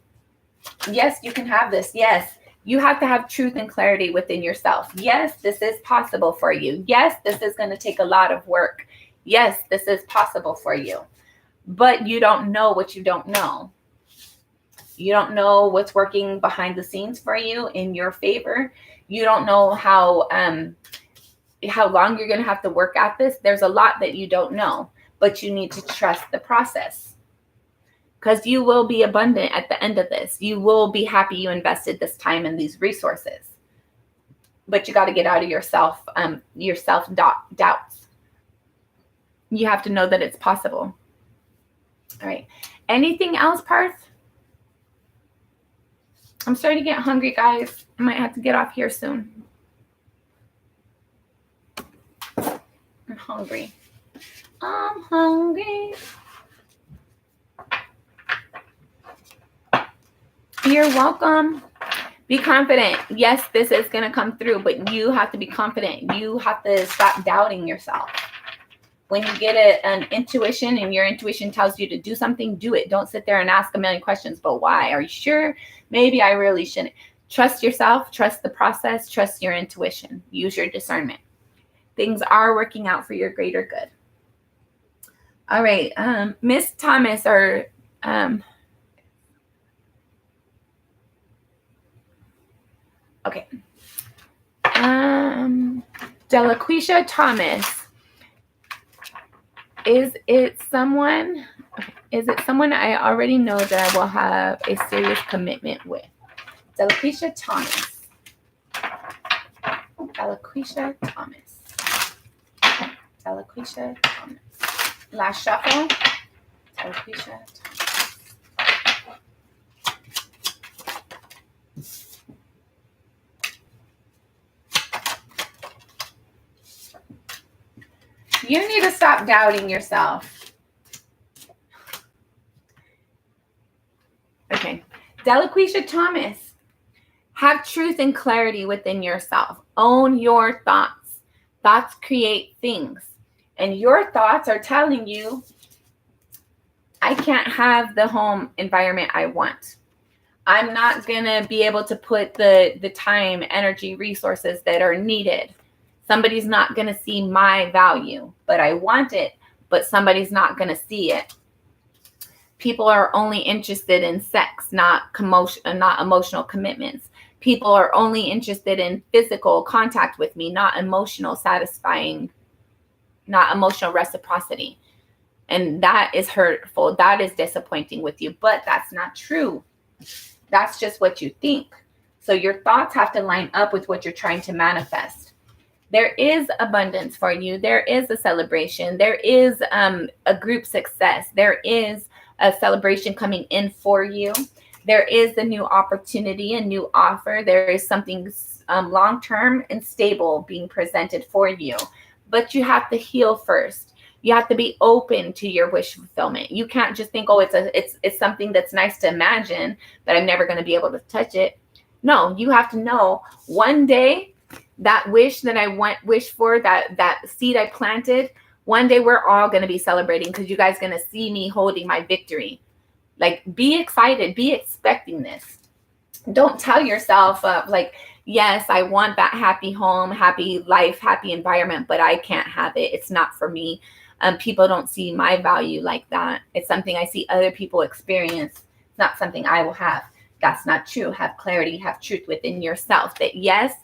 Yes, you can have this. Yes, you have to have truth and clarity within yourself. Yes, this is possible for you. Yes, this is going to take a lot of work. Yes, this is possible for you. But you don't know what you don't know. You don't know what's working behind the scenes for you in your favor. You don't know how long you're going to have to work at this. There's a lot that you don't know. But you need to trust the process, because you will be abundant at the end of this. You will be happy you invested this time and these resources. But you got to get out of your self-doubts. You have to know that it's possible. All right. Anything else, Parth? I'm starting to get hungry, guys. I might have to get off here soon. I'm hungry. I'm hungry. You're welcome. Be confident. Yes, this is going to come through, but you have to be confident. You have to stop doubting yourself. When you get an intuition and your intuition tells you to do something, do it. Don't sit there and ask a million questions, but why? Are you sure? Maybe I really shouldn't. Trust yourself. Trust the process. Trust your intuition. Use your discernment. Things are working out for your greater good. All right, Miss Thomas or okay. Delaquisha Thomas. Is it someone I already know that I will have a serious commitment with? Delaquisha Thomas. Delaquisha Thomas. Delaquisha Thomas. Last shuffle. Delaquisha Thomas. You need to stop doubting yourself. Okay. Delaquisha Thomas. Have truth and clarity within yourself. Own your thoughts. Thoughts create things. And your thoughts are telling you, I can't have the home environment I want. I'm not going to be able to put the time, energy, resources that are needed. Somebody's not going to see my value, but I want it, but somebody's not going to see it. People are only interested in sex, not emotional commitments. People are only interested in physical contact with me, not emotional satisfying, not emotional reciprocity. And that is hurtful. That is disappointing with you, but that's not true. That's just what you think. So your thoughts have to line up with what you're trying to manifest. There is abundance for you. There is a celebration. There is a group success. There is a celebration coming in for you. There is a new opportunity, a new offer. There is something long-term and stable being presented for you. But you have to heal first. You have to be open to your wish fulfillment. You can't just think, oh, it's something that's nice to imagine, but I'm never going to be able to touch it. No, you have to know one day that wish that I wish for, that seed I planted, one day we're all going to be celebrating because you guys are going to see me holding my victory. Like, be excited, be expecting this. Don't tell yourself yes, I want that happy home, happy life, happy environment, but I can't have it. It's not for me. People don't see my value like that. It's something I see other people experience. It's not something I will have. That's not true. Have clarity, have truth within yourself that yes,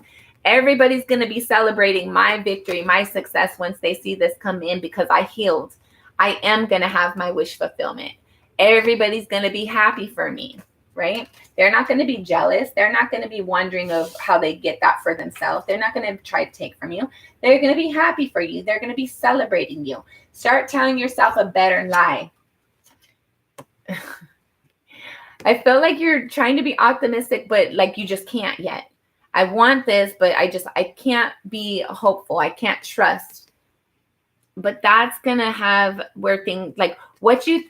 everybody's going to be celebrating my victory, my success once they see this come in because I healed. I am going to have my wish fulfillment. Everybody's going to be happy for me, right? They're not going to be jealous. They're not going to be wondering of how they get that for themselves. They're not going to try to take from you. They're going to be happy for you. They're going to be celebrating you. Start telling yourself a better lie. I feel like you're trying to be optimistic, but like you just can't yet. I want this, but I can't be hopeful. I can't trust. But that's going to have where things like what you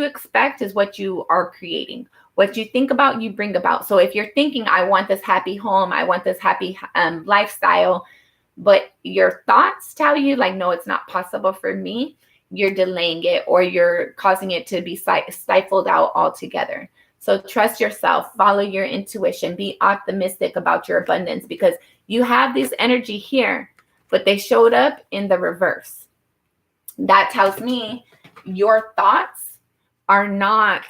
expect is what you are creating. What you think about, you bring about. So if you're thinking, I want this happy home, I want this happy lifestyle, but your thoughts tell you like, no, it's not possible for me, you're delaying it or you're causing it to be stifled out altogether. So trust yourself, follow your intuition, be optimistic about your abundance because you have this energy here, but they showed up in the reverse. That tells me your thoughts are not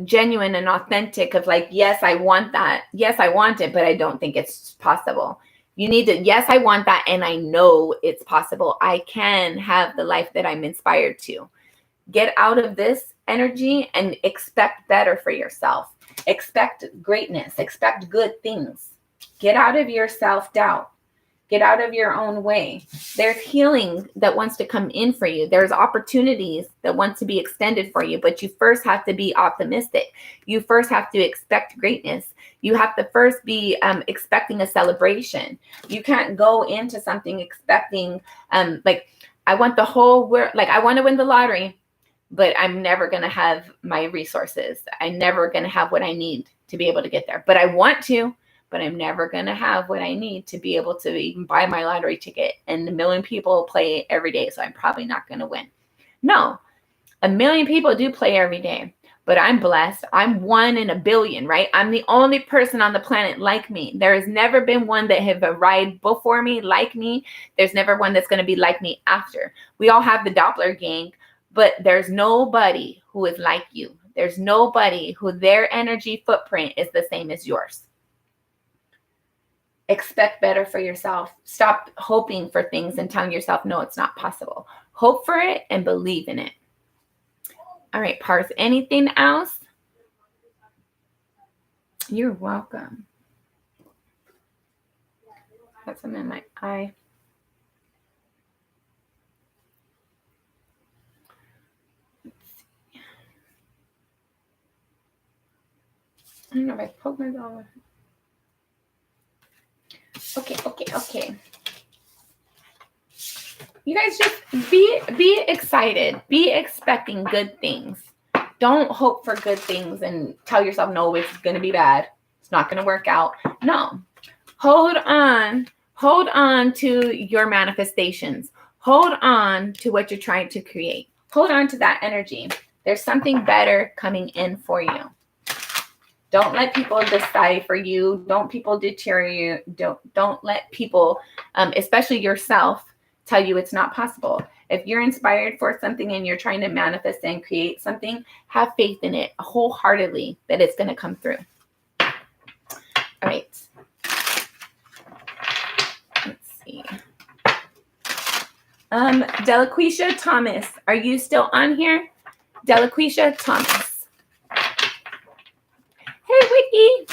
genuine and authentic of like, yes, I want that. Yes, I want it, but I don't think it's possible. You need to, yes, I want that. And I know it's possible. I can have the life that I'm inspired to. Get out of this energy and expect better for yourself. Expect greatness. Expect good things. Get out of your self-doubt. Get out of your own way. There's healing that wants to come in for you. There's opportunities that want to be extended for you, but you first have to be optimistic. You first have to expect greatness. You have to first be expecting a celebration. You can't go into something expecting like, I want the whole world, like I want to win the lottery, but I'm never going to have my resources. I'm never going to have what I need to be able to get there, but I want to. But I'm never going to have what I need to be able to even buy my lottery ticket. And 1 million people play every day, so I'm probably not going to win. No, 1 million people do play every day, but I'm blessed. I'm 1 in a billion, right? I'm the only person on the planet like me. There has never been one that have arrived before me like me. There's never one that's going to be like me after. We all have the Doppler gang, but there's nobody who is like you. There's nobody who their energy footprint is the same as yours. Expect better for yourself. Stop hoping for things and telling yourself, no, it's not possible. Hope for it and believe in it. All right, Parth, anything else? You're welcome. Got some in my eye. I don't know if I poked myself. Okay. You guys just be excited. Be expecting good things. Don't hope for good things and tell yourself, no, it's going to be bad. It's not going to work out. No. Hold on to your manifestations. Hold on to what you're trying to create. Hold on to that energy. There's something better coming in for you. Don't let people decide for you. Don't people deter you. Don't let people, especially yourself, tell you it's not possible. If you're inspired for something and you're trying to manifest and create something, have faith in it wholeheartedly that it's going to come through. All right. Let's see. Delaquisha Thomas, are you still on here? Delaquisha Thomas. Hey, Wiki.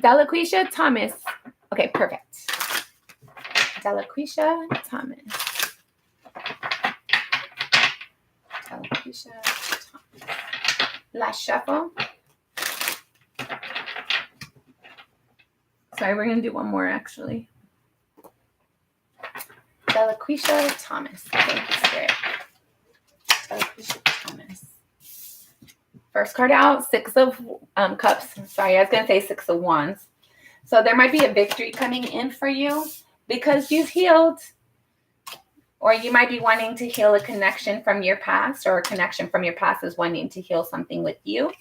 Delaquisha Thomas. Okay, perfect. Delaquisha Thomas. Delaquisha Thomas. Last shuffle. Sorry, we're going to do one more, actually. Delaquisha Thomas. Thank you, Spirit. Delaquisha Thomas. First card out, Six of Cups. Sorry, I was going to say Six of Wands. So there might be a victory coming in for you because you've healed. Or you might be wanting to heal a connection from your past, or a connection from your past is wanting to heal something with you.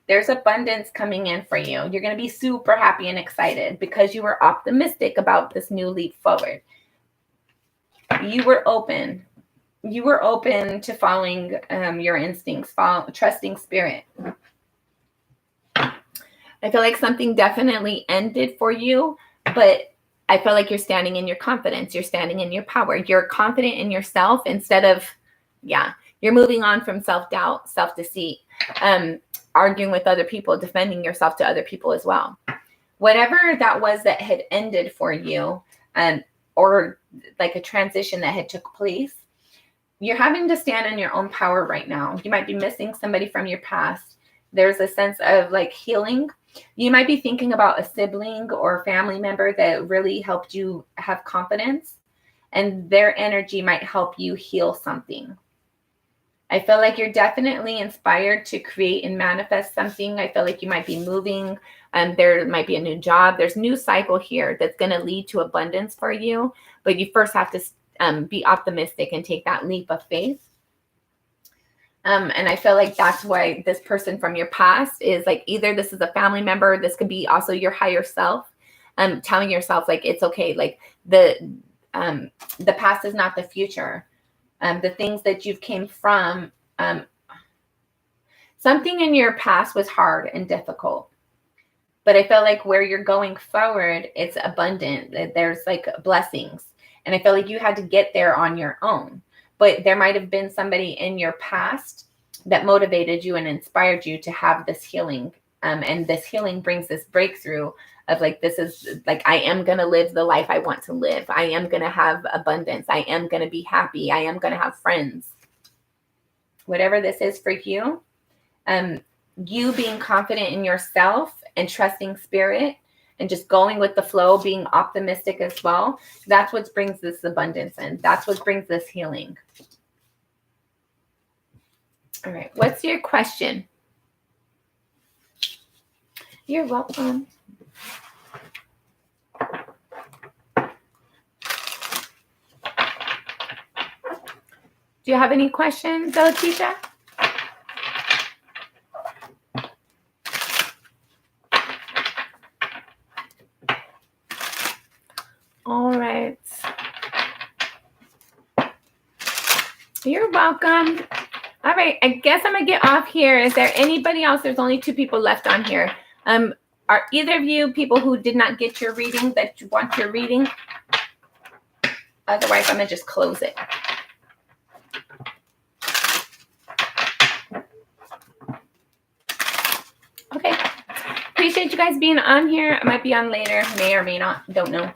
There's abundance coming in for you. You're going to be super happy and excited because you were optimistic about this new leap forward. You were open. You were open to following your instincts, trusting spirit. I feel like something definitely ended for you, but I feel like you're standing in your confidence. You're standing in your power. You're confident in yourself instead of, you're moving on from self-doubt, self-deceit, arguing with other people, defending yourself to other people as well. Whatever that was that had ended for you, or like a transition that had took place, you're having to stand in your own power right now. You might be missing somebody from your past. There's a sense of like healing. You might be thinking about a sibling or family member that really helped you have confidence, and their energy might help you heal something. I feel like you're definitely inspired to create and manifest something. I feel like you might be moving. There might be a new job. There's a new cycle here that's going to lead to abundance for you. But you first have to be optimistic and take that leap of faith. And I feel like that's why this person from your past is like, either this is a family member, this could be also your higher self, telling yourself like, it's okay. Like the past is not the future. The things that you've came from, something in your past was hard and difficult, but I feel like where you're going forward, it's abundant. There's like blessings. And I feel like you had to get there on your own. But there might have been somebody in your past that motivated you and inspired you to have this healing. And this healing brings this breakthrough of like, this is like, I am going to live the life I want to live. I am going to have abundance. I am going to be happy. I am going to have friends. Whatever this is for you, you being confident in yourself and trusting spirit and just going with the flow, being optimistic as well. That's what brings this abundance in. That's what brings this healing. All right. What's your question? You're welcome. Do you have any questions, Delaquisha? All right. You're welcome. All right. I guess I'm going to get off here. Is there anybody else? There's only 2 people left on here. Are either of you people who did not get your reading that you want your reading? Otherwise, I'm going to just close it. Okay. Appreciate you guys being on here. I might be on later. May or may not. Don't know.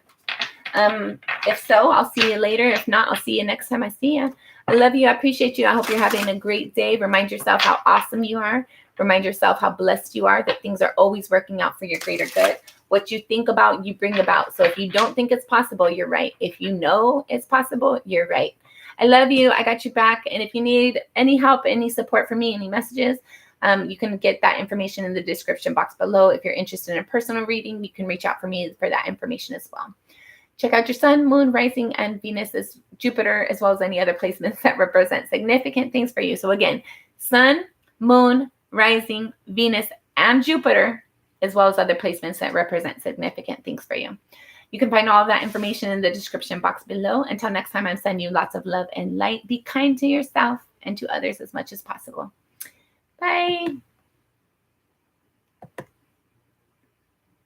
If so, I'll see you later. If not, I'll see you next time I see you. I love you. I appreciate you. I hope you're having a great day. Remind yourself how awesome you are. Remind yourself how blessed you are, that things are always working out for your greater good. What you think about, you bring about. So if you don't think it's possible, you're right. If you know it's possible, you're right. I love you. I got you back. And if you need any help, any support from me, any messages, you can get that information in the description box below. If you're interested in a personal reading, you can reach out for me for that information as well. Check out your sun, moon, rising, and Venus, Jupiter, as well as any other placements that represent significant things for you. So again, sun, moon, rising, Venus, and Jupiter, as well as other placements that represent significant things for you. You can find all of that information in the description box below. Until next time, I'm sending you lots of love and light. Be kind to yourself and to others as much as possible. Bye.